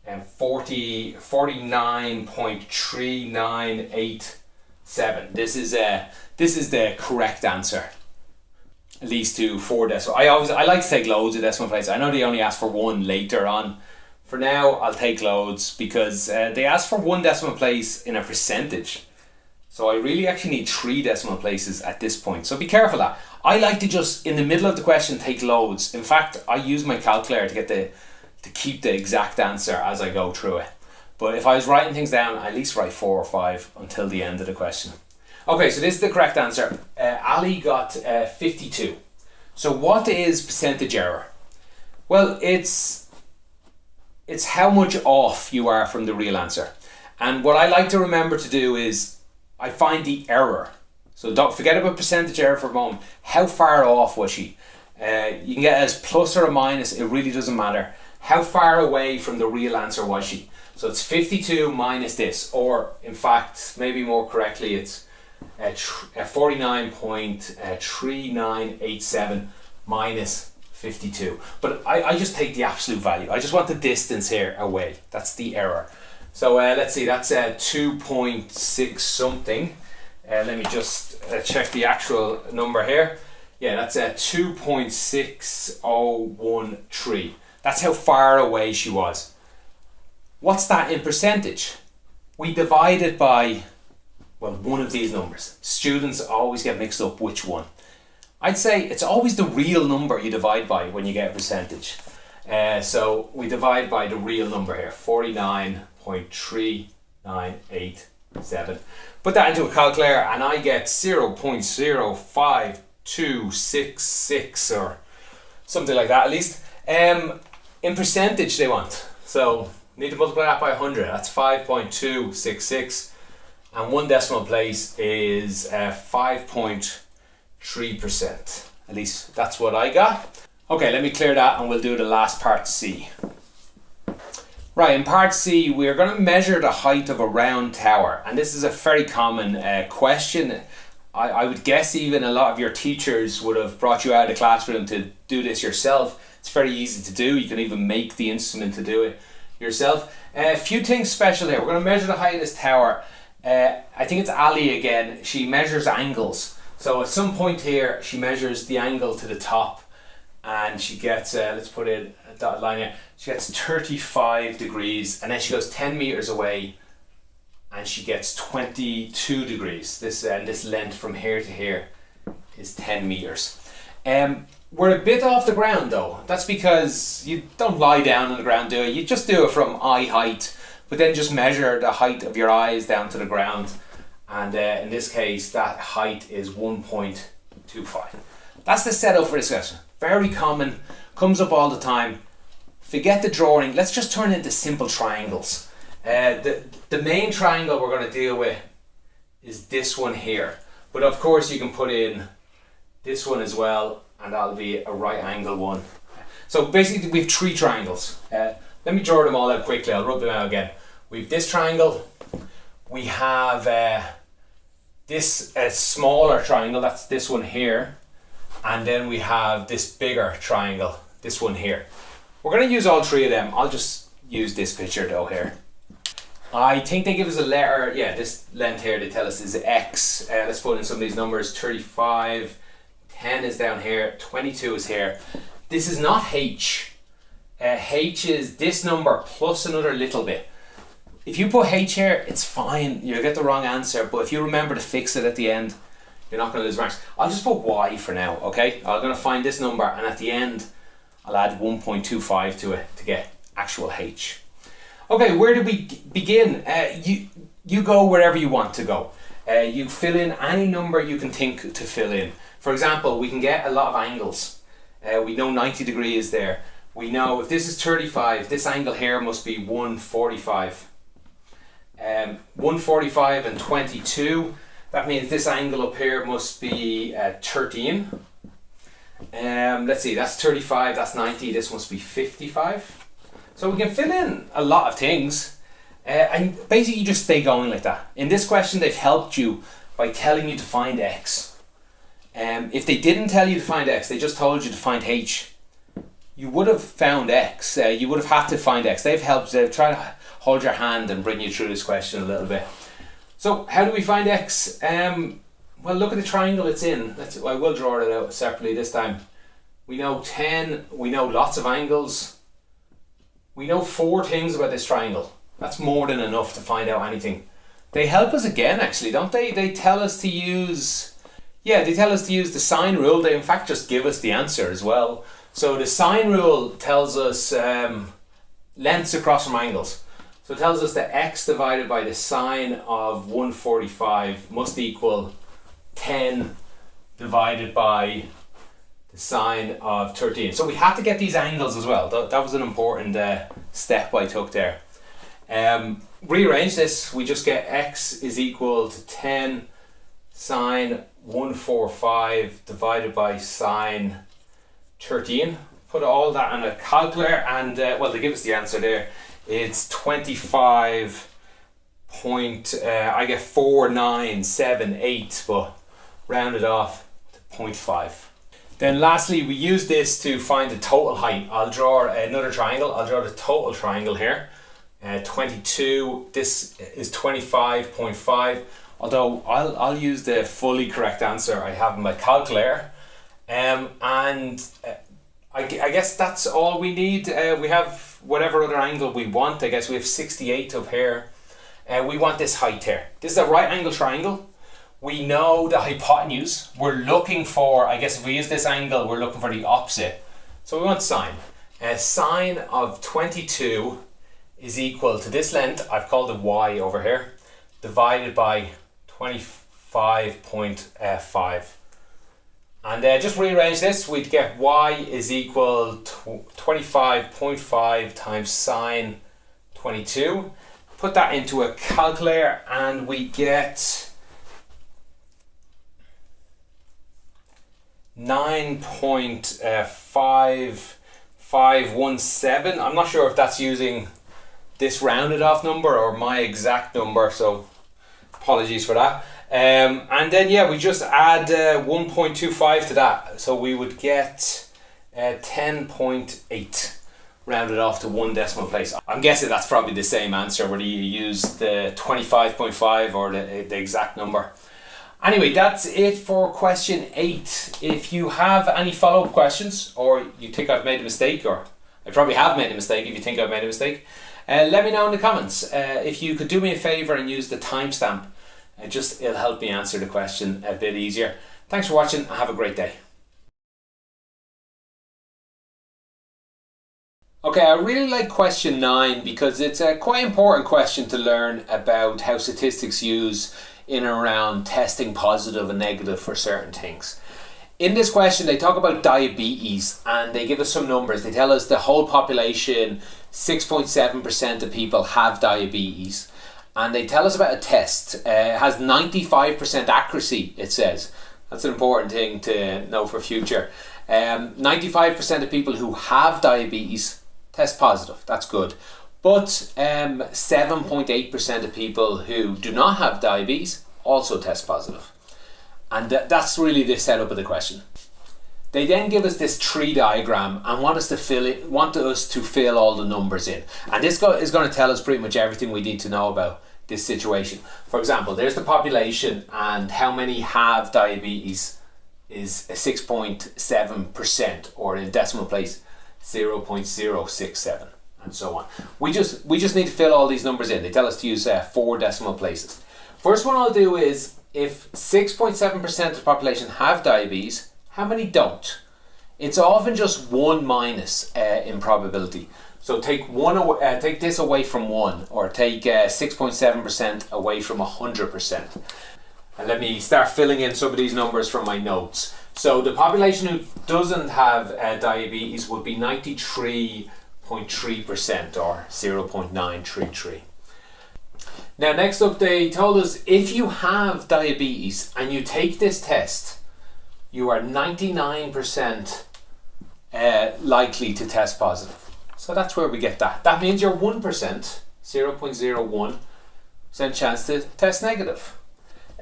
49.3987. This is the correct answer. At least to 4 decimal. I like to take loads of decimal places. I know they only ask for 1 later on. For now, I'll take loads because they ask for 1 decimal place in a percentage. So I really actually need 3 decimal places at this point. So be careful of that. I like to just, in the middle of the question, take loads. In fact, I use my calculator to keep the exact answer as I go through it. But if I was writing things down, I at least write 4 or 5 until the end of the question. Okay, so this is the correct answer. Ali got 52. So what is percentage error? Well, it's how much off you are from the real answer. And what I like to remember to do is I find the error. So don't forget about percentage error for a moment. How far off was she? You can get as plus or a minus, it really doesn't matter. How far away from the real answer was she? So it's 52 minus this, or in fact, maybe more correctly, it's 49.3987 minus 52. But I just take the absolute value. I just want the distance here away. That's the error. So let's see, that's 2.6 something. Let me just check the actual number here. Yeah, that's 2.6013. That's how far away she was. What's that in percentage? We divide it by, well, one of these numbers. Students always get mixed up which one. I'd say it's always the real number you divide by when you get a percentage. So we divide by the real number here, 49.3987. Put that into a calculator and I get 0.05266 or something like that at least. In percentage they want. So need to multiply that by 100. That's 5.266. And 1 decimal place is 5.3%. At least that's what I got. Okay, let me clear that and we'll do the last part C. Right, in part C, we're going to measure the height of a round tower. And this is a very common question. I would guess even a lot of your teachers would have brought you out of the classroom to do this yourself. It's very easy to do. You can even make the instrument to do it. yourself. A few things special here. We're going to measure the height of this tower. I think it's Ali again. She measures angles. So at some point here, she measures the angle to the top, and she gets, let's put in a dotted line here, she gets 35 degrees, and then she goes 10 meters away and she gets 22 degrees. This length from here to here is 10 meters. We're a bit off the ground though. That's because you don't lie down on the ground, do you? You just do it from eye height, but then just measure the height of your eyes down to the ground. And in this case, that height is 1.25. That's the setup for this question. Very common, comes up all the time. Forget the drawing, let's just turn it into simple triangles. The main triangle we're going to deal with is this one here. But of course you can put in this one as well, and that'll be a right angle one. So basically we have three triangles. Let me draw them all out quickly, I'll rub them out again. We have this triangle, we have this smaller triangle, that's this one here, and then we have this bigger triangle, this one here. We're going to use all three of them. I'll just use this picture though here. I think they give us a letter, yeah, this length here they tell us is X. Let's put in some of these numbers. 35, 10 is down here, 22 is here. This is not H. H is this number plus another little bit. If you put H here, it's fine, you'll get the wrong answer, but if you remember to fix it at the end, you're not going to lose marks. I'll just put Y for now, okay? I'm going to find this number, and at the end I'll add 1.25 to it to get actual H. Okay, where do we begin? You go wherever you want to go. You fill in any number you can think to fill in. For example, we can get a lot of angles. We know 90 degrees there. We know if this is 35, this angle here must be 145. 145 and 22, that means this angle up here must be 13. Let's see, that's 35, that's 90, this must be 55. So we can fill in a lot of things, and basically you just stay going like that. In this question they've helped you by telling you to find X. If they didn't tell you to find X, they just told you to find H, you would have found X. You would have had to find X. They've helped, they've tried to hold your hand and bring you through this question a little bit. So how do we find X? Well, look at the triangle it's in. I will draw it out separately this time. We know 10, we know lots of angles. We know 4 things about this triangle. That's more than enough to find out anything. They help us again actually, don't they? They tell us to use, they tell us to use the sine rule. They in fact just give us the answer as well. So the sine rule tells us lengths across from angles. So it tells us that X divided by the sine of 145 must equal 10 divided by the sine of 13. So we had to get these angles as well. That was an important step I took there. Rearrange this, we just get X is equal to 10 sine 145 divided by sine 13. Put all that on a calculator and well, they give us the answer there. It's 25 I get 4978, but round it off to 0.5. Then lastly, we use this to find the total height. I'll draw another triangle. I'll draw the total triangle here. 22, this is 25.5. Although I'll use the fully correct answer I have in my calculator. I guess that's all we need. We have whatever other angle we want. I guess we have 68 up here. We want this height here. This is a right angle triangle. We know the hypotenuse. We're looking for, I guess if we use this angle, we're looking for the opposite. So we want sine. Sine of 22 is equal to this length, I've called it Y over here, divided by 25.5. And just rearrange this, we'd get Y is equal to 25.5 times sine 22. Put that into a calculator and we get 9.5517. I'm not sure if that's using this rounded off number or my exact number, so apologies for that. And then we just add 1.25 to that, so we would get 10.8. rounded off to one decimal place. I'm guessing that's probably the same answer, whether you use the 25.5 or the exact number. Anyway, that's it for question 8. If you have any follow-up questions, or you think I've made a mistake, or I probably have made a mistake if you think I've made a mistake, let me know in the comments. If you could do me a favour and use the timestamp, it'll help me answer the question a bit easier. Thanks for watching and have a great day. Okay, I really like question 9 because it's a quite important question to learn about how statistics use in and around testing positive and negative for certain things. In this question, they talk about diabetes and they give us some numbers. They tell us the whole population, 6.7% of people have diabetes. And they tell us about a test. It has 95% accuracy, it says. That's an important thing to know for future. 95% of people who have diabetes test positive. That's good. But 7.8% of people who do not have diabetes also test positive. And that's really the setup of the question. They then give us this tree diagram and want us to fill all the numbers in. And this is going to tell us pretty much everything we need to know about this situation. For example, there's the population and how many have diabetes is 6.7%, or in decimal place 0.067. and so on. We just need to fill all these numbers in. They tell us to use 4 decimal places. First one I'll do is, if 6.7% of the population have diabetes, how many don't? It's often just 1 minus in probability. So take this away from 1, or take 6.7% away from 100%. And let me start filling in some of these numbers from my notes. So the population who doesn't have diabetes would be 93.3%, or 0.933. Now next up, they told us if you have diabetes and you take this test, you are 99% likely to test positive. So that's where we get that. That means you're 1%, 0.01% chance to test negative.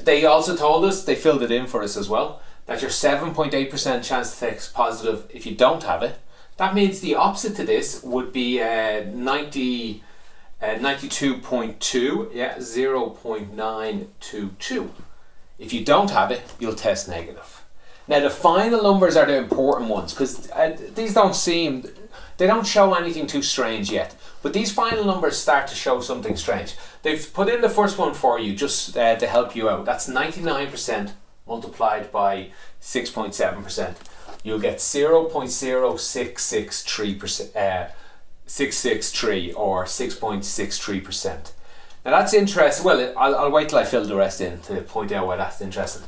They also told us, they filled it in for us as well, that you're 7.8% chance to test positive if you don't have it. That means the opposite to this would be 92.2, 0.922. If you don't have it, you'll test negative. Now the final numbers are the important ones, because these don't show anything too strange yet. But these final numbers start to show something strange. They've put in the first one for you just to help you out. That's 99% multiplied by 6.7%. You'll get 0.0663%. 663, or 6.63%. Now that's interesting. Well, I'll wait till I fill the rest in to point out why that's interesting.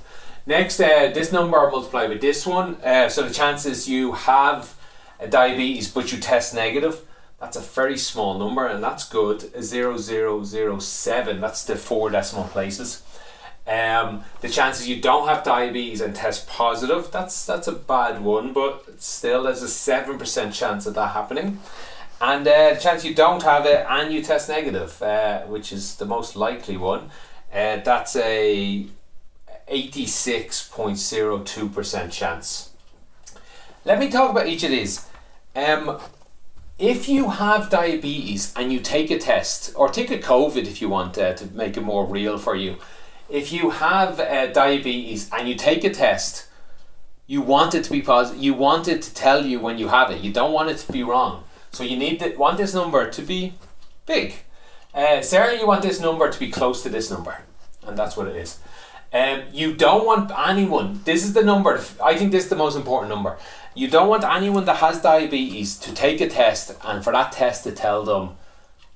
Next, this number multiplied with this one. So the chances you have diabetes but you test negative, that's a very small number, and that's good. 0.0007. That's the 4 decimal places. The chances you don't have diabetes and test positive, that's a bad one, but still there's a 7% chance of that happening. And the chance you don't have it and you test negative, which is the most likely one, that's a 86.02% chance. Let me talk about each of these. If you have diabetes and you take a test, or take a COVID if you want to make it more real for you. If you have diabetes and you take a test, you want it to be positive. You want it to tell you when you have it. You don't want it to be wrong. So you want this number to be big. Certainly you want this number to be close to this number. And that's what it is. You don't want anyone, this is the number, I think this is the most important number. You don't want anyone that has diabetes to take a test and for that test to tell them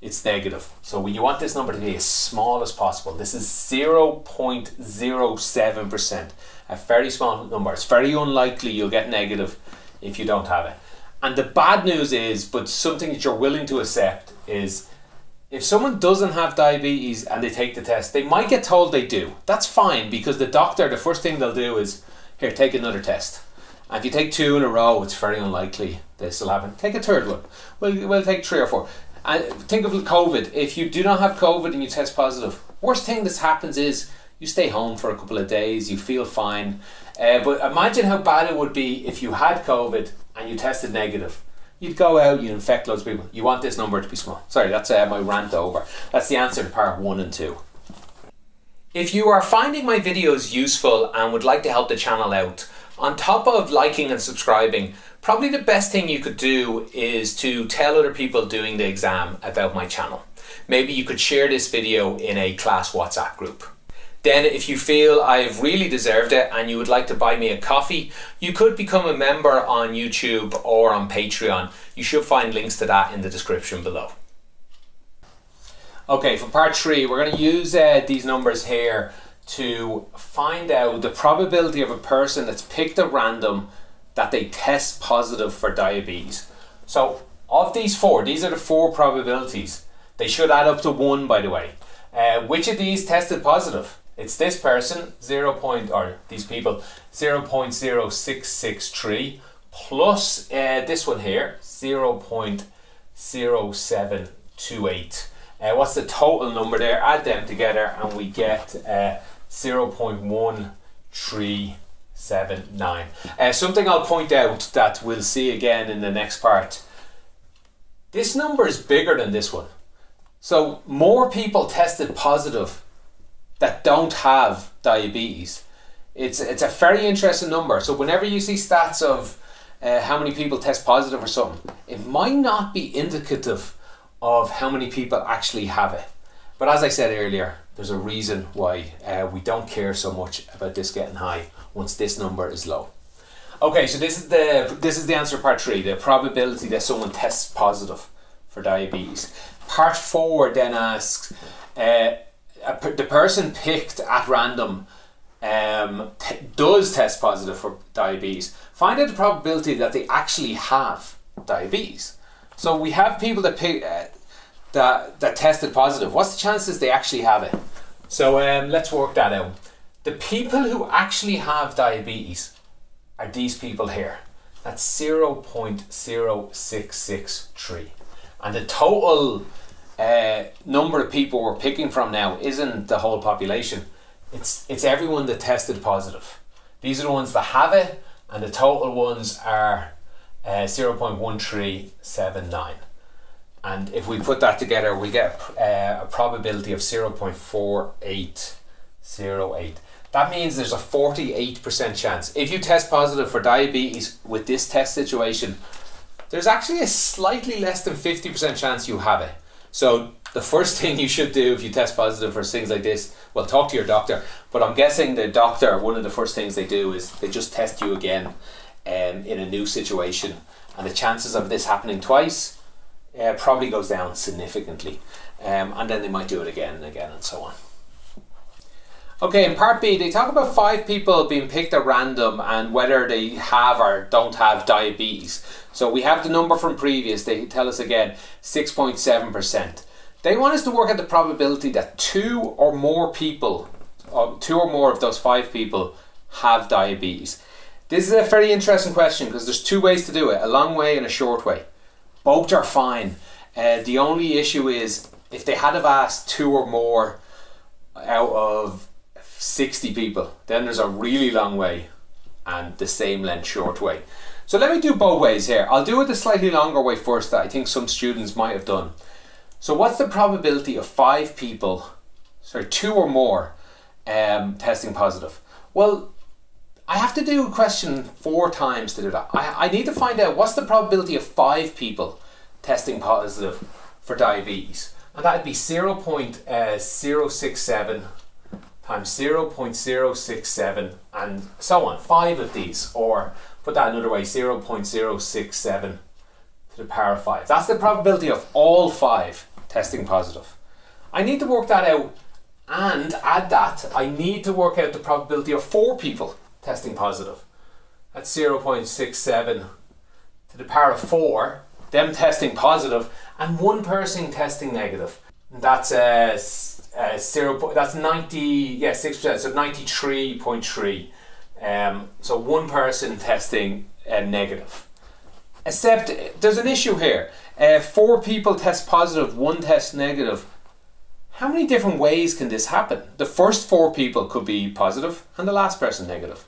it's negative. So you want this number to be as small as possible. This is 0.07%. A very small number. It's very unlikely you'll get negative if you don't have it. And the bad news is, but something that you're willing to accept, is if someone doesn't have diabetes and they take the test, they might get told they do. That's fine, because the doctor, the first thing they'll do is, here, take another test. And if you take 2 in a row, it's very unlikely this will happen. Take a third one. We'll take 3 or 4. And think of COVID. If you do not have COVID and you test positive, worst thing that happens is you stay home for a couple of days, you feel fine. But imagine how bad it would be if you had COVID and you tested negative. you'd go out, you infect loads of people. You want this number to be small. Sorry, that's my rant over. That's the answer to part 1 and 2. If you are finding my videos useful and would like to help the channel out, on top of liking and subscribing, probably the best thing you could do is to tell other people doing the exam about my channel. Maybe you could share this video in a class WhatsApp group. Then if you feel I've really deserved it and you would like to buy me a coffee, you could become a member on YouTube or on Patreon. You should find links to that in the description below. Okay, for part 3, we're going to use these numbers here to find out the probability of a person that's picked at random that they test positive for diabetes. So of these 4, these are the 4 probabilities. They should add up to 1, by the way. Which of these tested positive? It's this person, these people, 0.0663 plus this one here, 0.0728. What's the total number there? Add them together and we get 0.1379. Something I'll point out that we'll see again in the next part. This number is bigger than this one. So more people tested positive that don't have diabetes. It's a very interesting number. So whenever you see stats of how many people test positive or something, it might not be indicative of how many people actually have it. But as I said earlier, there's a reason why we don't care so much about this getting high once this number is low. Okay, so this is the answer to part 3, the probability that someone tests positive for diabetes. Part 4 then asks, the person picked at random does test positive for diabetes. Find out the probability that they actually have diabetes. So we have people that pick, that tested positive. What's the chances they actually have it? So let's work that out. The people who actually have diabetes are these people here. That's 0.0663. And the total number of people we're picking from now isn't the whole population. It's everyone that tested positive. These are the ones that have it, and the total ones are 0.1379. And if we put that together, we get a probability of 0.4808. That means there's a 48% chance. If you test positive for diabetes with this test situation, there's actually a slightly less than 50% chance you have it. So the first thing you should do if you test positive for things like this, well, talk to your doctor. But I'm guessing the doctor, one of the first things they do is they just test you again in a new situation. And the chances of this happening twice probably goes down significantly. And then they might do it again and again and so on. Okay, in part B, they talk about 5 people being picked at random and whether they have or don't have diabetes. So we have the number from previous, they tell us again, 6.7%. They want us to work out the probability that 2 or more of those 5 people have diabetes. This is a very interesting question because there's 2 ways to do it, a long way and a short way. Both are fine. The only issue is if they had have asked 2 or more out of 60 people, then there's a really long way and the same length short way. So let me do both ways here. I'll do it the slightly longer way first that I think some students might have done. So what's the probability of 5 people, 2 or more, testing positive? Well, I have to do a question 4 times to do that. I need to find out what's the probability of 5 people testing positive for diabetes. And that would be 0.067 times 0.067 and so on. 5 of these, or put that another way, 0.067 to the power of 5. That's the probability of all 5 testing positive. I need to work that out, and add that, I need to work out the probability of 4 people testing positive. That's 0.67 to the power of 4, them testing positive, and 1 person testing negative. That's that's 6%, so 93.3. So 1 person testing negative. Except there's an issue here. 4 people test positive, 1 test negative. How many different ways can this happen? The first 4 people could be positive and the last person negative.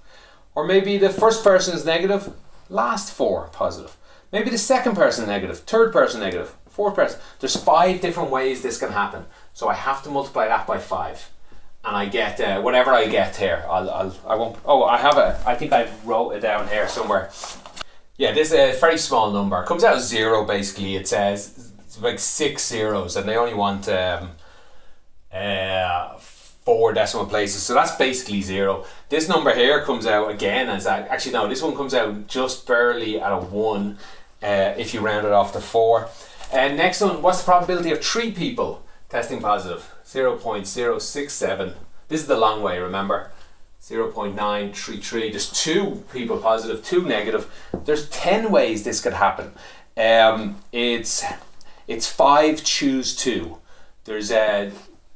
Or maybe the first person is negative, last 4 positive. Maybe the second person negative, third person negative, fourth person. There's 5 different ways this can happen. So I have to multiply that by 5. And I get whatever I get here. I won't. Oh, I have it. I think I wrote it down here somewhere. Yeah, this is a very small number. It comes out as 0 basically. It says it's like 6 zeros, and they only want 4 decimal places. So that's basically 0. This number here comes out again as actually no. This one comes out just barely at a 1. If you round it off to 4. And next one, what's the probability of 3 people testing positive? 0.067. This is the long way, remember? 0.933. There's 2 people positive, 2 negative. There's 10 ways this could happen. It's 5 choose 2.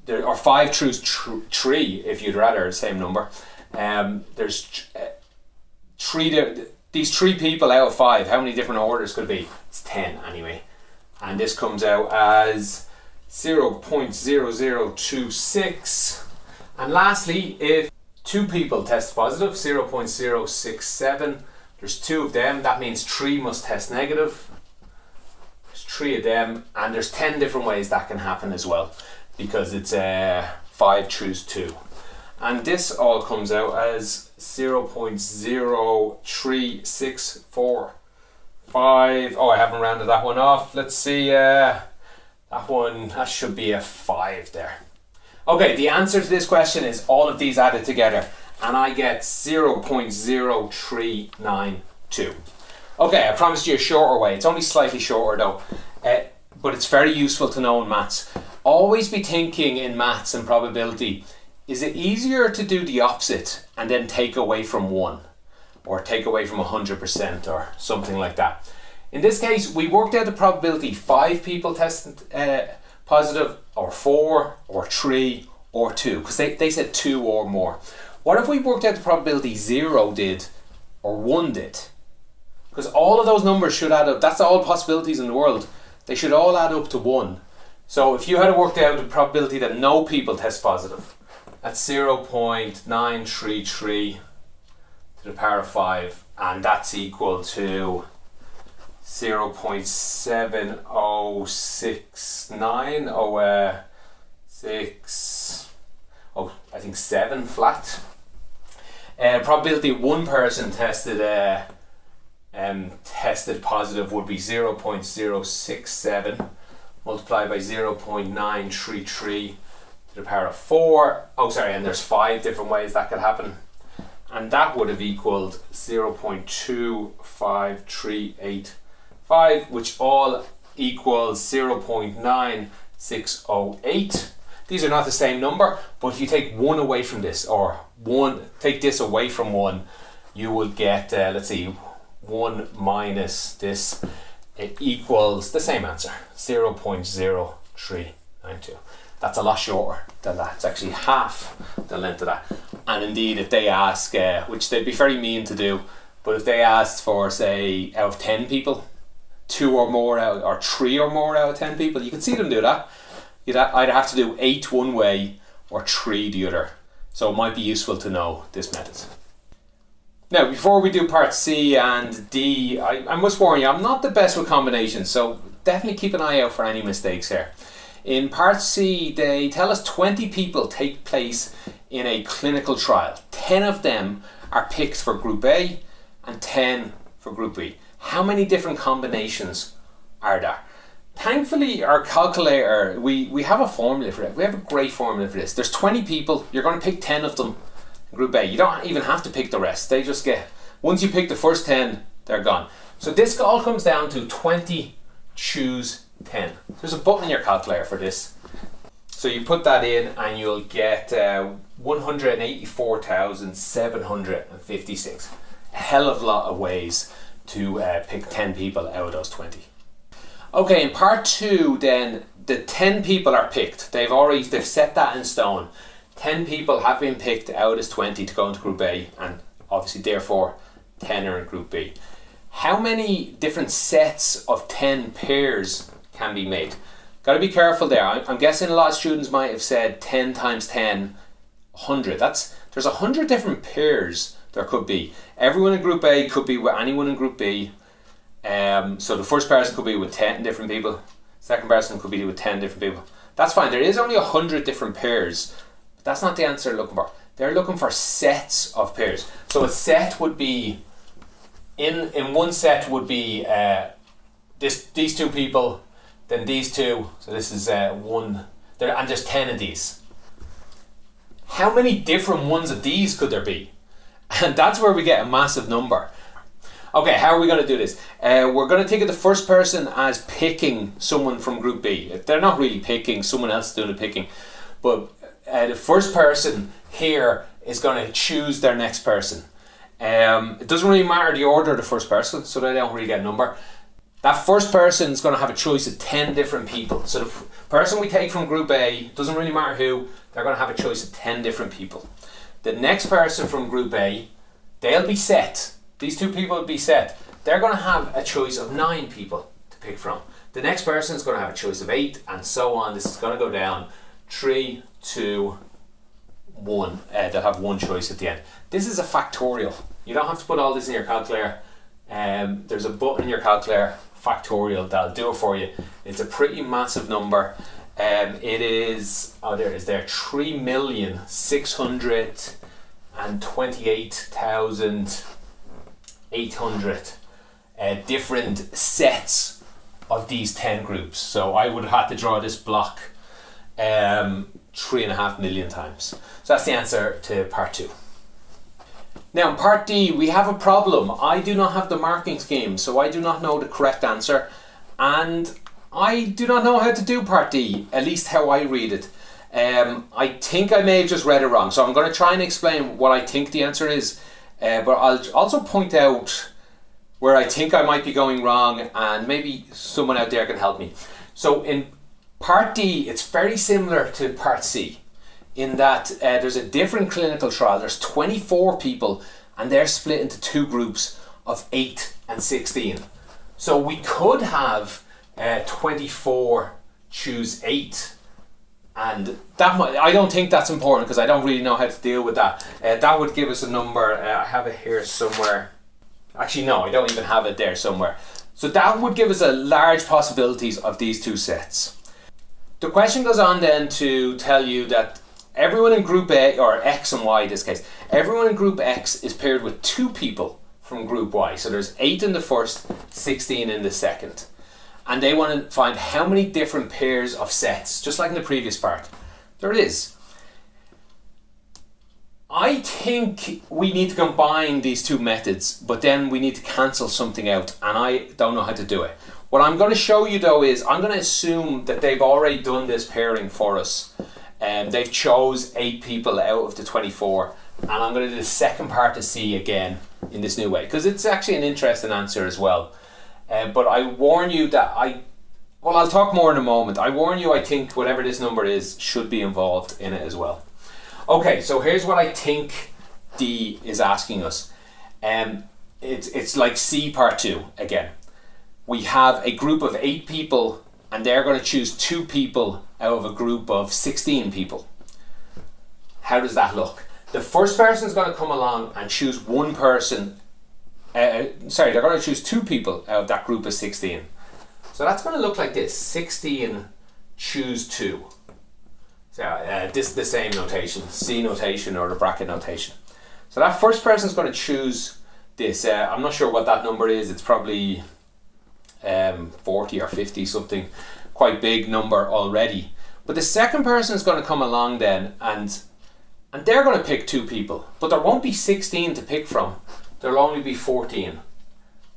Or 5 choose 3 if you'd rather the same number. There's 3. These 3 people out of 5. How many different orders could it be? It's 10 anyway. And this comes out as 0.0026. And lastly, if 2 people test positive, 0.067, there's 2 of them, that means 3 must test negative. There's 3 of them, and there's 10 different ways that can happen as well, because it's 5 choose 2. And this all comes out as 0.03645. Oh, I haven't rounded that one off. Let's see. That should be a 5 there. Okay, the answer to this question is all of these added together, and I get 0.0392. Okay, I promised you a shorter way. It's only slightly shorter though, but it's very useful to know in maths. Always be thinking in maths and probability, is it easier to do the opposite and then take away from 1? Or take away from 100% or something like that. In this case, we worked out the probability 5 people tested positive, or 4, or 3, or 2, because they said 2 or more. What if we worked out the probability 0 did, or 1 did? Because all of those numbers should add up. That's all possibilities in the world. They should all add up to 1. So if you had worked out the probability that no people test positive, that's 0.933 to the power of 5, and that's equal to 0.7069 I think 7 flat. Probability 1 person tested positive would be 0.067 multiplied by 0.933 to the power of 4. And there's 5 different ways that could happen. And that would have equaled 0.25385, which all equals 0.9608. These are not the same number, but if you take 1 away from this, or take this away from 1, you will get, let's see, 1 minus this, it equals the same answer, 0.0392. That's a lot shorter than that. It's actually half the length of that. And indeed, if they ask, which they'd be very mean to do, but if they asked for, say, out of 10 people, 2 or more out, or 3 or more out of 10 people, you can see them do that. You'd either have to do 8 one way or 3 the other. So it might be useful to know this method. Now, before we do part C and D, I must warn you, I'm not the best with combinations, so definitely keep an eye out for any mistakes here. In part C, they tell us 20 people take place in a clinical trial. 10 of them are picked for group A and 10 for group B. How many different combinations are there? Thankfully, our calculator, we have a formula for it. We have a great formula for this. There's 20 people, you're going to pick 10 of them in group A. You don't even have to pick the rest. They just get, once you pick the first 10, they're gone. So this all comes down to 20 choose 10. There's a button in your calculator for this. So you put that in and you'll get 184,756. A hell of a lot of ways to pick 10 people out of those 20. Okay, in part 2 then, the 10 people are picked. They've set that in stone. 10 people have been picked out as 20 to go into group A, and obviously therefore 10 are in group B. How many different sets of 10 pairs can be made? Got to be careful there. I'm guessing a lot of students might have said 10 times 10, 100. There's 100 different pairs there could be. Everyone in group A could be with anyone in group B, So the first person could be with 10 different people. Second person could be with 10 different people. That's fine. There is only 100 different pairs. But that's not the answer they're looking for. They're looking for sets of pairs. So a set would be, in one set would be these two people, then these two. So this is one, there, and there's 10 of these. How many different ones of these could there be? And that's where we get a massive number. Okay, how are we going to do this? We're going to think of the first person as picking someone from group B. They're not really picking, someone else is doing the picking. But the first person here is going to choose their next person. It doesn't really matter the order of the first person, so they don't really get a number. That first person is going to have a choice of 10 different people. So the person we take from group A, doesn't really matter who, they're going to have a choice of 10 different people. The next person from group A, they'll be set. These two people will be set. They're going to have a choice of 9 people to pick from. The next person is going to have a choice of 8, and so on. This is going to go down 3, 2, 1. They'll have one choice at the end. This is a factorial. You don't have to put all this in your calculator. There's a button in your calculator, factorial, that'll do it for you. It's a pretty massive number. It is, there it is there, 3,628,800 different sets of these 10 groups. So I would have to draw this block 3.5 million times. So that's the answer to part 2. Now in part D we have a problem. I do not have the marking scheme, so I do not know the correct answer, and I do not know how to do part D, at least how I read it. I think I may have just read it wrong, so I'm going to try and explain what I think the answer is, but I'll also point out where I think I might be going wrong, and maybe someone out there can help me. So in part D it's very similar to part C, in that there's a different clinical trial. There's 24 people and they're split into 2 groups of 8 and 16. So we could have 24 choose 8, and that might, I don't think that's important because I don't really know how to deal with that. That would give us a number. I have it here somewhere. Actually no, I don't even have it there somewhere. So that would give us a large possibilities of these 2 sets. The question goes on then to tell you that everyone in group A, or X and Y in this case, everyone in group X is paired with 2 people from group Y. So there's 8 in the first, 16 in the second. And they want to find how many different pairs of sets, just like in the previous part. There it is. I think we need to combine these 2 methods, but then we need to cancel something out, and I don't know how to do it. What I'm going to show you though is, I'm going to assume that they've already done this pairing for us. They've chose 8 people out of the 24, and I'm going to do the second part to C again in this new way, because it's actually an interesting answer as well. But I warn you that I'll talk more in a moment. I warn you, I think whatever this number is should be involved in it as well. Okay, so here's what I think D is asking us. It's like C part 2 again. We have a group of 8 people and they're going to choose 2 people out of a group of 16 people. How does that look? The first person is going to come along and choose one person. They're going to choose 2 people out of that group of 16. So that's going to look like this: 16 choose 2. So this is the same notation, C notation or the bracket notation. So that first person is going to choose this. I'm not sure what that number is. It's probably 40 or 50 something, quite big number already. But the second person is going to come along then, and they're going to pick 2 people, but there won't be 16 to pick from. There'll only be 14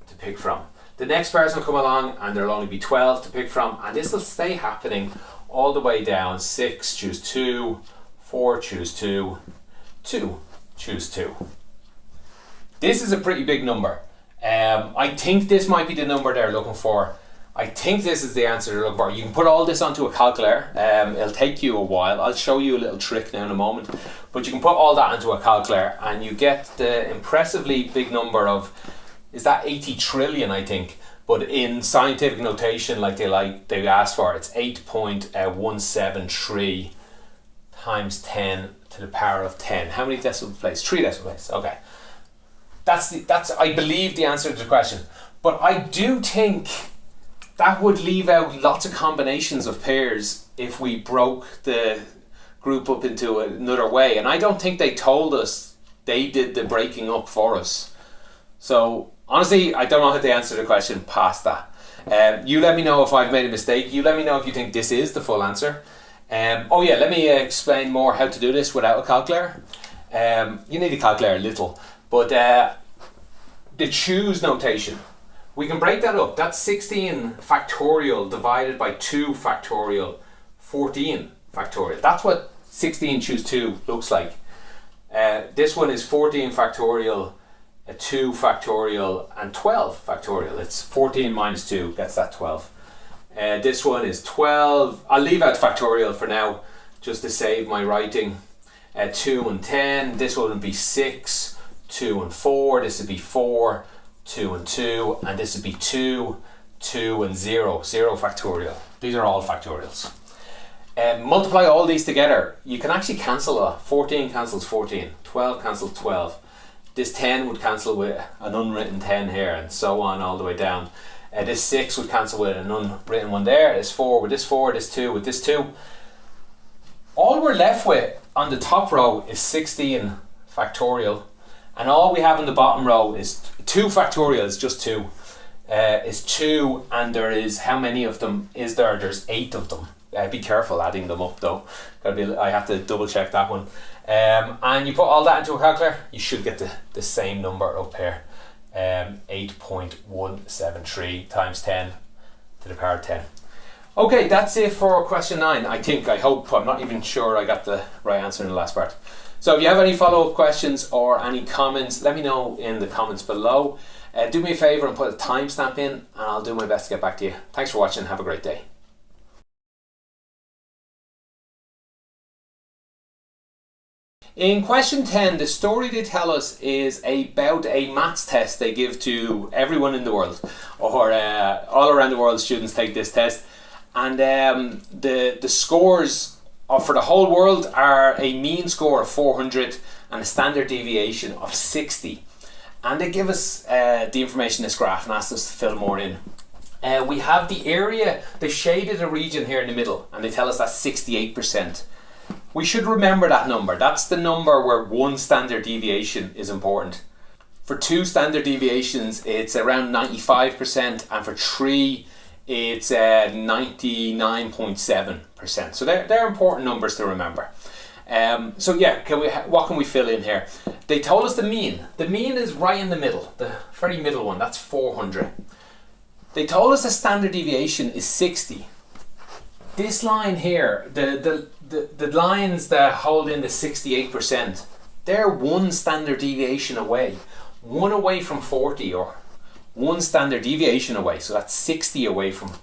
to pick from. The next person will come along and there'll only be 12 to pick from, and this will stay happening all the way down. 6 choose 2, 4 choose 2, 2 choose 2. This is a pretty big number. I think this might be the number they're looking for. I think this is the answer they're looking for. You can put all this onto a calculator. It'll take you a while. I'll show you a little trick now in a moment. But you can put all that into a calculator and you get the impressively big number of, is that 80 trillion, I think. But in scientific notation, like they asked for, it's 8.173 times 10 to the power of 10. How many decimal places? 3 decimal places. Okay. That's I believe the answer to the question. But I do think that would leave out lots of combinations of pairs if we broke the group up into another way. And I don't think they told us they did the breaking up for us. So honestly, I don't know how to answer the question past that. You let me know if I've made a mistake. You let me know if you think this is the full answer. Let me explain more how to do this without a calculator. You need a calculator a little, but the choose notation, we can break that up. That's 16 factorial divided by 2 factorial, 14 factorial. That's what 16 choose 2 looks like. This one is 14 factorial, 2 factorial, and 12 factorial. It's 14 minus 2 gets that 12. This one is 12. I'll leave out factorial for now just to save my writing. 2 and 10. This one would be 6, 2 and 4. This would be 4, 2 and 2. And this would be 2, 2 and 0. 0 factorial. These are all factorials. Multiply all these together. You can actually cancel 14 cancels 14. 12 cancels 12. This 10 would cancel with an unwritten 10 here, and so on all the way down. This 6 would cancel with an unwritten one there. This 4 with this 4, this 2 with this 2. All we're left with on the top row is 16 factorial, and all we have in the bottom row is 2 factorial, is just 2. Is 2, and there is, how many of them is there? There's 8 of them. Be careful adding them up though. I have to double check that one. And you put all that into a calculator, you should get the same number up here. 8.173 times 10 to the power of 10. Okay, that's it for question 9. I hope, I'm not even sure I got the right answer in the last part. So if you have any follow-up questions or any comments, let me know in the comments below. Do me a favour and put a timestamp in, and I'll do my best to get back to you. Thanks for watching, have a great day. In question 10, the story they tell us is about a maths test they give to everyone in the world, or all around the world students take this test, and the scores for the whole world are a mean score of 400 and a standard deviation of 60. And they give us the information in this graph and ask us to fill more in. We have the area, they shaded a region here in the middle, and they tell us that's 68%. We should remember that number. That's the number where 1 standard deviation is important. For 2 standard deviations, it's around 95%, and for 3, it's 99.7%. So they're important numbers to remember. What can we fill in here? They told us the mean. The mean is right in the middle, the very middle one. That's 400. They told us the standard deviation is 60. This line here, the lines that hold in the 68%, they're 1 standard deviation away. 1 away from 40, or 1 standard deviation away. So that's 60 away from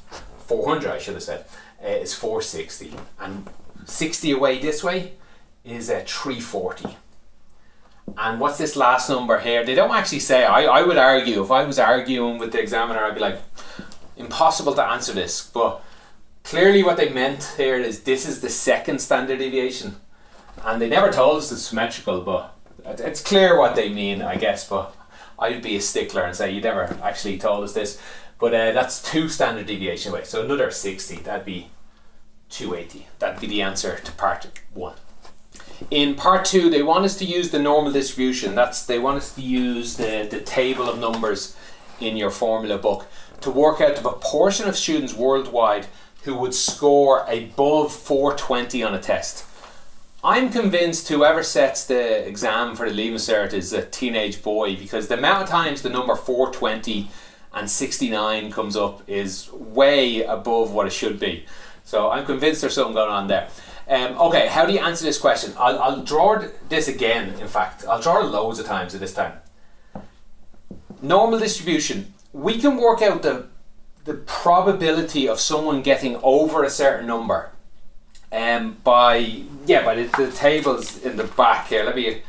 400, I should have said. Is 460. And 60 away this way is 340. And what's this last number here? They don't actually say. I would argue, if I was arguing with the examiner, I'd be like, impossible to answer this. But clearly what they meant here is this is the 2nd standard deviation. And they never told us it's symmetrical, but it's clear what they mean, I guess. But I'd be a stickler and say you never actually told us this. But that's 2 standard deviation away. So another 60, that'd be 280. That'd be the answer to part 1. In part 2, they want us to use the normal distribution. They want us to use the table of numbers in your formula book to work out the proportion of students worldwide who would score above 420 on a test. I'm convinced whoever sets the exam for the Leaving Cert is a teenage boy, because the amount of times the number 420 and 69 comes up is way above what it should be. So I'm convinced there's something going on there. Okay, how do you answer this question? I'll draw this again, in fact. I'll draw it loads of times at this time. Normal distribution. We can work out the probability of someone getting over a certain number by the tables in the back here.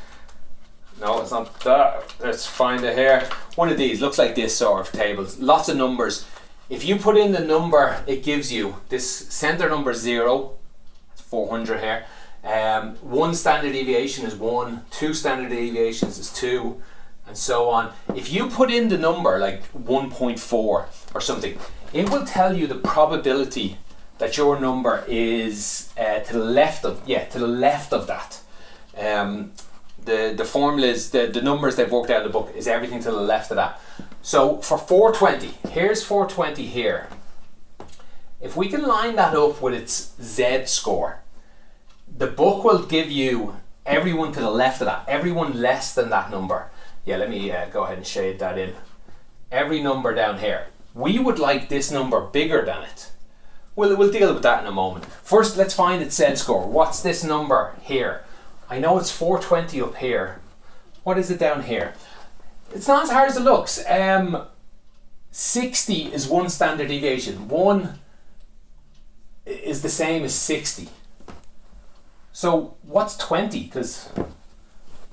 No, it's not that. Let's find it here. One of these looks like this sort of tables. Lots of numbers. If you put in the number it gives you, this center number 0, it's 400 here. 1 standard deviation is 1, 2 standard deviations is 2, and so on. If you put in the number like 1.4 or something, it will tell you the probability that your number is to the left of that. The formulas, the numbers they've worked out in the book is everything to the left of that. So for 420, here's 420 here. If we can line that up with its Z score, the book will give you everyone to the left of that, everyone less than that number. Yeah, let me go ahead and shade that in. Every number down here. We would like this number bigger than it. We'll deal with that in a moment. First, let's find its Z score. What's this number here? I know it's 420 up here. What is it down here? It's not as hard as it looks. 60 is one standard deviation. 1 is the same as 60. So what's 20? Because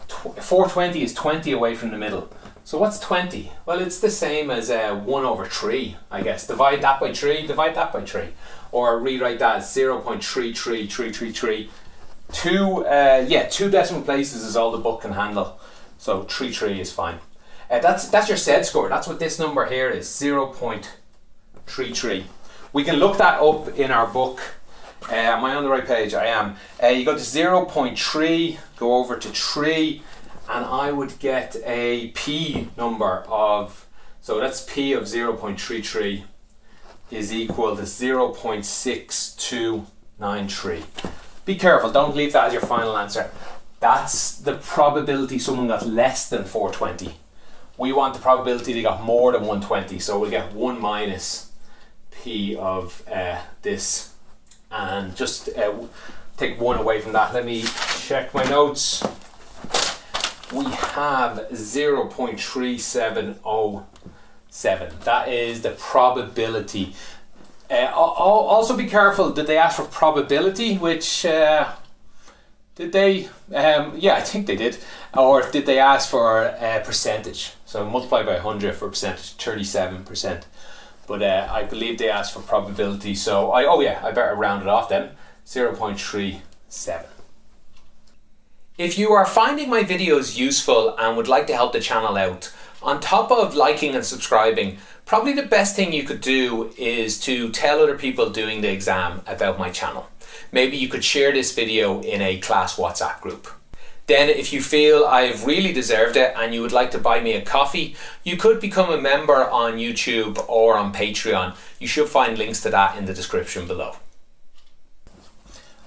420 is 20 away from the middle. So what's 20? Well, it's the same as 1 over 3, I guess. Divide that by 3, divide that by 3. Or rewrite that as 0.33333. Two decimal places is all the book can handle. So 33 is fine. That's your Z score. That's what this number here is, 0.33. We can look that up in our book. Am I on the right page? I am. You go to 0.3, go over to 3, and I would get a P number of, so that's P of 0.33 is equal to 0.6293. Be careful, don't leave that as your final answer. That's the probability someone got less than 420. We want the probability they got more than 120, so we'll get 1 minus P of this, and just take 1 away from that. Let me check my notes. We have 0.3707. That is the probability. Also be careful, did they ask for probability, which did they? Yeah, I think they did. Or did they ask for percentage? So multiply by 100 for percentage, 37%. But I believe they asked for probability, so I better round it off then. 0.37. If you are finding my videos useful and would like to help the channel out, on top of liking and subscribing, probably the best thing you could do is to tell other people doing the exam about my channel. Maybe you could share this video in a class WhatsApp group. Then if you feel I've really deserved it and you would like to buy me a coffee, you could become a member on YouTube or on Patreon. You should find links to that in the description below.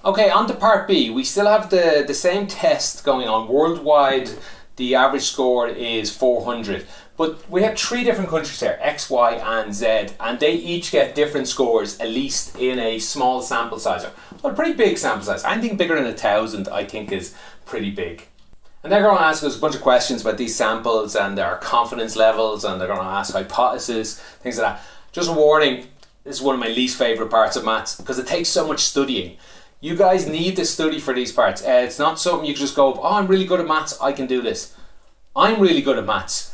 Okay, on to part B. We still have the same test going on. Worldwide, the average score is 400. But we have 3 different countries here, X, Y and Z, and they each get different scores, at least in a small sample size. Well, a pretty big sample size. Anything bigger than 1,000 I think is pretty big. And they're going to ask us a bunch of questions about these samples and their confidence levels, and they're going to ask hypotheses, things like that. Just a warning, this is one of my least favourite parts of maths because it takes so much studying. You guys need to study for these parts. It's not something you can just go, oh, I'm really good at maths, I can do this. I'm really good at maths.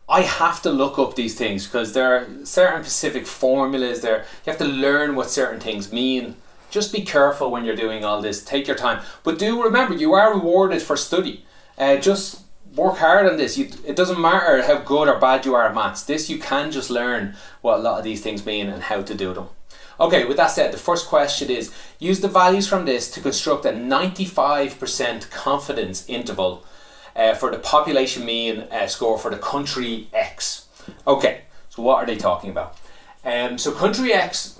I have to look up these things because there are certain specific formulas there. You have to learn what certain things mean. Just be careful when you're doing all this. Take your time. But do remember, you are rewarded for study. Just work hard on this. It doesn't matter how good or bad you are at maths. This, you can just learn what a lot of these things mean and how to do them. Okay, with that said, the first question is, use the values from this to construct a 95% confidence interval for the population mean score for the country X. Okay, so what are they talking about? So country X,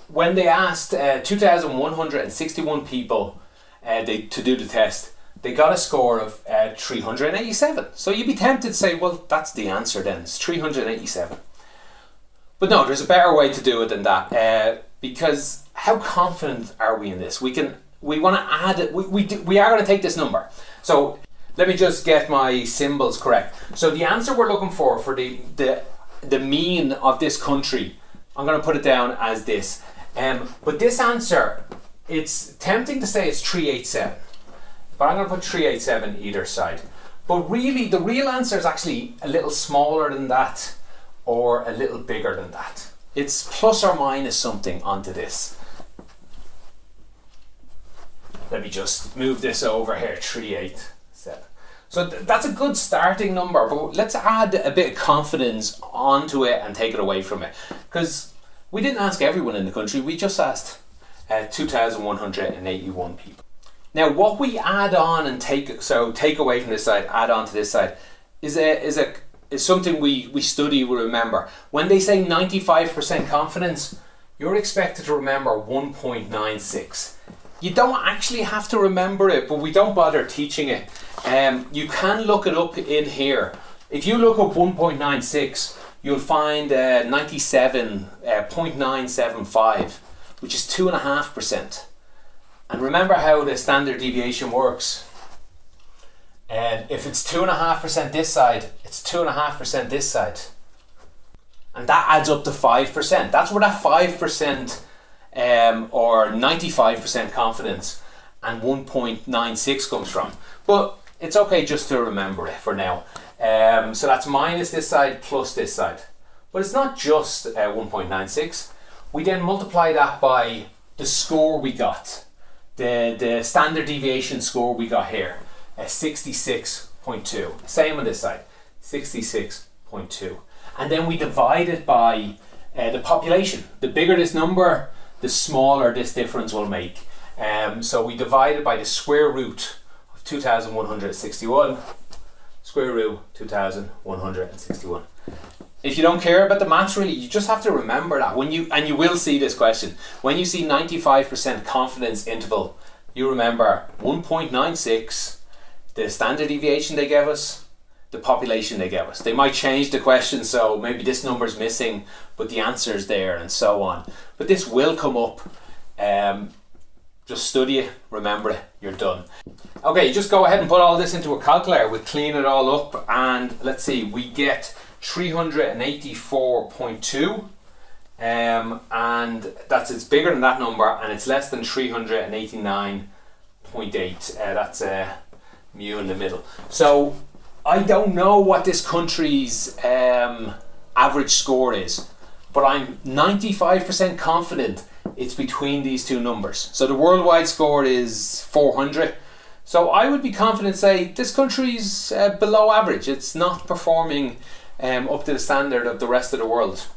when they asked 2,161 people to do the test, they got a score of 387. So you'd be tempted to say, well, that's the answer then, it's 387. But no, there's a better way to do it than that, because how confident are we in this? We want to add it. We are going to take this number. So let me just get my symbols correct. So the answer we're looking for the mean of this country, I'm going to put it down as this. But this answer, it's tempting to say it's 387, but I'm going to put 387 either side. But really, the real answer is actually a little smaller than that, or a little bigger than that. It's plus or minus something onto this. Let me just move this over here, 387. So that's a good starting number, but let's add a bit of confidence onto it and take it away from it. Because we didn't ask everyone in the country, we just asked 2,181 people. Now what we add on and take away from this side, add on to this side, is something we study, we remember. When they say 95% confidence, you're expected to remember 1.96. You don't actually have to remember it, but we don't bother teaching it. You can look it up in here. If you look up 1.96, you'll find 97.975, which is 2.5%. And remember how the standard deviation works. And if it's 2.5% this side, it's 2.5% this side. And that adds up to 5%. That's where that 5% or 95% confidence and 1.96 comes from. But it's okay just to remember it for now. So that's minus this side plus this side. But it's not just 1.96. We then multiply that by the score we got. The standard deviation score we got here. 66.2. Same on this side. 66.2. And then we divide it by the population. The bigger this number, the smaller this difference will make. So we divide it by the square root of 2,161. Square root 2,161. If you don't care about the maths really, you just have to remember that. And you will see this question. When you see 95% confidence interval, you remember 1.96, the standard deviation they gave us, the population they gave us. They might change the question, so maybe this number's missing, but the answer's there, and so on. But this will come up. Just study it, remember it, you're done. Okay, just go ahead and put all this into a calculator. We'll clean it all up, and let's see, we get 384.2, and it's bigger than that number, and it's less than 389.8. That's mu in the middle. So I don't know what this country's average score is, but I'm 95% confident it's between these two numbers. So the worldwide score is 400. So I would be confident to say this country's below average. It's not performing up to the standard of the rest of the world.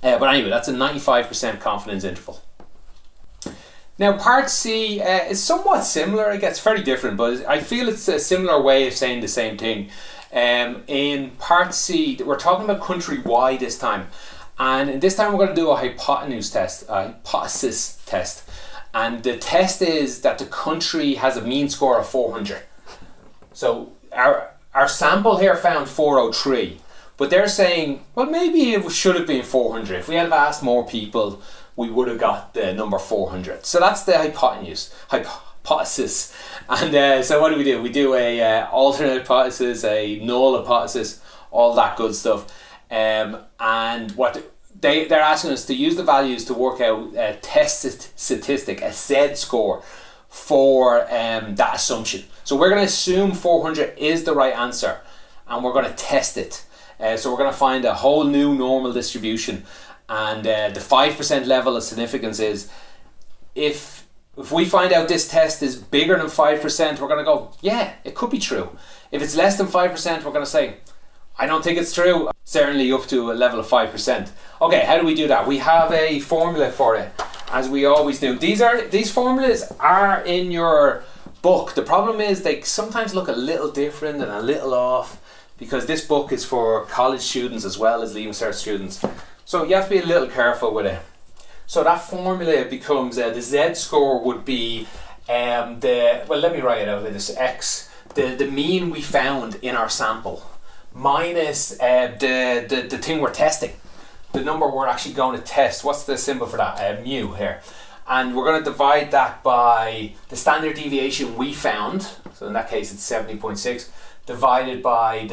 But anyway, that's a 95% confidence interval. Now part C is somewhat similar. It gets very different, but I feel it's a similar way of saying the same thing. In part C, we're talking about countrywide this time. And this time we're going to do a hypotenuse test, a hypothesis test. And the test is that the country has a mean score of 400. So our sample here found 403. But they're saying, well, maybe it should have been 400. If we had asked more people, we would have got the number 400. So that's the hypothesis. And so what do? We do a alternate hypothesis, a null hypothesis, all that good stuff. And what they're asking us to use the values to work out a test statistic, a Z score for that assumption. So we're going to assume 400 is the right answer, and we're going to test it. So we're going to find a whole new normal distribution, and the 5% level of significance is if we find out this test is bigger than 5%, we're going to go, yeah, it could be true. If it's less than 5%, we're going to say, I don't think it's true. Certainly up to a level of 5%. Okay, how do we do that? We have a formula for it, as we always do. These formulas are in your book. The problem is they sometimes look a little different and a little off, because this book is for college students as well as Leaving Cert students. So you have to be a little careful with it. So that formula becomes, the Z score would be, let me write it out like this, X, the mean we found in our sample, minus the thing we're testing, the number we're actually going to test. What's the symbol for that? Mu here. And we're going to divide that by the standard deviation we found, so in that case it's 70.6, divided by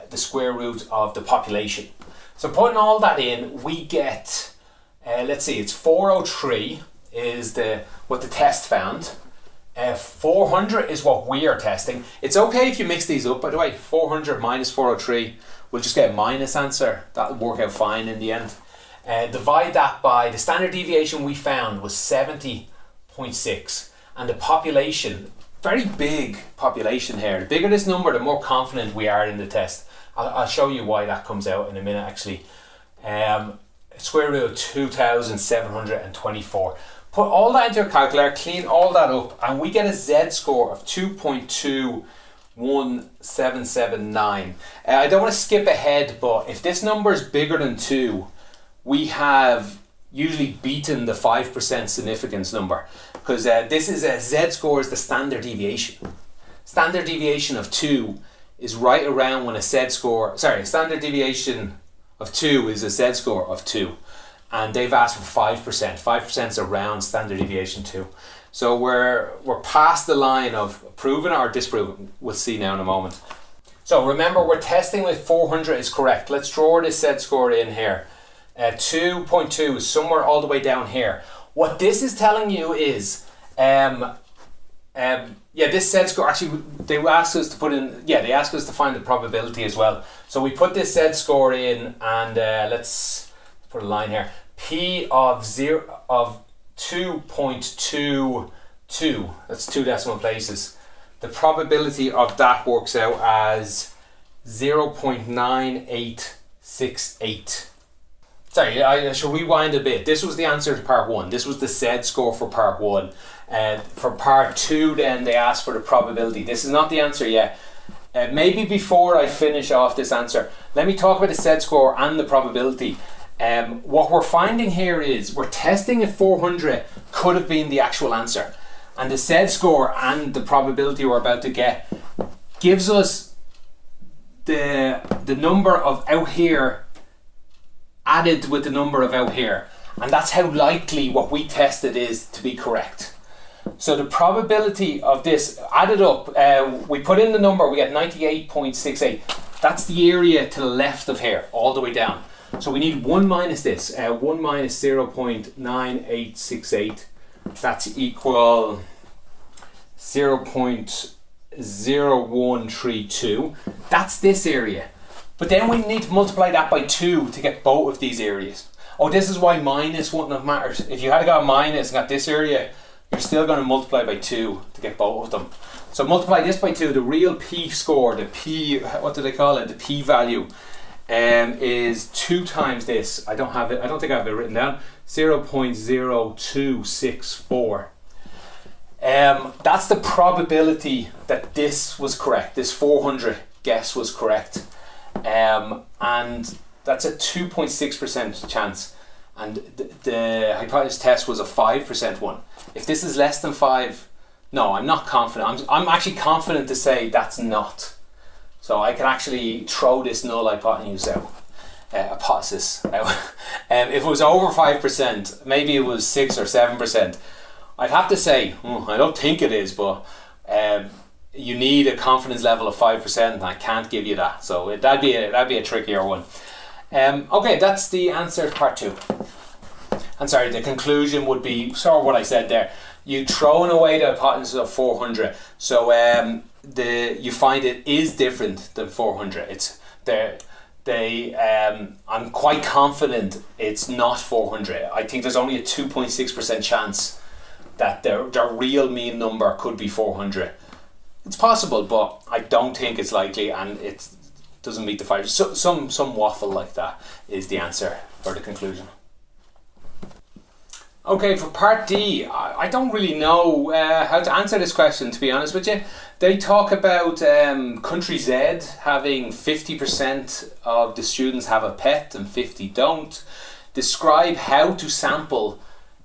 the square root of the population. So putting all that in, we get, let's see, it's 403 is what the test found. 400 is what we are testing. It's okay if you mix these up, by the way. 400 minus 403, we'll just get a minus answer. That'll work out fine in the end. Divide that by the standard deviation we found was 70.6, and the population, very big population here. The bigger this number, the more confident we are in the test. I'll show you why that comes out in a minute actually. Square root of 2,724. Put all that into your calculator, clean all that up, and we get a Z-score of 2.21779. I don't want to skip ahead, but if this number is bigger than 2, we have usually beaten the 5% significance number, because this is a Z-score is the standard deviation. Standard deviation of 2 is right around when standard deviation of 2 is a Z-score of 2, and they've asked for 5%. 5% is around standard deviation 2. So we're past the line of proven or disproven. We'll see now in a moment. So remember, we're testing with 400 is correct. Let's draw this Z-score in here. 2.2 is somewhere all the way down here. What this is telling you is this Z-score, actually they asked us to put in, they asked us to find the probability as well. So we put this Z-score in, and let's put a line here. P of 2.22, that's 2 decimal places. The probability of that works out as 0.9868. Sorry, I should rewind a bit. This was the answer to part 1. This was the Z-score for part 1. For part 2 then they asked for the probability. This is not the answer yet. Maybe before I finish off this answer, let me talk about the Z-score and the probability. What we're finding here is we're testing if 400 could have been the actual answer. And the Z-score and the probability we're about to get gives us the number of out here added with the number of out here, and that's how likely what we tested is to be correct. So the probability of this added up, we put in the number, we get 98.68. That's the area to the left of here, all the way down. So we need 1 minus this, 1 minus 0.9868. That's equal 0.0132. That's this area. But then we need to multiply that by 2 to get both of these areas. Oh, this is why minus wouldn't have mattered. If you had got minus and got this area, you're still going to multiply by 2 to get both of them. So multiply this by 2, the real P score, the P, what do they call it? The P value is 2 times this. I don't think I have it written down. 0.0264. That's the probability that this was correct. This 400 guess was correct. And that's a 2.6% chance, and the hypothesis test was a 5% one. If this is less than 5, no, I'm not confident. I'm actually confident to say that's not. So I can actually throw this null hypothesis out. If it was over 5%, maybe it was 6 or 7%. I'd have to say, I don't think it is, but you need a confidence level of 5%, and I can't give you that. So that'd be a trickier one. Okay, that's the answer to part 2. And sorry, the conclusion would be sort of what I said there. You thrown away the hypothesis of 400, so you find it is different than 400. It's there. I'm quite confident it's not 400. I think there's only a 2.6% chance that their real mean number could be 400. It's possible, but I don't think it's likely, and it doesn't meet the 5. So, some waffle like that is the answer for the conclusion. Okay, for part D, I don't really know how to answer this question, to be honest with you. They talk about country Z having 50% of the students have a pet and 50 don't. Describe how to sample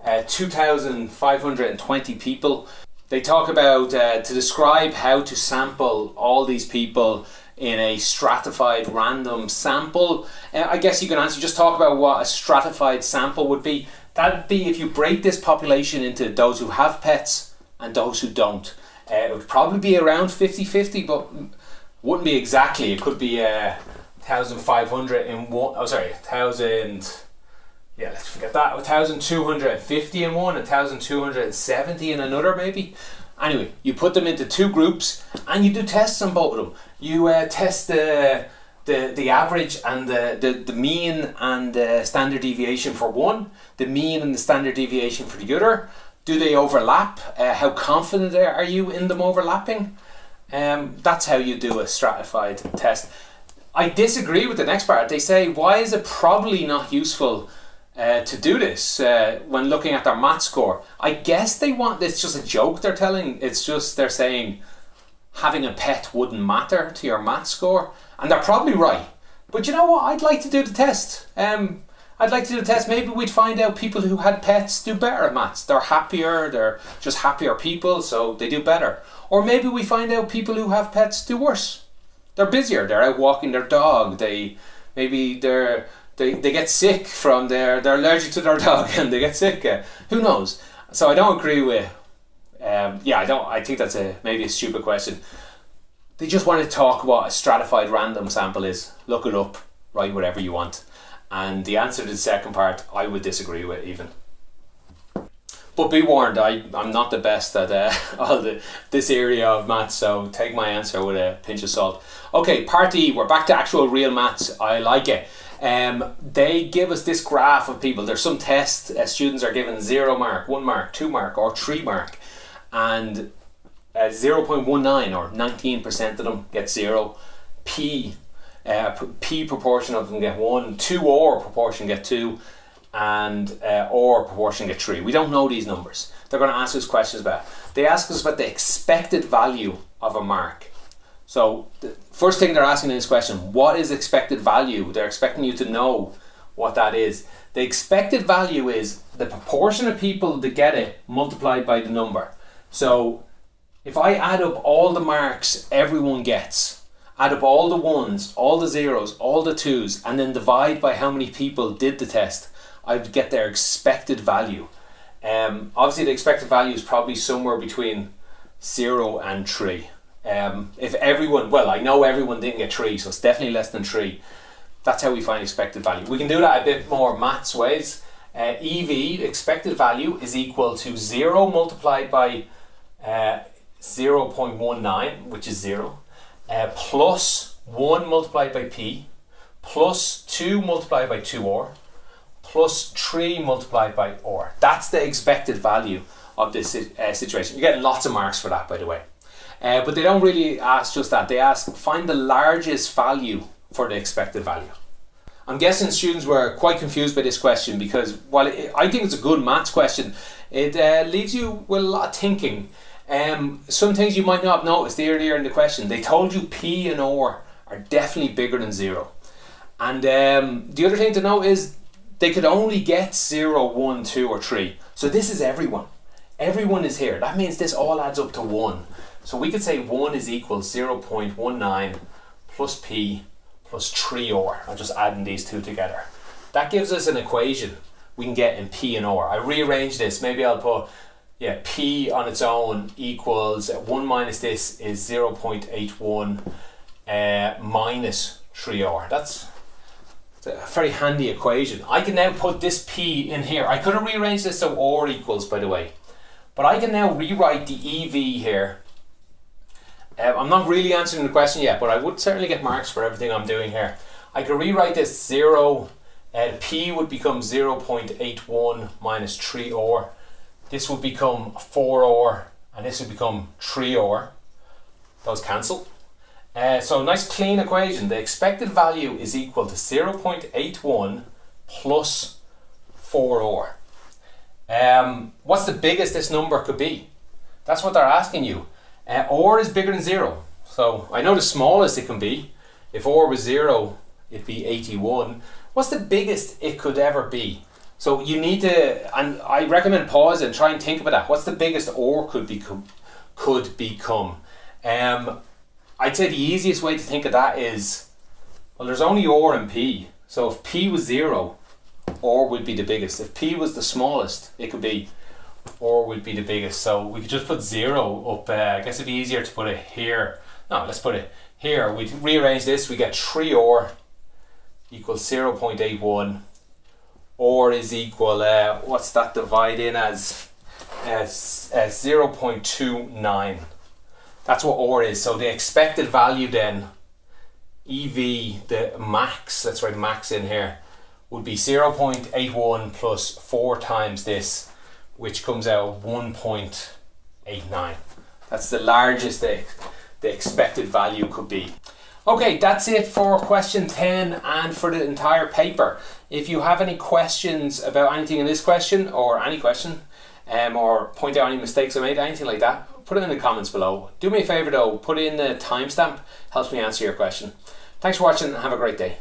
2,520 people. They talk about to describe how to sample all these people in a stratified random sample. I guess you can answer, just talk about what a stratified sample would be. That'd be if you break this population into those who have pets and those who don't. It would probably be around 50-50, but wouldn't be exactly. It could be 1,500 in one. Oh, sorry, 1,000. Yeah, let's forget that. 1,250 in one, 1,270 in another, maybe. Anyway, you put them into 2 groups and you do tests on both of them. You test the average and the mean and the standard deviation for one, the mean and the standard deviation for the other. Do they overlap? How confident are you in them overlapping? That's how you do a stratified test. I disagree with the next part. They say, why is it probably not useful to do this when looking at their math score? I guess it's just a joke they're telling. It's just they're saying having a pet wouldn't matter to your math score. And they're probably right. But you know what? I'd like to do the test. Maybe we'd find out people who had pets do better at maths. They're happier, they're just happier people, so they do better. Or maybe we find out people who have pets do worse. They're busier, they're out walking their dog, they get sick from they're allergic to their dog and they get sick. Who knows? So I don't agree with I think that's maybe a stupid question. They just want to talk what a stratified random sample is. Look it up, write whatever you want. And the answer to the second part, I would disagree with even. But be warned, I'm not the best at this area of maths, so take my answer with a pinch of salt. Okay, part E, we're back to actual real maths. I like it. They give us this graph of people. There's some tests, students are given 0 mark, 1 mark, 2 mark, or 3 mark. And 0.19 or 19% of them get 0. P proportion of them get 1, 2 or proportion get 2, and or proportion get 3. We don't know these numbers. They're going to ask us questions about. They ask us about the expected value of a mark. So the first thing they're asking in this question, what is expected value? They're expecting you to know what that is. The expected value is the proportion of people that get it multiplied by the number. So if I add up all the marks everyone gets, add up all the ones, all the zeros, all the twos, and then divide by how many people did the test, I'd get their expected value. Obviously the expected value is probably somewhere between 0 and 3. If everyone, well, I know everyone didn't get 3, so it's definitely less than 3. That's how we find expected value. We can do that a bit more maths ways. EV, expected value, is equal to 0 multiplied by 0.19, which is 0, plus 1 multiplied by P, plus 2 multiplied by 2R, plus 3 multiplied by R. That's the expected value of this situation. You're getting lots of marks for that, by the way. But they don't really ask just that. They ask, find the largest value for the expected value. I'm guessing students were quite confused by this question because while I think it's a good maths question, it leaves you with a lot of thinking. Some things you might not have noticed earlier in the question. They told you P and R are definitely bigger than 0. And the other thing to note is they could only get 0, 1, 2 or 3. So this is everyone. Everyone is here. That means this all adds up to 1. So we could say 1 is equal 0.19 plus P plus 3R. I'm just adding these two together. That gives us an equation we can get in P and R. I rearrange this. Maybe I'll put P on its own equals 1 minus this is 0.81 minus 3R. That's a very handy equation. I can now put this P in here. I could have rearranged this so R equals, by the way. But I can now rewrite the EV here. I'm not really answering the question yet, but I would certainly get marks for everything I'm doing here. I could rewrite this 0, P would become 0.81 minus 3R. This would become 4R, and this would become 3R. Those cancel. So a nice clean equation. The expected value is equal to 0.81 plus 4R. What's the biggest this number could be? That's what they're asking you. R is bigger than 0. So I know the smallest it can be. If R was 0, it'd be 81. What's the biggest it could ever be? So you need to, and I recommend pause and try and think about that. What's the biggest R could become? I'd say the easiest way to think of that is, well, there's only R and P. So if P was 0, R would be the biggest. If P was the smallest, it could be R would be the biggest. So we could just put 0 up. I guess it'd be easier to put it here. No, let's put it here. We rearrange this. We get 3R equals 0.81. R is equal, what's that divide in as 0.29. That's what R is. So the expected value then, EV, the max, let's write max in here, would be 0.81 plus 4 times this, which comes out 1.89. That's the largest the expected value could be. Okay, that's it for question 10 and for the entire paper. If you have any questions about anything in this question or any question, or point out any mistakes I made, anything like that, put it in the comments below. Do me a favour though, put in the timestamp, helps me answer your question. Thanks for watching and have a great day.